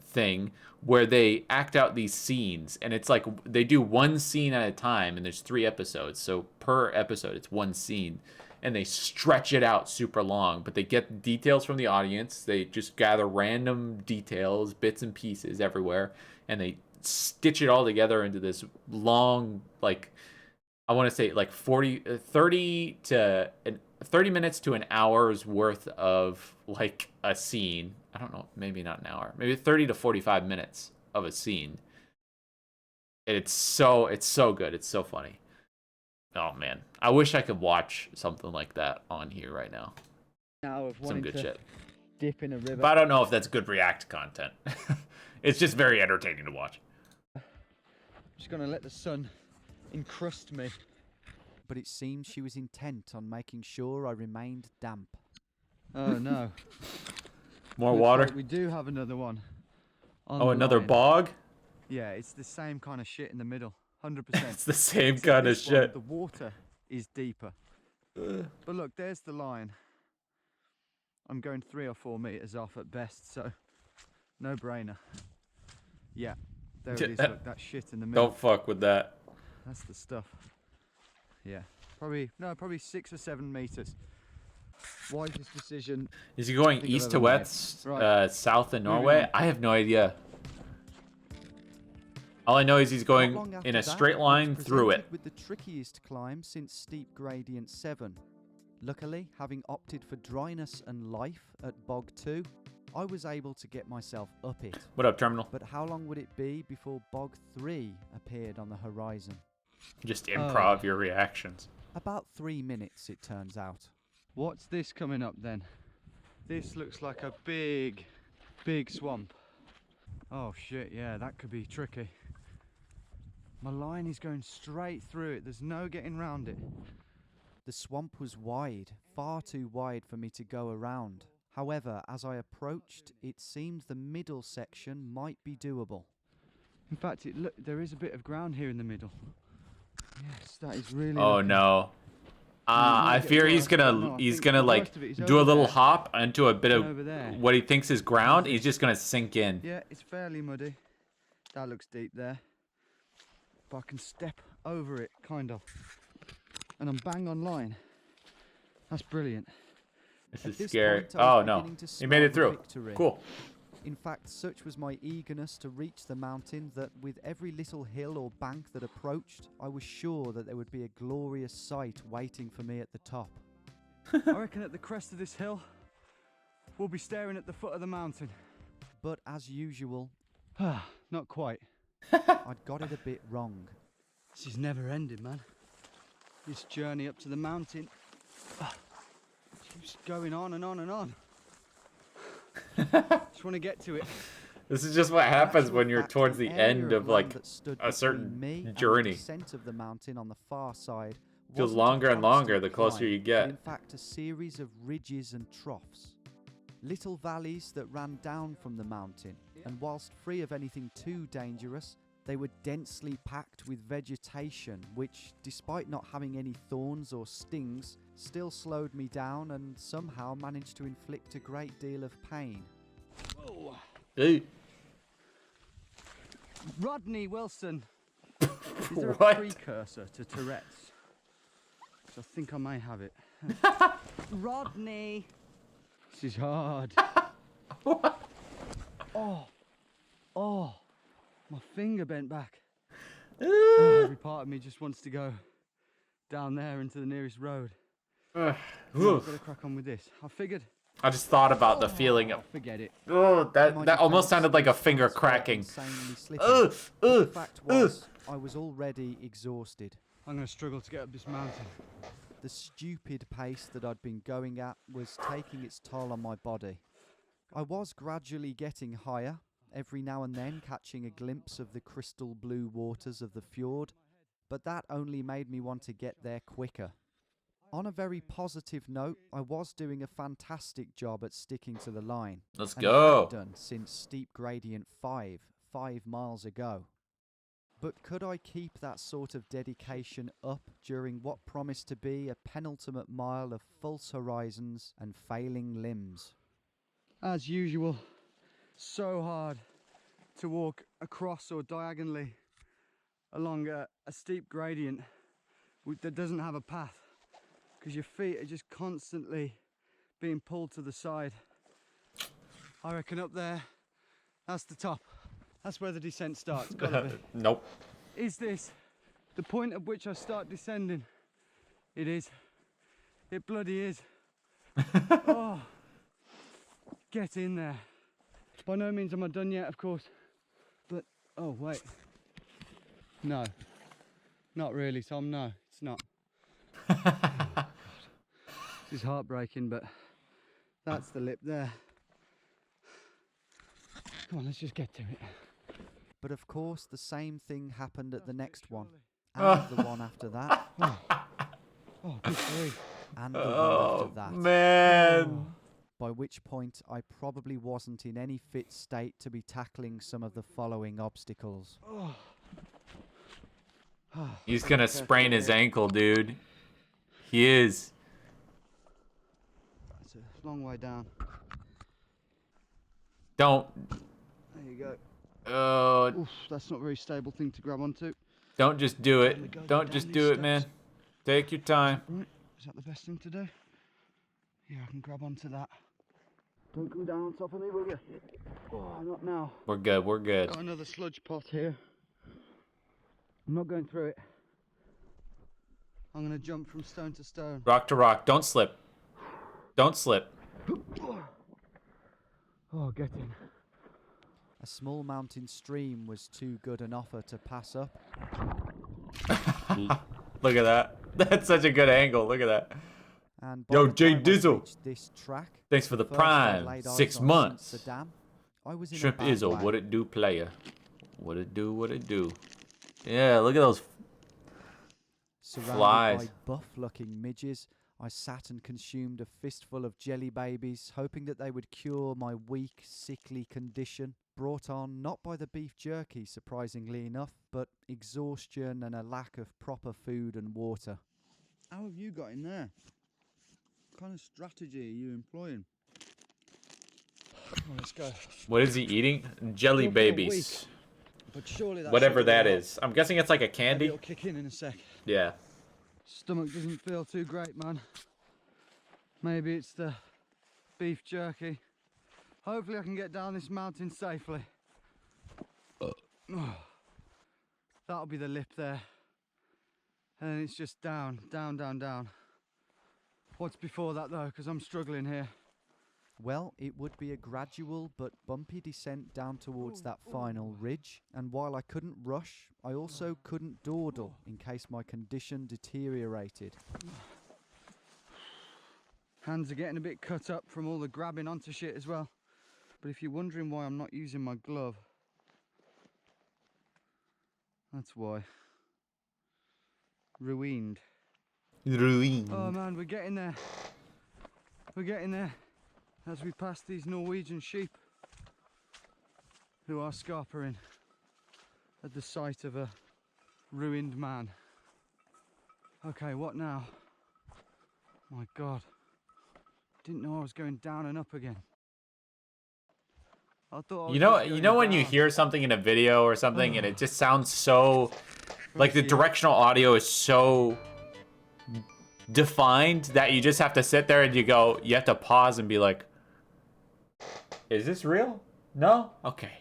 thing where they act out these scenes, and it's like they do one scene at a time, and there's 3 episodes, so per episode it's one scene, and they stretch it out super long, but they get details from the audience. They just gather random details, bits and pieces everywhere, and they stitch it all together into this long, like I want to say like 30 minutes to an hour's worth of like a scene. I don't know, maybe not an hour, maybe 30 to 45 minutes of a scene. And it's so good. It's so funny. Oh man, I wish I could watch something like that on here right now. Some good shit. Dip in a river. But I don't know if that's good React content. It's just very entertaining to watch. Just gonna let the sun encrust me. But it seemed she was intent on making sure I remained damp. Oh no. More Looks water? like we do have another one. Oh, another bog? Yeah, it's the same kind of shit in the middle. 100%. It's the same kind of shit. The water is deeper. But look, there's the line. I'm going 3 or 4 meters off at best, so no brainer. Yeah, there it is. Look, that shit in the middle. Don't fuck with that. That's the stuff. Yeah, probably 6 or 7 meters. Wisest decision. Is he going east to west, south in Norway? I have no idea. All I know is he's going in a straight line through it. With the trickiest climb since steep gradient 7. Luckily, having opted for dryness and life at Bog 2, I was able to get myself up it. What up, Terminal? But how long would it be before Bog 3 appeared on the horizon? Just improv your reactions. About 3 minutes, it turns out. What's this coming up then? This looks like a big swamp. Oh shit, yeah, that could be tricky. My line is going straight through it. There's no getting round it. The swamp was wide, far too wide for me to go around. However, as I approached, it seemed the middle section might be doable. In fact, look, there is a bit of ground here in the middle. Yes, that is really. Oh lucky. no. might I get fear worse, he's but no, gonna I he's think gonna the like worst of it is do a over little there hop into a bit and of over there. what he thinks is ground. He's just gonna sink in. Yeah, it's fairly muddy. That looks deep there. But I can step over it, kind of. And I'm bang on line. That's brilliant. This At is this scary. point, I was Oh no, beginning to he made it smell through. victory. Cool. In fact, such was my eagerness to reach the mountain that with every little hill or bank that approached, I was sure that there would be a glorious sight waiting for me at the top. I reckon at the crest of this hill, we'll be staring at the foot of the mountain. But as usual, not quite. I'd got it a bit wrong. This is never ending, man. This journey up to the mountain keeps going on and on and on. Just want to get to it. This is just what happens Actual when you're fact, towards the area end of land like that stood a between certain me and journey. the descent of the mountain on the far side Feels wasn't a longer and longer constant the closer climb, you but get. in fact, a series of ridges and troughs. Little valleys that ran down from the mountain, and whilst free of anything too dangerous, they were densely packed with vegetation which, despite not having any thorns or stings, still slowed me down and somehow managed to inflict a great deal of pain. Whoa. Hey. Rodney Wilson. Is there What? a precursor to Tourette's? 'Cause I think I may have it. Rodney. This is hard. What? Oh, my finger bent back. Every part of me just wants to go down there into the nearest road. I've got to crack on with this. I figured. I just thought about the feeling of. Forget it. Oh, that almost sounded like a finger Hands were cracking. insanely slippery. The fact was, I was already exhausted. I'm going to struggle to get up this mountain. The stupid pace that I'd been going at was taking its toll on my body. I was gradually getting higher, every now and then catching a glimpse of the crystal blue waters of the fjord, but that only made me want to get there quicker. On a very positive note, I was doing a fantastic job at sticking to the line. Let's and go. had done since steep gradient 5 miles ago. But could I keep that sort of dedication up during what promised to be a penultimate mile of false horizons and failing limbs? As usual, so hard to walk across or diagonally along a steep gradient that doesn't have a path, because your feet are just constantly being pulled to the side. I reckon up there, that's the top. That's where the descent starts. Gotta be. Nope. Is this the point at which I start descending? It is. It bloody is. Oh, get in there. By no means am I done yet, of course. But, oh wait. No. Not really, Tom, no, it's not. This is heartbreaking, but that's the lip there. Come on, let's just get to it. But of course, the same thing happened at the next one, and the one after that, Oh, good grief. and the one after that. Man. By which point, I probably wasn't in any fit state to be tackling some of the following obstacles. He's gonna sprain his ankle, dude. He is. It's a long way down. Don't. There you go. Oh, That's not a very stable thing to grab onto. don't just do it. Don't just do it, man. Take your time. Right, is that the best thing to do? Yeah, I can grab onto that. Don't come down on top of me, will you? Oh, not now. We're good. We're good. Got another sludge pot here. I'm not going through it. I'm going to jump from stone to stone. Rock to rock. Don't slip. Don't slip. Oh, get in. A small mountain stream was too good an offer to pass up. Look at that. That's such a good angle. Look at that. And by Yo, the Jay time I Dizzle. reached this track, Thanks for the first I'd prime. laid eyes 6 on months. since the dam, I was in a Shrimp bad Izzle. way. What it do, player? What it do? What it do? Yeah, look at those Surrounded flies. by buff-looking midges, I sat and consumed a fistful of jelly babies, hoping that they would cure my weak, sickly condition, brought on not by the beef jerky, surprisingly enough, but exhaustion and a lack of proper food and water. How have you got in there? What kind of strategy are you employing? Come on, let's go. What is he eating? Jelly Talking of babies. weak, but surely that Whatever should do that a lot. is. I'm guessing it's like a Maybe candy. it'll kick in a sec. Yeah. Stomach doesn't feel too great, man. Maybe it's the beef jerky. Hopefully I can get down this mountain safely. That'll be the lip there. And it's just down, down, down, down. What's before that though? Because I'm struggling here. Well, it would be a gradual but bumpy descent down towards that final ridge, and while I couldn't rush, I also couldn't dawdle in case my condition deteriorated. Hands are getting a bit cut up from all the grabbing onto shit as well. But if you're wondering why I'm not using my glove, that's why. Ruined. Ruined. Oh man, we're getting there. We're getting there. As we pass these Norwegian sheep who are scarpering at the sight of a ruined man. Okay, what now? My God. Didn't know I was going down and up again. I thought I was You know when you down. hear something in a video or something and it just sounds so like the directional audio is so defined that you just have to sit there and you have to pause and be like, is this real? No? Okay.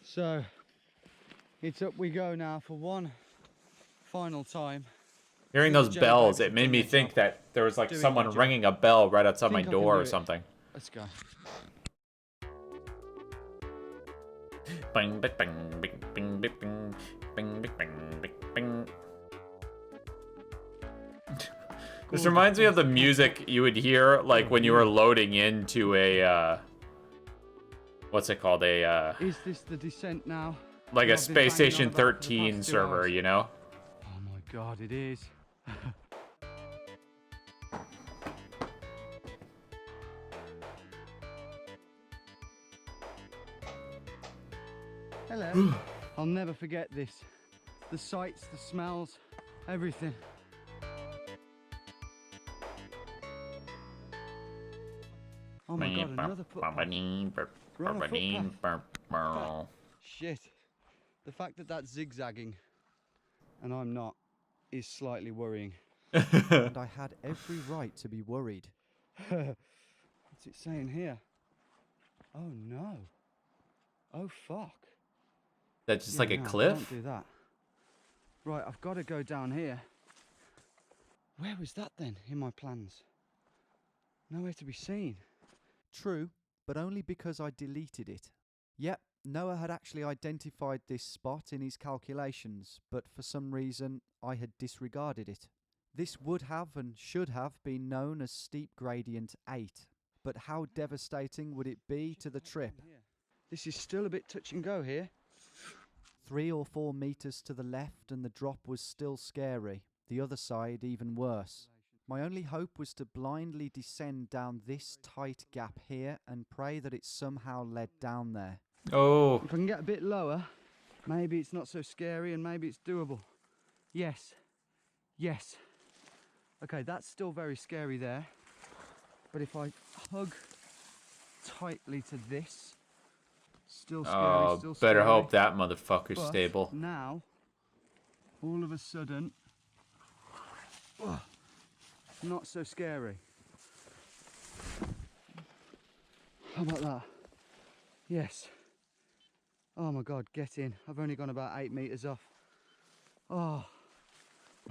So it's up we go now for one final time. Hearing those bells, it made me think that there was like someone ringing a bell right outside my door or something. Let's go. Bing, bing, bing, bing, bing, bing, bing, bing, bing, bing. This reminds me of the music you would hear like when you were loading into a what's it called? Is this the descent now? Like a I've been Space banging on Station about for the 13 past 2 server, hours. you know? Oh my God, it is. Hello. I'll never forget this. The sights, the smells, everything. Oh my God, another footpath. We're on a footpath. Shit. The fact that that's zigzagging and I'm not is slightly worrying. And I had every right to be worried. What's it saying here? Oh no. Oh fuck. That's just Yeah, like a no, I cliff? can't do that. Right, I've got to go down here. Where was that then in my plans? Nowhere to be seen. True, but only because I deleted it. Yep, Noah had actually identified this spot in his calculations, but for some reason I had disregarded it. This would have and should have been known as Steep Gradient 8, but how devastating would it be to the trip? This is still a bit touch and go here. 3 or 4 meters to the left and the drop was still scary, the other side even worse. My only hope was to blindly descend down this tight gap here and pray that it somehow led down there. Oh. If I can get a bit lower, maybe it's not so scary and maybe it's doable. Yes. Yes. Okay, that's still very scary there. But if I hug tightly to this, still scary, still scary. Better hope that motherfucker's But stable. now, all of a sudden, not so scary. How about that? Yes. Oh my God, get in. I've only gone about 8 meters off. Oh,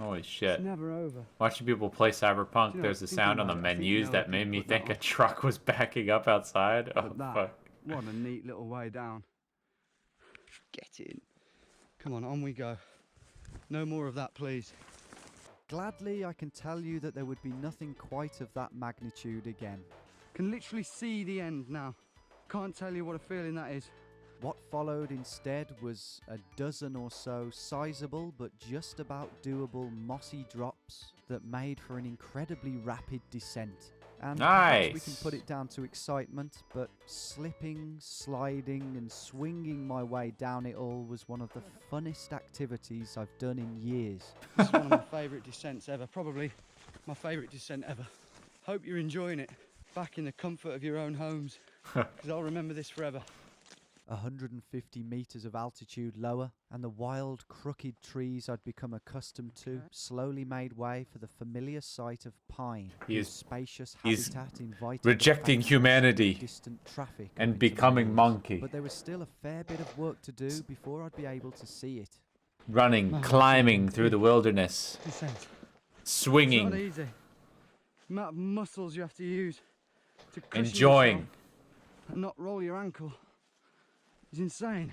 Holy shit. it's never over. Watching people play Cyberpunk, Do you know, there's a thinking sound on the about it, I think menus Noah that can made me put that think a off. truck was backing up outside. Oh, But that, fuck. what a neat little way down. Get in. Come on we go. No more of that, please. Gladly, I can tell you that there would be nothing quite of that magnitude again. Can literally see the end now. Can't tell you what a feeling that is. What followed instead was a dozen or so sizable but just about doable mossy drops that made for an incredibly rapid descent. And perhaps we can Nice. put it down to excitement, but slipping, sliding and swinging my way down it all was one of the funnest activities I've done in years. This is one of my favourite descents ever, probably my favourite descent ever. Hope you're enjoying it, back in the comfort of your own homes, because I'll remember this forever. 150 metres of altitude lower, and the wild, crooked trees I'd become accustomed to slowly made way for the familiar sight of pine. He's- whose spacious he's habitat invited rejecting the humanity distant traffic and of its becoming moors. monkey. But there was still a fair bit of work to do before I'd be able to see it. Running, climbing through the wilderness, Descent. It's not swinging, easy. The amount of muscles you have to use to cushion enjoying. yourself and not roll your ankle is insane.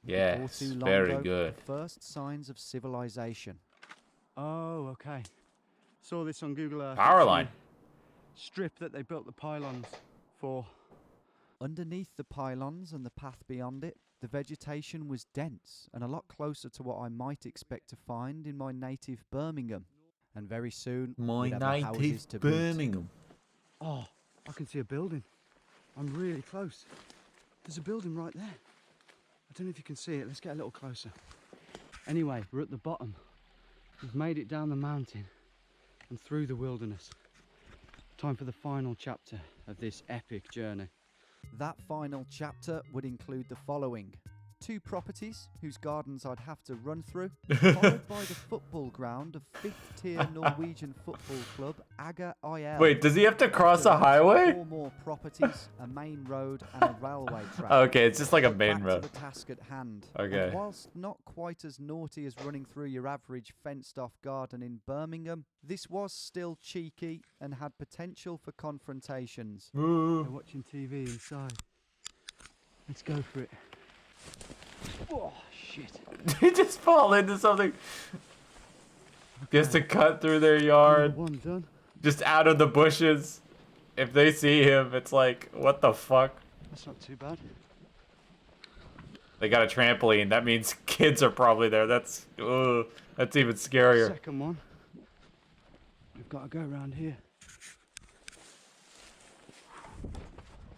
Before Yes, too long, very though, good. the first signs of civilization. Oh, okay. Saw this on Google Earth. Power It's line. the strip that they built the pylons for. Underneath the pylons and the path beyond it, the vegetation was dense and a lot closer to what I might expect to find in my native Birmingham. And very soon, My we'd have the houses to boot. Birmingham. Oh, I can see a building. I'm really close. There's a building right there. I don't know if you can see it. Let's get a little closer. Anyway, we're at the bottom. We've made it down the mountain and through the wilderness. Time for the final chapter of this epic journey. That final chapter would include the following. 2 properties whose gardens I'd have to run through, followed by the football ground of 5th tier Norwegian football club Aga IL. Wait, does he have to cross a highway? 4 more properties, a main road and a railway track. Okay, it's just like a main Back road. to the task at hand. Okay. And whilst not quite as naughty as running through your average fenced-off garden in Birmingham, this was still cheeky and had potential for confrontations. They're watching TV inside. Let's go for it. Oh, shit. He just fall into something. Just to cut through their yard. One done. Just out of the bushes. If they see him, it's like, what the fuck? That's not too bad. They got a trampoline. That means kids are probably there. That's even scarier. Second one. We've got to go around here.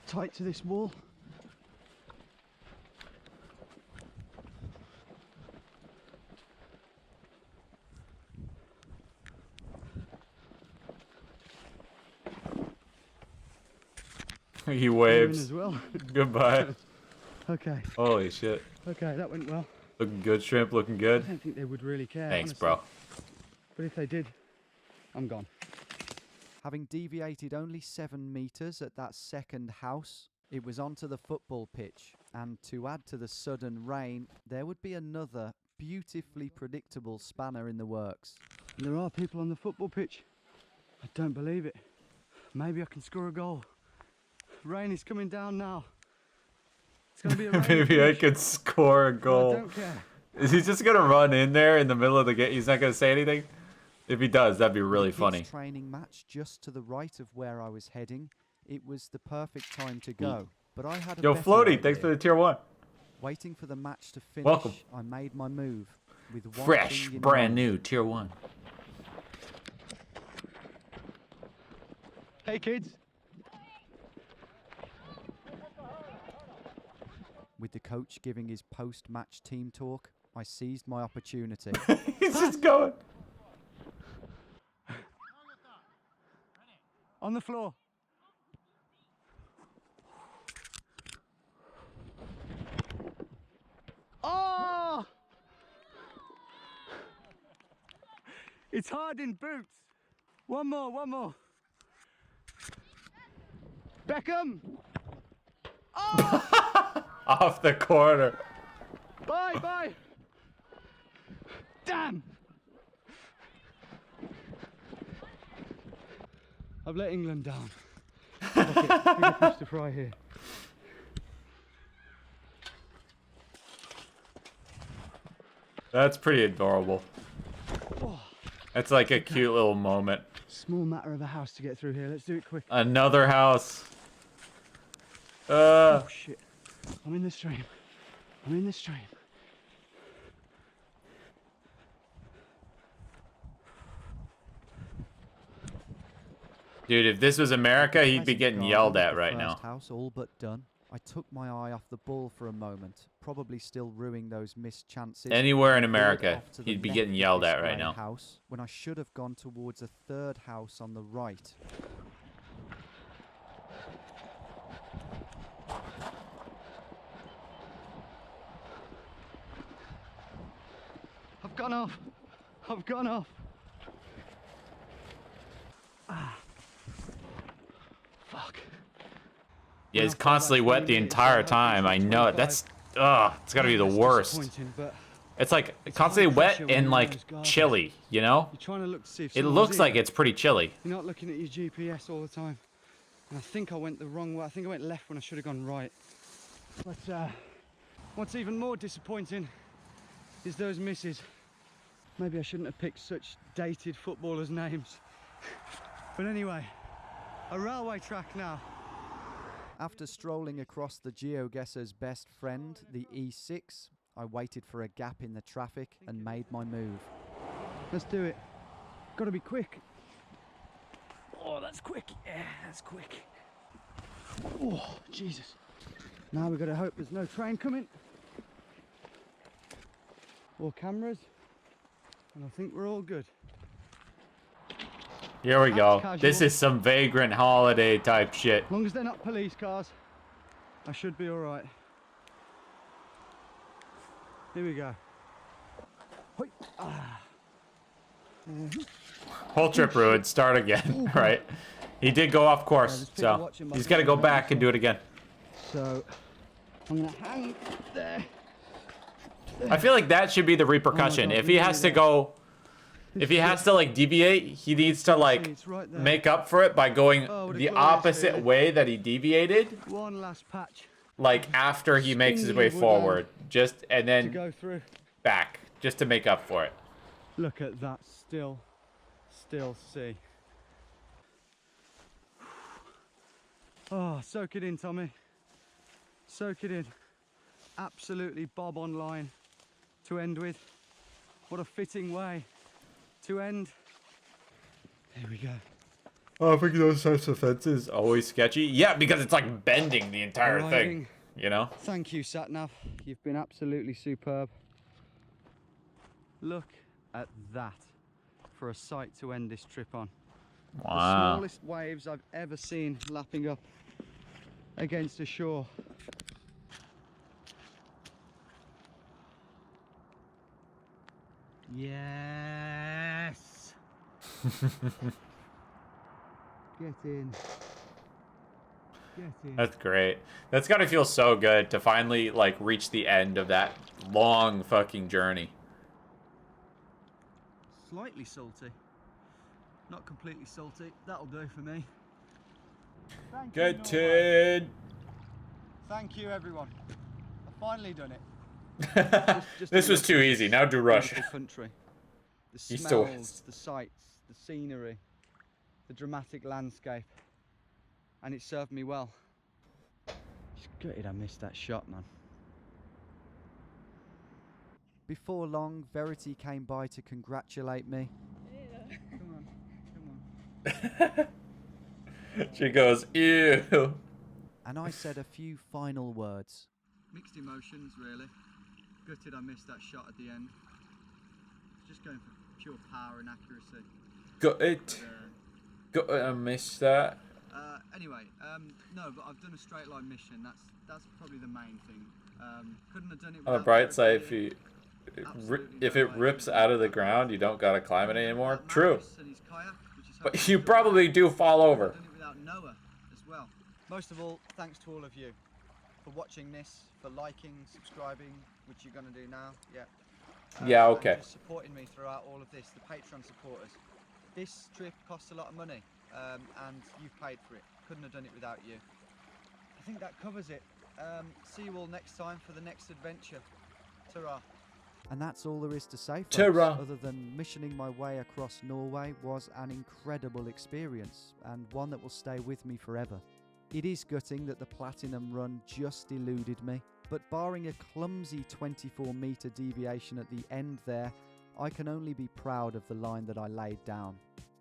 Tight to this wall. He You're in waves. as well. Goodbye. Okay. Holy shit. Okay, that went well. Looking good, shrimp. Looking I good. don't think they would really care. Thanks, honestly. bro. But if they did, I'm gone. Having deviated only 7 metres at that second house, it was onto the football pitch, and to add to the sudden rain, there would be another beautifully predictable spanner in the works. And there are people on the football pitch. I don't believe it. Maybe I can score a goal. Rain is coming down now. It's going to be a rainy Maybe I finish. could score a But goal. I don't care. Is he just gonna run in there in the middle of the game? He's not gonna say anything? If he does, that'd be really With funny. this training match just to the right of where I was heading, it was the perfect time to go. But I had a Yo, better Floaty, thanks idea. for the tier 1. Waiting for the match to finish, Welcome. I made my move with one Fresh, thing in brand mind. new, tier 1. Hey, kids. With the coach giving his post-match team talk, I seized my opportunity. He's just going. On the floor. Oh! It's hard in boots. One more, one more. Beckham! Oh! Off the corner. Bye, bye! Damn! I've let England down. Fuck it, bigger fish to fry here. That's pretty adorable. That's like a cute little moment. Small matter of a house to get through here. Let's do it quick. Another house. Oh shit. I'm in the stream. I'm in the stream. Dude, if this was America, he'd be Pleasant getting garden yelled of at the right first now. house all but done. I took my eye off the ball for a moment, probably still ruining those missed chances. Anywhere in and veered America, off to the he'd be left getting of yelled this at right grey now. house when I should have gone towards a third house on the right. I've gone off. I've gone off. Ah. Fuck. Yeah, he's constantly wet the entire time. I know it. That's, it's gotta be the worst. It's like constantly wet and like chilly, you know? You're trying to look to see if It someone's looks here. like it's pretty chilly. You're not looking at your GPS all the time. And I think I went the wrong way. I think I went left when I should have gone right. But what's even more disappointing is those misses. Maybe I shouldn't have picked such dated footballers' names. But anyway, a railway track now. After strolling across the geoguesser's best friend, the E6, I waited for a gap in the traffic and made my move. Let's do it. Gotta be quick. Oh, that's quick. Yeah, that's quick. Oh, Jesus. Now we've got to hope there's no train coming. Or cameras. And I think we're all good. Here we go. Casual. This is some vagrant holiday type shit. As long as they're not police cars, I should be all right. Here we go. Hoi. Ah. Whole trip ruined. Start again, right? He did go off course, so he's got to go back and do it again. So I'm gonna hang there. I feel like that should be the repercussion. God, If he has to go, if he has to like deviate, he needs to like It's right there. make up for it by going Oh, what a the glorious opposite feeling. way that he deviated, One last patch like after he makes his Spinning way woodland forward, just and to then go through. back, just to make up for it. Look at that still sea. Oh, soak it in, Tommy. Soak it in. Absolutely bob on line to end with. What a fitting way to end. Here we go. Oh, I think those types of fences always sketchy. Yeah, because it's like bending the entire thing, Arriving. you know? Thank you, Satnav. You've been absolutely superb. Look at that for a sight to end this trip on. The Wow. smallest waves I've ever seen lapping up against a shore. Yes! Get in. Get in. That's great. That's gotta feel so good to finally like reach the end of that long fucking journey. Slightly salty. Not completely salty. That'll do for me. Thank you, Good Norway. kid. Thank you, everyone. I've finally done it. This was too easy. Now do rush. Beautiful country. The East to smells, west. the sights, the scenery, the dramatic landscape. And it served me well. It's gutted I missed that shot, man. Before long, Verity came by to congratulate me. Come on. She goes, ew. And I said a few final words. Mixed emotions, really. Gutted I missed that shot at the end. Just going for pure power and accuracy. Got it. But, Got it. I missed that. anyway, no, but I've done a straight line mission. That's probably the main thing. Couldn't have done it. On the without bright side, Verity. if it rips out of the ground, you don't gotta climb it anymore. Without True. Marius and his kayak, which is But hopefully you probably do fall over. done it without Noah as well. Most of all, thanks to all of you for watching this, for liking, subscribing, which you're going to do now. Yeah. Yeah, and okay. just supporting me throughout all of this, the Patreon supporters. This trip costs a lot of money, and you've paid for it. Couldn't have done it without you. I think that covers it. See you all next time for the next adventure. Ta-ra. And that's all there is to say, folks, Ta-ra. other than missioning my way across Norway was an incredible experience, and one that will stay with me forever. It is gutting that the platinum run just eluded me, but barring a clumsy 24-metre deviation at the end there, I can only be proud of the line that I laid down.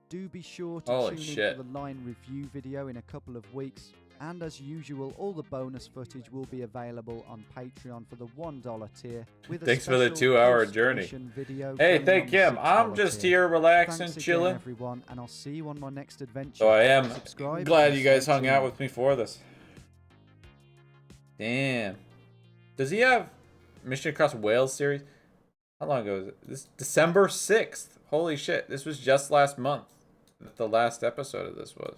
Do be sure to Holy tune shit. in for the line review video in a couple of weeks, and as usual, all the bonus footage will be available on Patreon for the $1 tier. With a Thanks for the special 2-hour journey. post-mission video Hey, coming thank on the him. I'm $6 just tier. here relaxing, Thanks again, chilling. everyone, and I'll see you on my next adventure. So I am Subscribe glad and you guys stay hung out tuned. with me for this. Damn. Does he have Mission Across Wales series? How long ago was it? This December 6th. Holy shit. This was just last month that the last episode of this was.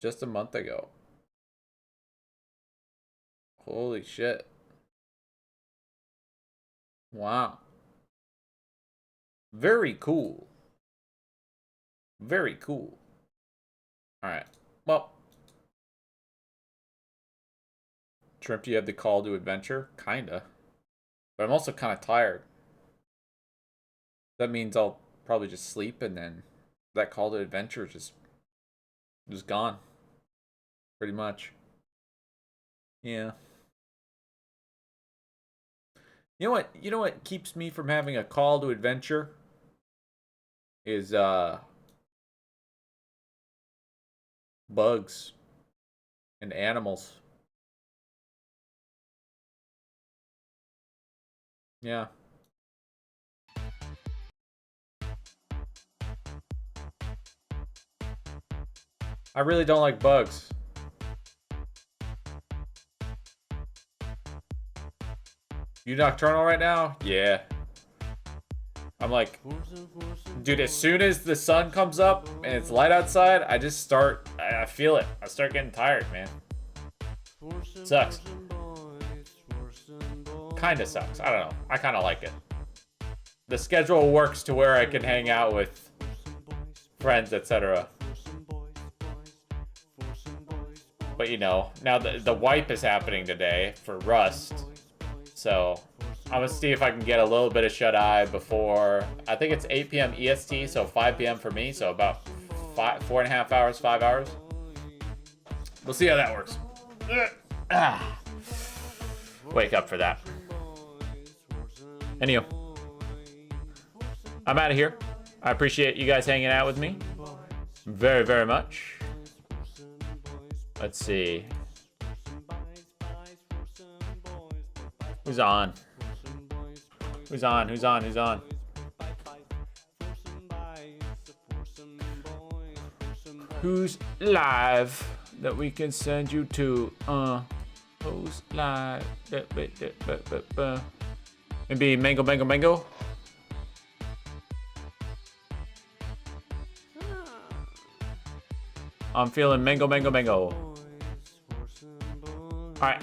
Just a month ago. Holy shit. Wow. Very cool. Very cool. Alright. Well. Shrimp, do you have the call to adventure? Kinda. But I'm also kind of tired. That means I'll probably just sleep and then that call to adventure is just gone. Pretty much. Yeah. You know what keeps me from having a call to adventure? Is bugs and animals. Yeah. I really don't like bugs. You nocturnal right now? Yeah. I'm like, dude, as soon as the sun comes up and it's light outside, I just start, I feel it. I start getting tired, man. Sucks. Kinda sucks. I don't know. I kinda like it. The schedule works to where I can hang out with friends, etc. But you know, now the wipe is happening today for Rust. So I'm gonna see if I can get a little bit of shut-eye before, I think it's 8 p.m. EST, so 5 p.m. for me, so about 4.5 hours, 5 hours. We'll see how that works. Wake up for that. Anywho, I'm out of here. I appreciate you guys hanging out with me very, very much. Let's see. Who's on? Who's on? Who's on? Who's on? Who's live that we can send you to? Who's live? Maybe Mango, Mango, Mango. I'm feeling Mango, Mango, Mango. All right.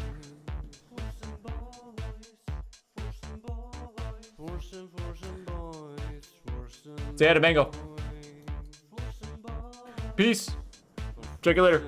Say hi to Mango. Peace. Check you later.